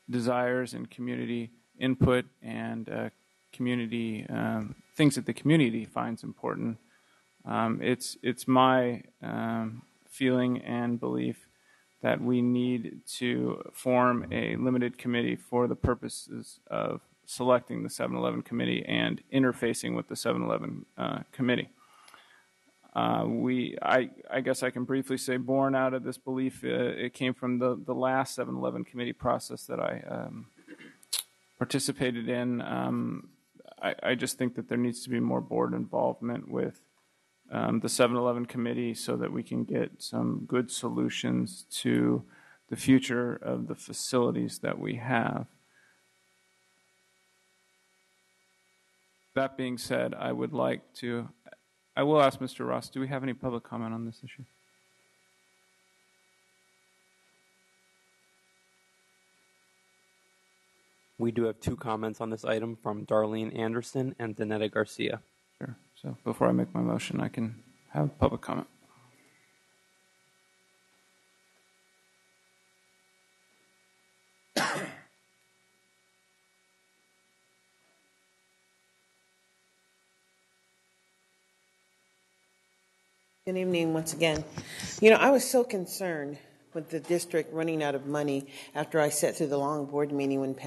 K: desires and community input and community things that the community finds important. It's my feeling and belief that we need to form a limited committee for the purposes of selecting the 7-Eleven committee and interfacing with the 7-Eleven committee. I guess I can briefly say, born out of this belief, it came from the last 7-Eleven committee process that I participated in. I just think that there needs to be more board involvement with the 7-Eleven committee so that we can get some good solutions to the future of the facilities that we have. That being said, I will ask Mr. Ross, do we have any public comment on this issue?
L: We do have 2 comments on this item from Darlene Anderson and Danetta Garcia.
K: Sure. So before I make my motion, I can have public comment.
P: Good evening once again. You know, I was so concerned with the district running out of money after I sat through the long board meeting when Ms.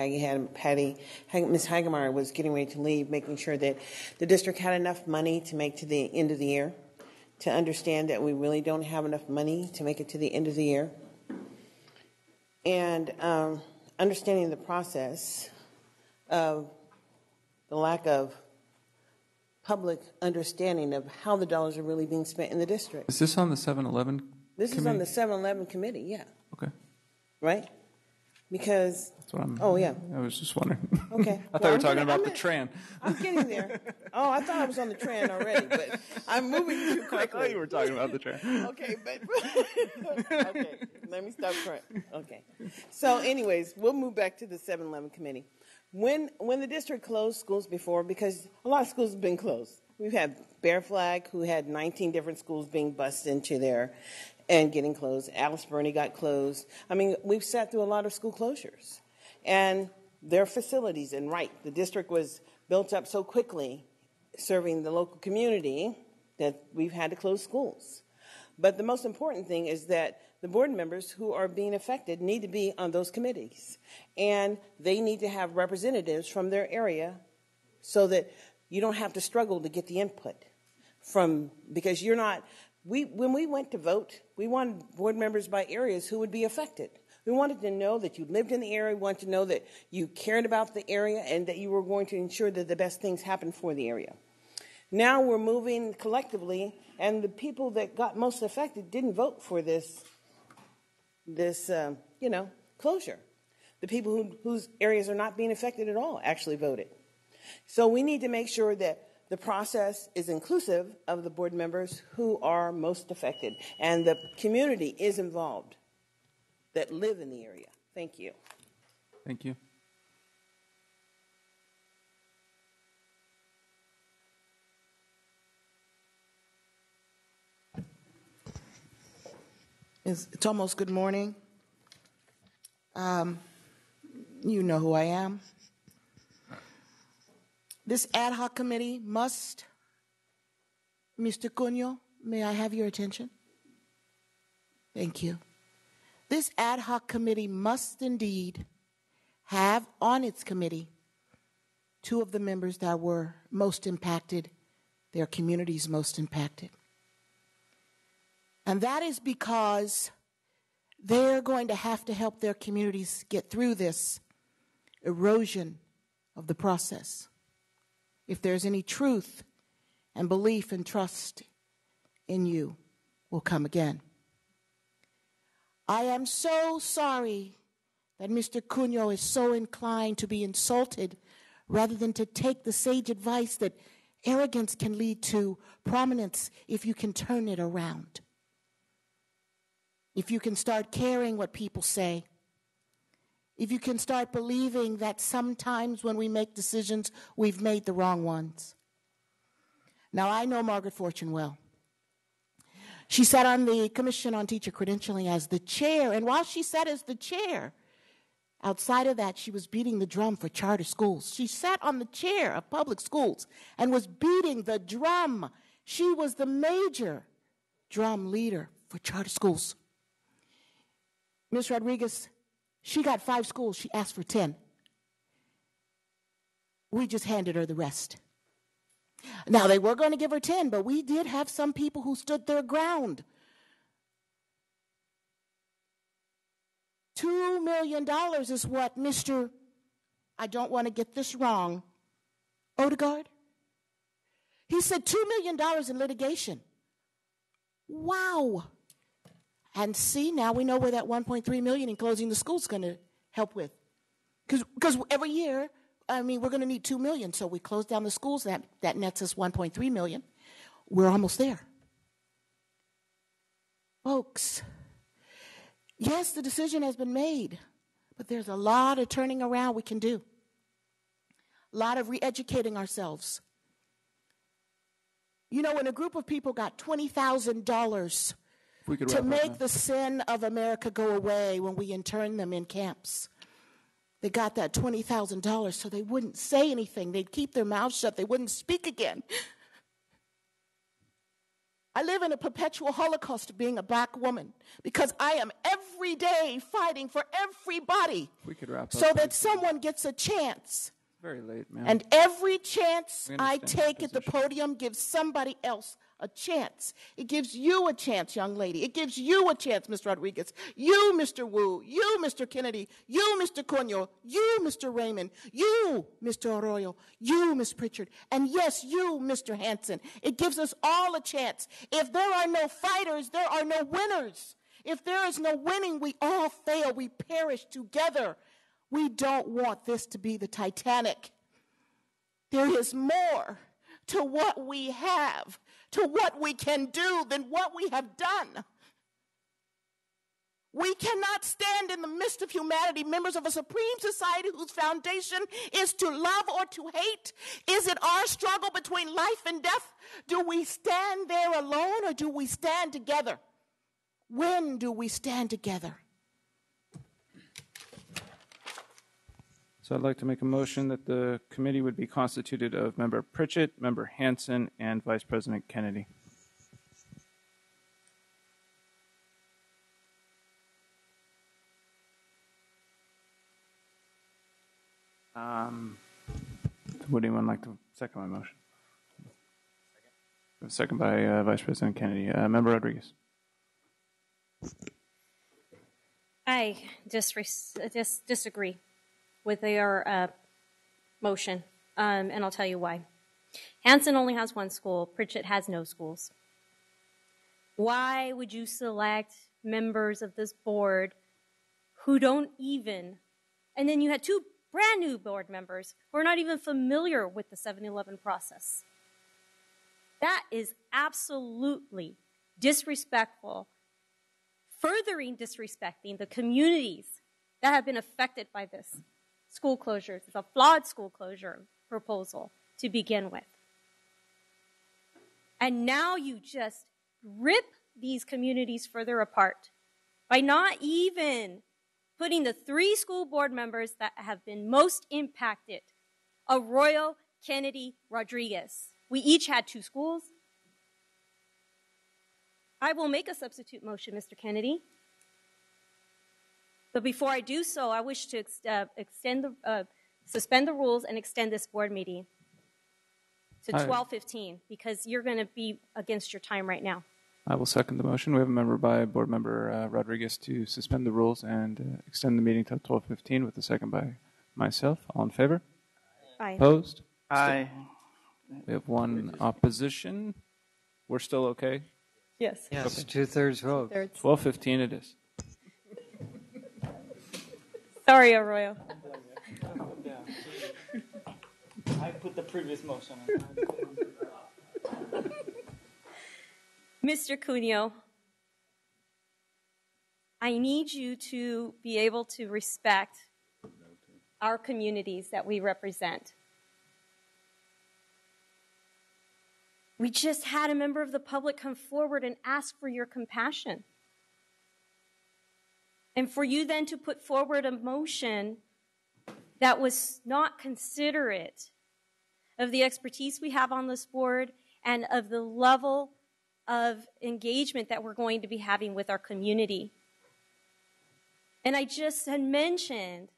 P: Hagemeyer was getting ready to leave, making sure that the district had enough money to make to the end of the year, to understand that we really don't have enough money to make it to the end of the year, and understanding the process of the lack of public understanding of how the dollars are really being spent in the district.
K: Is this on the 7-Eleven
P: This
K: committee?
P: is on the 7-Eleven committee, yeah.
K: Okay.
P: Right? Because,
K: That's what I'm,
P: oh, yeah.
K: I was just wondering.
P: Okay.
K: I thought we were talking about the Tran.
P: I'm getting there. Oh, I thought I was on the Tran already, but I'm moving too quickly.
K: I thought you were talking about the Tran.
P: Okay, but okay, let me stop trying. Okay. So anyways, we'll move back to the 7-Eleven committee. When the district closed schools before, because a lot of schools have been closed. We've had Bear Flag, who had 19 different schools being bussed into there and getting closed. Alice Burney got closed. I mean, we've sat through a lot of school closures. And their facilities, and right, the district was built up so quickly serving the local community that we've had to close schools. But the most important thing is that the board members who are being affected need to be on those committees. And they need to have representatives from their area so that you don't have to struggle to get the input from, because you're not, when we went to vote, we wanted board members by areas who would be affected. We wanted to know that you lived in the area, we wanted to know that you cared about the area and that you were going to ensure that the best things happened for the area. Now we're moving collectively, and the people that got most affected didn't vote for this closure. The people whose areas are not being affected at all actually voted. So we need to make sure that the process is inclusive of the board members who are most affected, and the community is involved that live in the area. Thank you.
K: Thank you.
T: It's almost good morning. You know who I am. This ad hoc committee must, Mr. Cunyo, may I have your attention? Thank you. This ad hoc committee must indeed have on its committee 2 of the members that were most impacted, their communities most impacted. And that is because they're going to have to help their communities get through this erosion of the process. If there's any truth and belief and trust in you, will come again. I am so sorry that Mr. Cunyo is so inclined to be insulted rather than to take the sage advice that arrogance can lead to prominence if you can turn it around. If you can start caring what people say. If you can start believing that sometimes when we make decisions, we've made the wrong ones. Now, I know Margaret Fortune well. She sat on the Commission on Teacher Credentialing as the chair, and while she sat as the chair, outside of that, she was beating the drum for charter schools. She sat on the chair of public schools and was beating the drum. She was the major drum leader for charter schools. Ms. Rodriguez, she got 5 schools. She asked for 10. We just handed her the rest. Now, they were going to give her 10, but we did have some people who stood their ground. $2 million is what Mr. I don't want to get this wrong, Odegaard? He said $2 million in litigation. Wow. And see, now we know where that $1.3 million in closing the school is going to help with. Because every year, we're going to need $2 million. So we close down the schools, that nets us $1.3 million. We're almost there. Folks, yes, the decision has been made, but there's a lot of turning around we can do. lot of re-educating ourselves. You know, when a group of people got $20,000 to make the sin of America go away when we interned them in camps, they got that $20,000 so they wouldn't say anything. They'd keep their mouths shut. They wouldn't speak again. I live in a perpetual holocaust of being a black woman because I am every day fighting for everybody
K: We could wrap up
T: so that someone gets a chance.
K: It's very late, ma'am.
T: And every chance
K: We
T: I
K: understand
T: take at the podium gives somebody else a chance. It gives you a chance, young lady. It gives you a chance, Ms. Rodriguez. You, Mr. Wu. You, Mr. Kennedy. You, Mr. Cunyo. You, Mr. Raymond. You, Mr. Arroyo. You, Ms. Pritchard. And yes, you, Mr. Hanson. It gives us all a chance. If there are no fighters, there are no winners. If there is no winning, we all fail. We perish together. We don't want this to be the Titanic. There is more to what we have, to what we can do than what we have done. We cannot stand in the midst of humanity, members of a supreme society whose foundation is to love or to hate. Is it our struggle between life and death? Do we stand there alone or do we stand together? When do we stand together?
K: So I'd like to make a motion that the committee would be constituted of Member Pritchett, Member Hanson, and Vice President Kennedy. Would anyone like to second my motion? Second by Vice President Kennedy. Member Rodriguez.
E: I disagree with your motion, and I'll tell you why. Hanson only has one school. Pritchett has no schools. Why would you select members of this board who don't even, and then you had two brand new board members who are not even familiar with the 7-Eleven process? That is absolutely disrespectful, furthering disrespecting the communities that have been affected by this. School closures. It's a flawed school closure proposal to begin with. And now you just rip these communities further apart by not even putting the 3 school board members that have been most impacted, Arroyo, Kennedy, Rodriguez. We each had 2 schools. I will make a substitute motion, Mr. Kennedy. But before I do so, I wish to suspend the rules and extend this board meeting to 12:15 because you're going to be against your time right now.
K: I will second the motion. We have a member by Board Member Rodriguez to suspend the rules and extend the meeting till 12:15 with a second by myself. All in favor?
E: Aye.
K: Opposed?
W: Aye.
K: We have one opposition. We're still okay?
E: Yes.
F: Yes,
K: Okay.
F: 2/3 vote.
K: 12:15 it is.
E: Sorry, Arroyo.
W: I put the previous motion.
E: Mr. Cunyo, I need you to be able to respect our communities that we represent. We just had a member of the public come forward and ask for your compassion. And for you then to put forward a motion that was not considerate of the expertise we have on this board and of the level of engagement that we're going to be having with our community. And I just had mentioned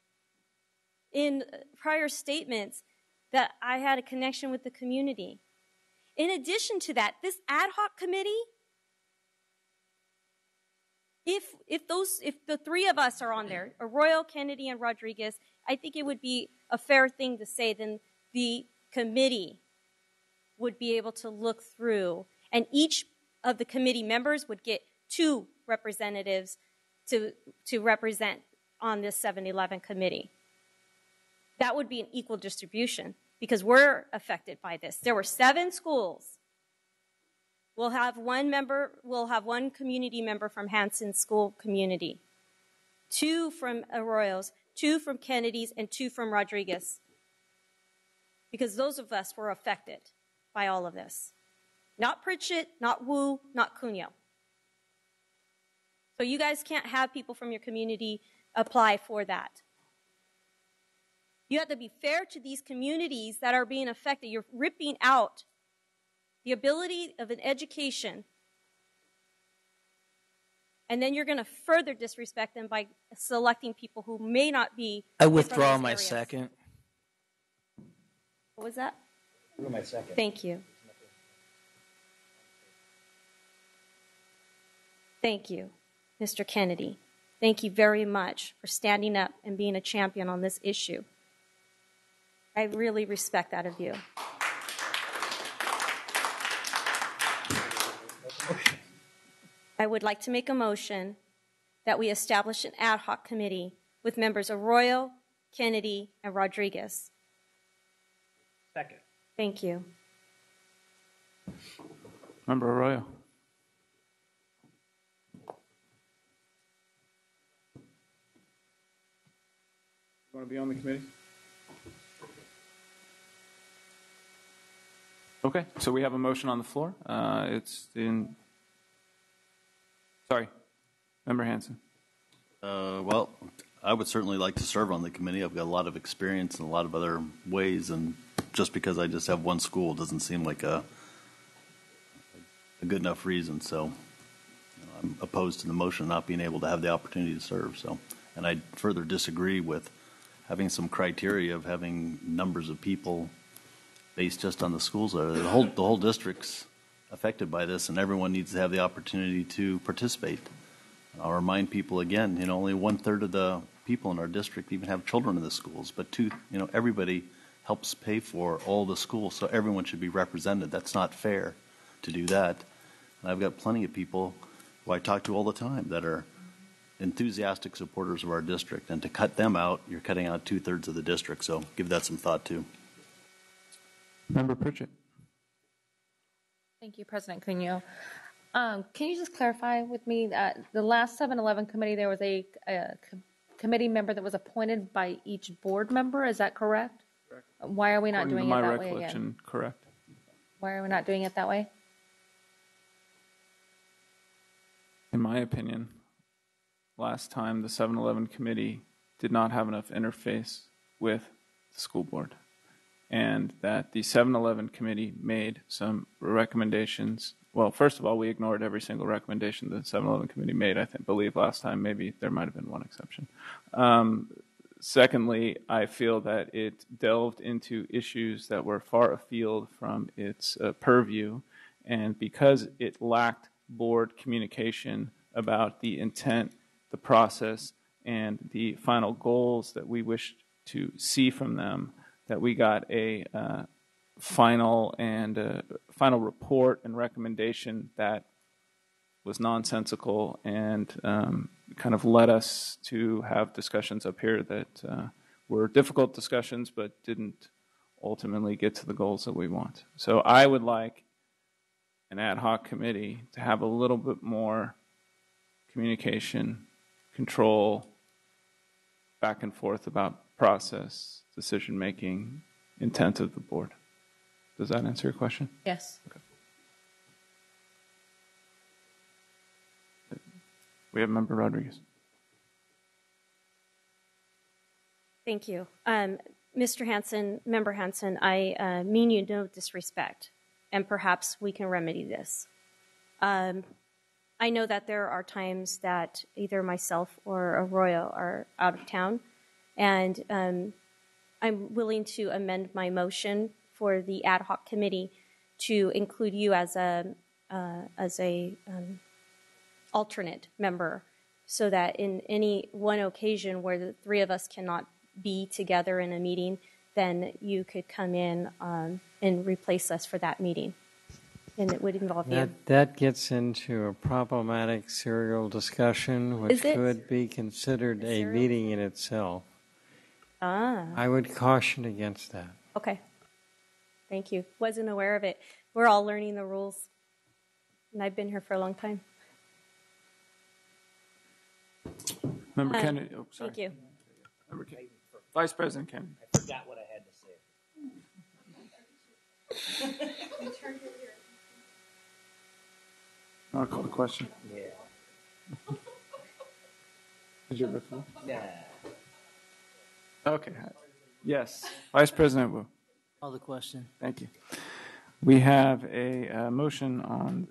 E: in prior statements that I had a connection with the community. In addition to that, this ad hoc committee, if the 3 of us are on there, Arroyo, Kennedy, and Rodriguez, I think it would be a fair thing to say then the committee would be able to look through, and each of the committee members would get 2 representatives to represent on this 7-Eleven committee. That would be an equal distribution because we're affected by this. There were 7 schools. We'll have one community member from Hanson School Community, 2 from Arroyo's, 2 from Kennedy's, and 2 from Rodriguez. because those of us were affected by all of this. Not Pritchett, not Wu, not Cuneo. So you guys can't have people from your community apply for that. You have to be fair to these communities that are being affected. You're ripping out the ability of an education, and then you're going to further disrespect them by selecting people who may not be.
S: I withdraw my second.
E: What was that?
S: My second.
E: Thank you. Thank you, Mr. Kennedy. Thank you very much for standing up and being a champion on this issue. I really respect that of you. I would like to make a motion that we establish an ad hoc committee with members Arroyo, Kennedy, and Rodriguez.
S: Second.
E: Thank you.
K: Member Arroyo. You want to be on the committee? Okay, so we have a motion on the floor. Sorry, Member Hanson.
G: Well, I would certainly like to serve on the committee. I've got a lot of experience in a lot of other ways, and just because I just have one school doesn't seem like a good enough reason. So I'm opposed to the motion not being able to have the opportunity to serve. So, and I further disagree with having some criteria of having numbers of people based just on the schools. The whole district's affected by this, and everyone needs to have the opportunity to participate. I'll remind people again, only 1/3 of the people in our district even have children in the schools, but everybody helps pay for all the schools, so everyone should be represented. That's not fair to do that. And I've got plenty of people who I talk to all the time that are enthusiastic supporters of our district, and to cut them out, you're cutting out 2/3 of the district, so give that some thought too.
K: Member Pritchett.
I: Thank you, President Cuneo. Can you just clarify with me that the last 7-Eleven committee, there was a committee member that was appointed by each board member? Is that correct? Correct. Why are we not doing it that way again?
K: Correct.
I: Why are we not doing it that way?
K: In my opinion, last time the 7-Eleven committee did not have enough interface with the school board, and that the 7-Eleven committee made some recommendations. Well, first of all, we ignored every single recommendation the 7-Eleven committee made, believe last time. Maybe there might have been one exception. Secondly, I feel that it delved into issues that were far afield from its purview, and because it lacked board communication about the intent, the process, and the final goals that we wished to see from them, that we got a final report and recommendation that was nonsensical and kind of led us to have discussions up here that were difficult discussions but didn't ultimately get to the goals that we want. So I would like an ad hoc committee to have a little bit more communication, control, back and forth about process, decision-making, intent of the board. Does that answer your question?
I: Yes.
K: Okay. We have Member Rodriguez.
E: Thank you. Mr. Hanson, Member Hanson, I mean you no disrespect, and perhaps we can remedy this. I know that there are times that either myself or Arroyo are out of town, and I'm willing to amend my motion for the ad hoc committee to include you as a alternate member, so that in any one occasion where the three of us cannot be together in a meeting, then you could come in and replace us for that meeting. And it would involve you.
F: That gets into a problematic serial discussion, which could be considered a meeting in itself. I would caution against that.
E: Okay. Thank you. Wasn't aware of it. We're all learning the rules. And I've been here for a long time.
K: Member Kennedy.
E: Thank you.
K: Member Kennedy. Vice President Kennedy.
A: I forgot what I had to say.
K: I'll call the question.
A: Yeah.
K: Did you before?
A: Yeah.
K: Okay. Yes. Vice President Wu.
A: Call the question.
K: Thank you. We have a motion on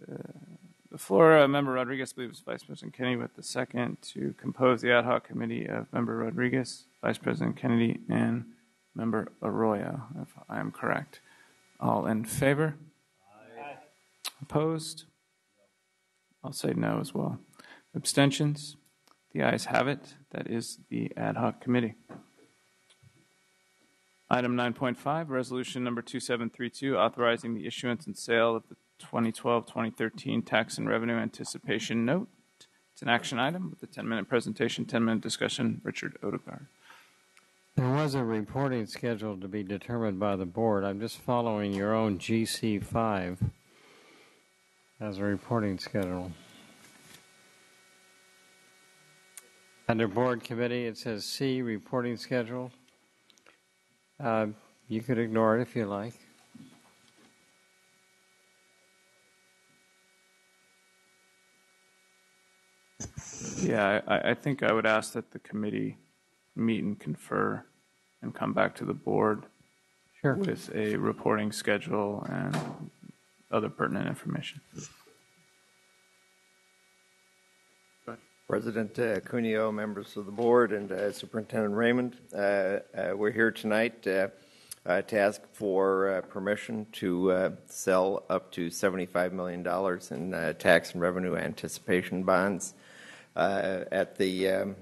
K: the floor. Member Rodriguez believes Vice President Kennedy with the second to compose the ad hoc committee of Member Rodriguez, Vice President Kennedy, and Member Arroyo, if I am correct. All in favor?
A: Aye.
K: Opposed? I'll say no as well. Abstentions? The ayes have it. That is the ad hoc committee. Item 9.5, resolution number 2732, authorizing the issuance and sale of the 2012-2013 tax and revenue anticipation note. It's an action item with a 10-minute presentation, 10-minute discussion. Richard Odegaard.
F: There was a reporting schedule to be determined by the board. I'm just following your own GC5 as a reporting schedule. Under board committee, it says C, reporting schedule. You could ignore it if you like.
K: Yeah, I think I would ask that the committee meet and confer and come back to the board with a reporting schedule and other pertinent information.
N: President Cuneo, members of the board, and Superintendent Raymond, we're here tonight to ask for permission to sell up to $75 million in tax and revenue anticipation bonds. At the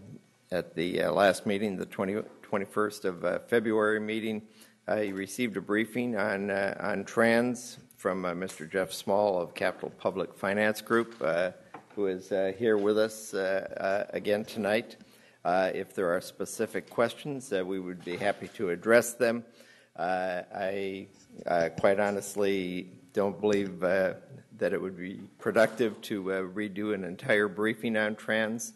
N: last meeting, the 21st of February meeting, you received a briefing on trans from Mr. Jeff Small of Capital Public Finance Group, who is here with us again tonight. If there are specific questions, we would be happy to address them. I quite honestly don't believe that it would be productive to redo an entire briefing on trans.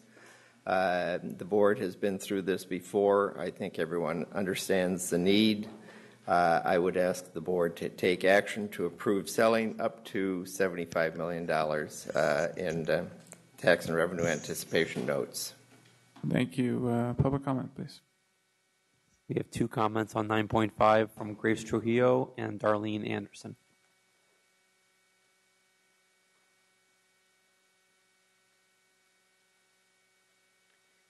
N: The board has been through this before. I think everyone understands the need. I would ask the board to take action to approve selling up to $75 million in tax and revenue anticipation notes.
K: Thank you. Public comment, please.
L: We have two comments on 9.5 from Grace Trujillo and Darlene Anderson.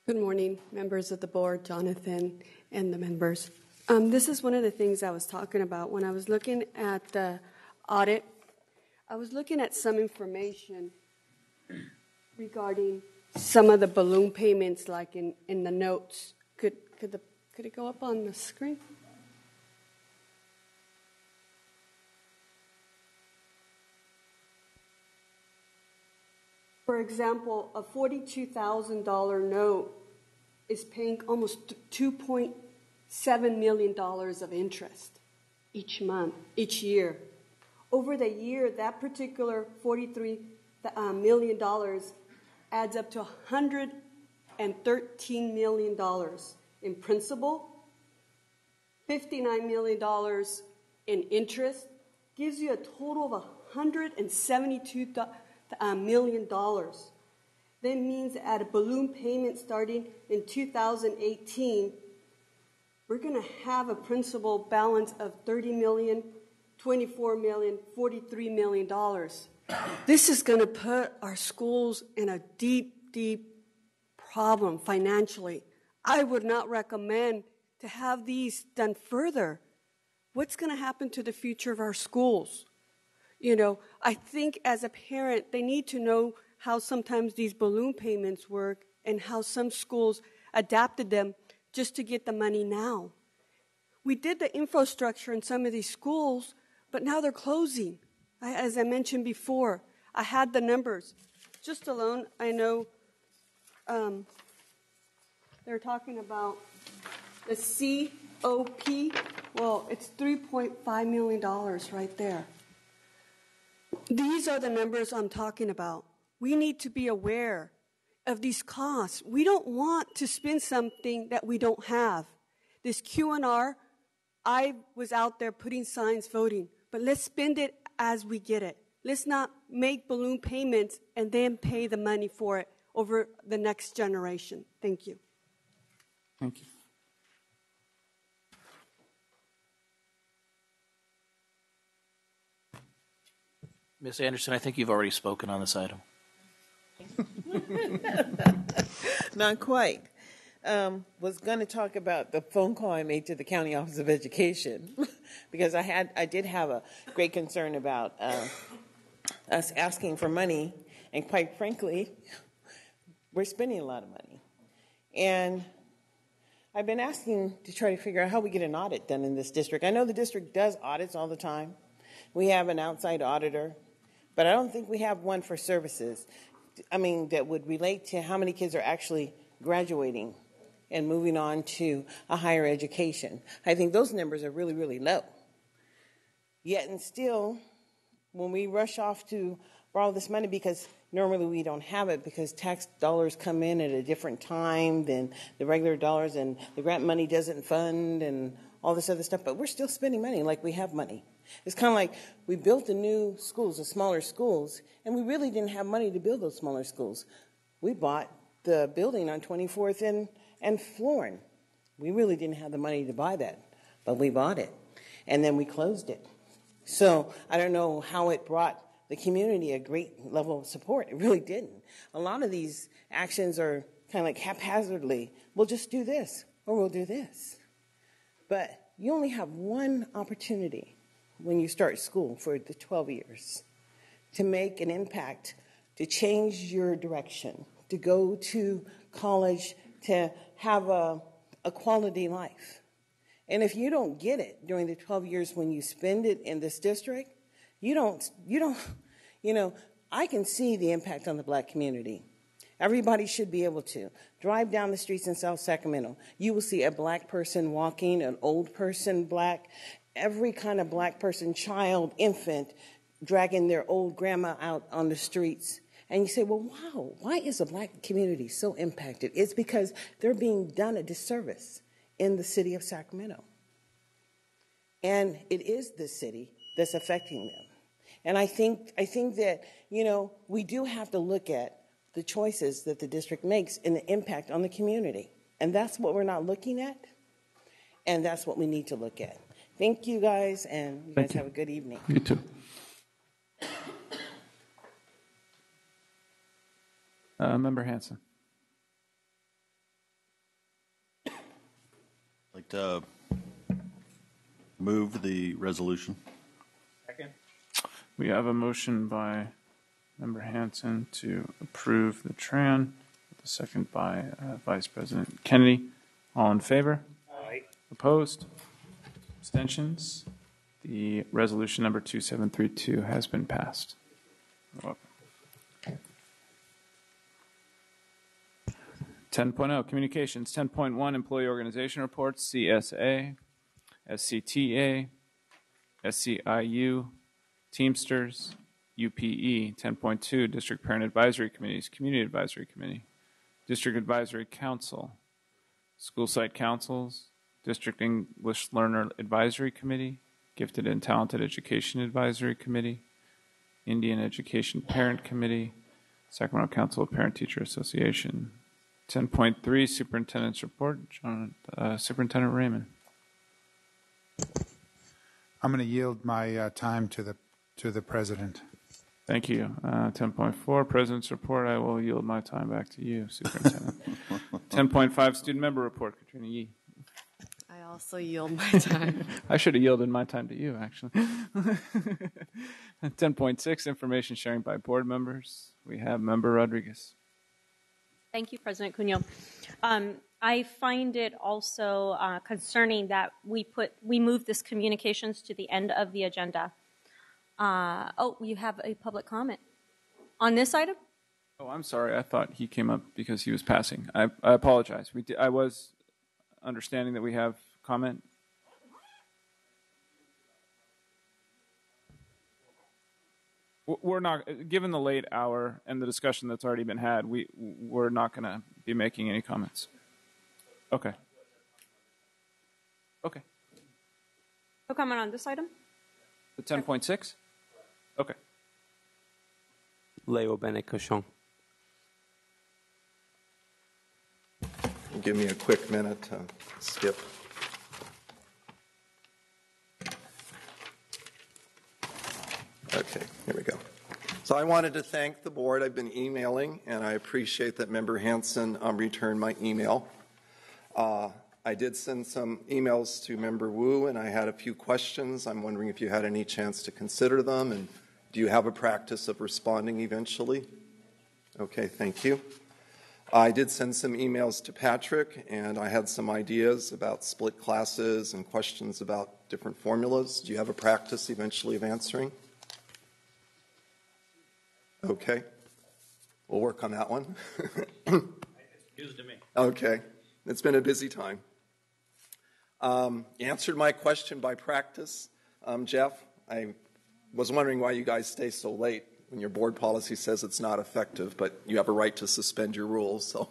O: Good morning, members of the board, Jonathan, and the members. This is one of the things I was talking about. When I was looking at the audit, I was looking at some information regarding some of the balloon payments, like in the notes. Could it go up on the screen? For example, a $42,000 note is paying almost $2.7 million of interest each month, each year. Over the year, that particular $43 million adds up to $113 million in principal, $59 million in interest, gives you a total of $172 million. That means at a balloon payment starting in 2018, we're going to have a principal balance of $30 million, $24 million, $43 million. This is going to put our schools in a deep, deep problem financially. I would not recommend to have these done further. What's going to happen to the future of our schools? You know, I think as a parent, they need to know how sometimes these balloon payments work and how some schools adapted them just to get the money now. We did the infrastructure in some of these schools, but now they're closing. As I mentioned before, I had the numbers. Just alone, I know they're talking about the COP. Well, it's $3.5 million right there. These are the numbers I'm talking about. We need to be aware of these costs. We don't want to spend something that we don't have. This Q&R, I was out there putting signs voting. but let's spend it as we get it. Let's not make balloon payments and then pay the money for it over the next generation. Thank you.
K: Thank you.
H: Ms. Anderson, I think you've already spoken on this item.
P: Not quite. Was going to talk about the phone call I made to the County Office of Education because I did have a great concern about us asking for money, and quite frankly, we're spending a lot of money. And I've been asking to try to figure out how we get an audit done in this district. I know the district does audits all the time. We have an outside auditor, but I don't think we have one for services. I mean, that would relate to how many kids are actually graduating and moving on to a higher education. I think those numbers are really, really low. Yet and still, when we rush off to borrow this money, because normally we don't have it because tax dollars come in at a different time than the regular dollars, and the grant money doesn't fund and all this other stuff, but we're still spending money like we have money. It's kind of like we built the new schools, the smaller schools, and we really didn't have money to build those smaller schools. We bought the building on 24th and Florin. We really didn't have the money to buy that, but we bought it, and then we closed it. So I don't know how it brought the community a great level of support. It really didn't. A lot of these actions are kind of like haphazardly. We'll just do this, or we'll do this. But you only have one opportunity when you start school for the 12 years to make an impact, to change your direction, to go to college, to have a quality life. And if you don't get it during the 12 years when you spend it in this district, you don't, I can see the impact on the black community. Everybody should be able to drive down the streets in South Sacramento. You will see a black person walking, an old person black, every kind of black person, child, infant, dragging their old grandma out on the streets. And you say, well, wow, why is the black community so impacted? It's because they're being done a disservice in the city of Sacramento. And it is the city that's affecting them. And I think that, we do have to look at the choices that the district makes and the impact on the community. And that's what we're not looking at, and that's what we need to look at. Thank you, guys, and you guys have a good evening.
K: You too. Member Hanson.
G: I'd like to move the resolution.
K: Second. We have a motion by Member Hanson to approve the TRAN, with a second by Vice President Kennedy. All in favor?
H: Aye.
K: Opposed? Abstentions? The resolution number 2732 has been passed. You're welcome. 10.0 Communications. 10.1 Employee Organization Reports, CSA, SCTA, SCIU, Teamsters, UPE. 10.2 District Parent Advisory Committees, Community Advisory Committee, District Advisory Council, School Site Councils, District English Learner Advisory Committee, Gifted and Talented Education Advisory Committee, Indian Education Parent Committee, Sacramento Council of Parent-Teacher Association. 10.3 Superintendent's Report. Superintendent Raymond.
C: I'm going to yield my time to the President.
K: Thank you. 10.4 President's Report. I will yield my time back to you, Superintendent. 10.5 Student Member Report. Katrina Yee.
Q: I also yield my time.
K: I should have yielded my time to you, actually. 10.6 Information Sharing by Board Members. We have Member Rodriguez.
E: Thank you, President Cunha. I find it also concerning that we moved this communications to the end of the agenda. You have a public comment on this item?
K: Oh, I'm sorry. I thought he came up because he was passing. I apologize. I was understanding that we have comment. We're not, given the late hour and the discussion that's already been had, we're not going to be making any comments. Okay. Okay.
E: No comment on this item?
K: The 10.6? Okay.
L: Leo Bennett-Cochon.
B: Give me a quick minute to skip. Okay, here we go. So I wanted to thank the board. I've been emailing, and I appreciate that Member Hanson returned my email. I did send some emails to Member Wu, and I had a few questions. I'm wondering if you had any chance to consider them, and do you have a practice of responding eventually? Okay, thank you. I did send some emails to Patrick, and I had some ideas about split classes and questions about different formulas. Do you have a practice eventually of answering? Okay. We'll work on that one.
H: News to me.
B: Okay. It's been a busy time. You answered my question by practice. Jeff, I was wondering why you guys stay so late when your board policy says it's not effective, but you have a right to suspend your rules, so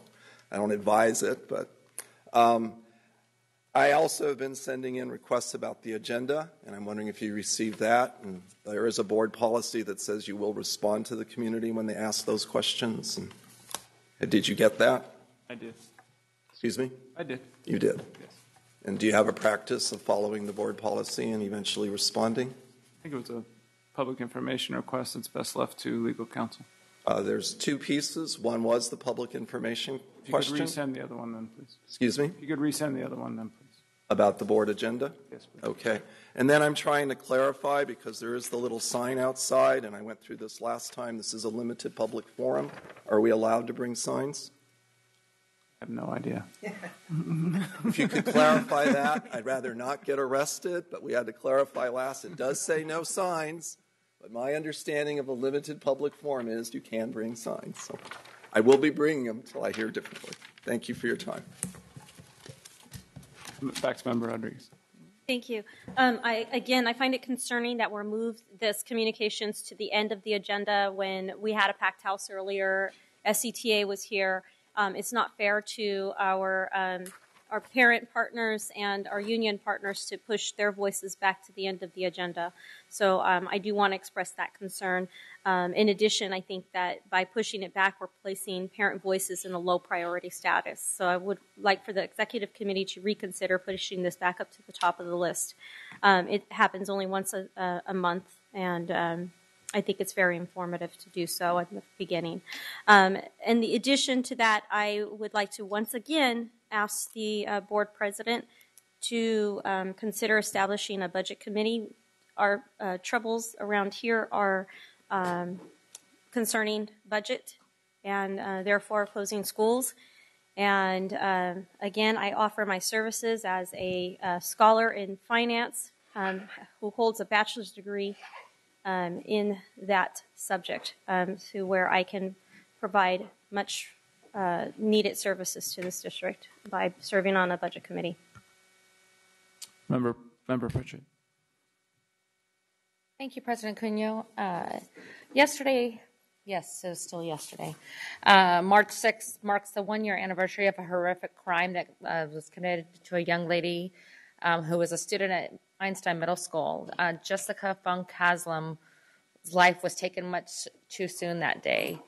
B: I don't advise it. But I also have been sending in requests about the agenda, and I'm wondering if you received that. And there is a board policy that says you will respond to the community when they ask those questions. And did you get that?
K: I did.
B: Excuse me?
K: I did.
B: You did?
K: Yes.
B: And do you have a practice of following the board policy and eventually responding?
K: I think it was a public information request that's best left to legal counsel.
B: There's two pieces. One was the public information question.
K: If you could resend the other one then, please.
B: Excuse me?
K: If you could resend the other one then, please.
B: About the board agenda?
K: Yes, please.
B: Okay. And then I'm trying to clarify, because there is the little sign outside, and I went through this last time. This is a limited public forum. Are we allowed to bring signs?
K: I have no idea.
B: If you could clarify that, I'd rather not get arrested, but we had to clarify last. It does say no signs, but my understanding of a limited public forum is you can bring signs. So I will be bringing them until I hear differently. Thank you for your time.
K: Back to Member Rodriguez.
E: Thank you. I find it concerning that we're moved this communications to the end of the agenda when we had a packed house earlier. SCTA was here. It's not fair to our parent partners and our union partners to push their voices back to the end of the agenda. So I do want to express that concern. In addition, I think that by pushing it back, we're placing parent voices in a low priority status. So I would like for the executive committee to reconsider pushing this back up to the top of the list. It happens only once a month, and I think it's very informative to do so at the beginning. In the addition to that, I would like to once again ask the board president to consider establishing a budget committee. Our troubles around here are concerning budget and therefore closing schools. And again, I offer my services as a scholar in finance who holds a bachelor's degree in that subject, to where I can provide much needed services to this district by serving on a budget committee.
K: Member Pritchett.
I: Thank you, President Cunha. Yesterday, yes, it was still yesterday, March 6th marks the one-year anniversary of a horrific crime that was committed to a young lady who was a student at Einstein Middle School. Jessica Funk Haslam's life was taken much too soon that day.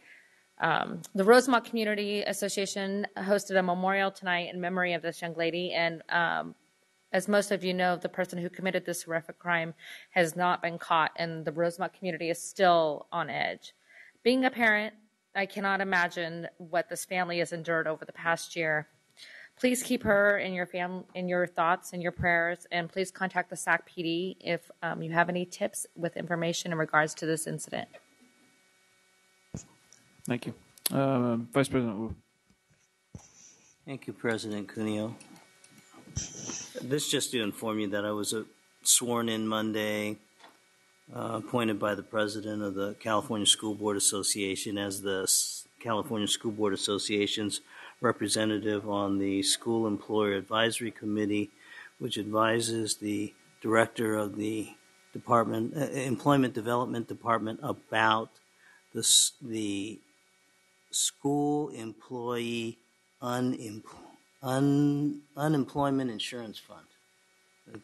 I: The Rosemont Community Association hosted a memorial tonight in memory of this young lady, and as most of you know, the person who committed this horrific crime has not been caught, and the Rosemont community is still on edge. Being a parent, I cannot imagine what this family has endured over the past year. Please keep her in your thoughts and your prayers, and please contact the SAC PD if you have any tips with information in regards to this incident.
K: Thank you. Vice President Wu.
R: Thank you, President Cuneo. This just to inform you that I was sworn in Monday, appointed by the president of the California School Board Association as the California School Board Association's representative on the School Employer Advisory Committee, which advises the director of the Department, Employment Development Department, about the school employee unemployment insurance fund.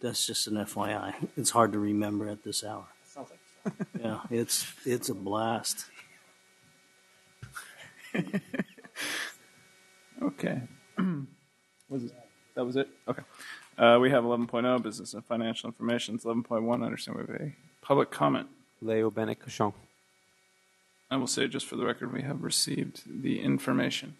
R: That's just an FYI. It's hard to remember at this hour. Yeah, it's a blast.
K: Okay. That was it? Okay. We have 11.0, business and financial information. It's 11.1, I understand we have a public comment.
L: Leo Bennett Cochon.
K: I will say, just for the record, we have received the information.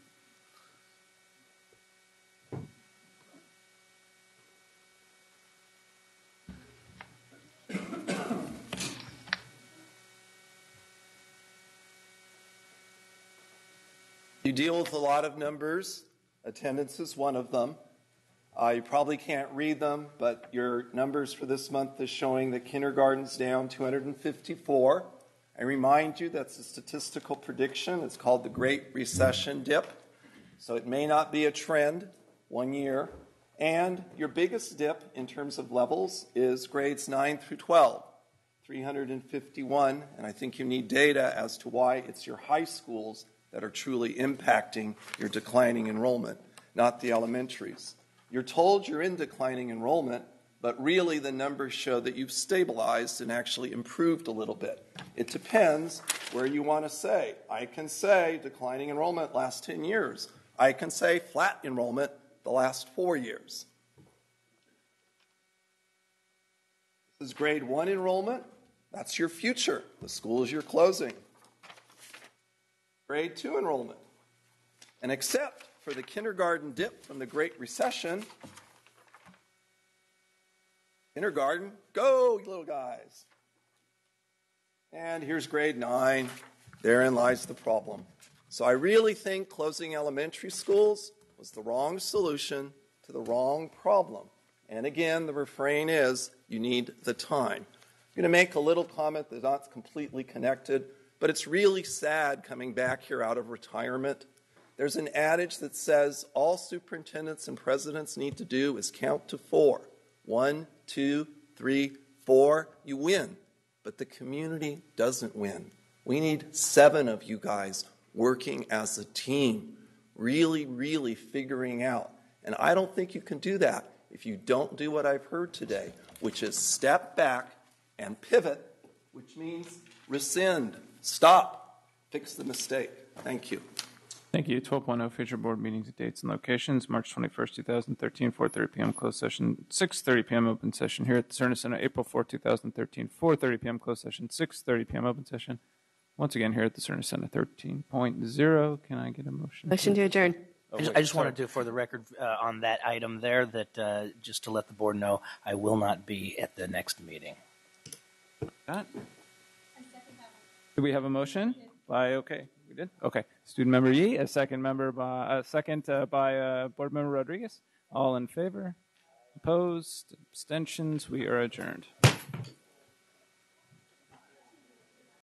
B: You deal with a lot of numbers. Attendance is one of them. You probably can't read them, but your numbers for this month is showing that kindergarten's down 254. I remind you that's a statistical prediction. It's called the Great Recession dip. So it may not be a trend 1 year. And your biggest dip in terms of levels is grades 9 through 12, 351. And I think you need data as to why it's your high schools that are truly impacting your declining enrollment, not the elementaries. You're told you're in declining enrollment, but really the numbers show that you've stabilized and actually improved a little bit. It depends where you want to say. I can say declining enrollment last 10 years. I can say flat enrollment the last 4 years. This is grade 1 enrollment. That's your future. The schools you're closing. Grade 2 enrollment. And except for the kindergarten dip from the Great Recession, kindergarten, go, you little guys. And here's grade 9. Therein lies the problem. So I really think closing elementary schools was the wrong solution to the wrong problem. And again, the refrain is, you need the time. I'm going to make a little comment that's not completely connected, but it's really sad coming back here out of retirement. There's an adage that says all superintendents and presidents need to do is count to 4. 1, 2, 3, 4, you win. But the community doesn't win. We need 7 of you guys working as a team, really, really figuring out. And I don't think you can do that if you don't do what I've heard today, which is step back and pivot, which means rescind, stop, fix the mistake. Thank you.
K: Thank you. 12.0 future board meetings, dates and locations. March 21st, 2013, 4:30 p.m. closed session, 6:30 p.m. open session here at the Cerner Center. April 4, 2013, 4:30 p.m. closed session, 6:30 p.m. open session. Once again here at the Cerner Center 13.0. Can I get a motion?
Q: Motion to adjourn.
H: I just wanted to, for the record, on that item there, that just to let the board know, I will not be at the next meeting.
K: That? Do we have a motion? Okay, we did. Okay, student member Yee, a second by board member Rodriguez. All in favor? Opposed? Abstentions? We are adjourned.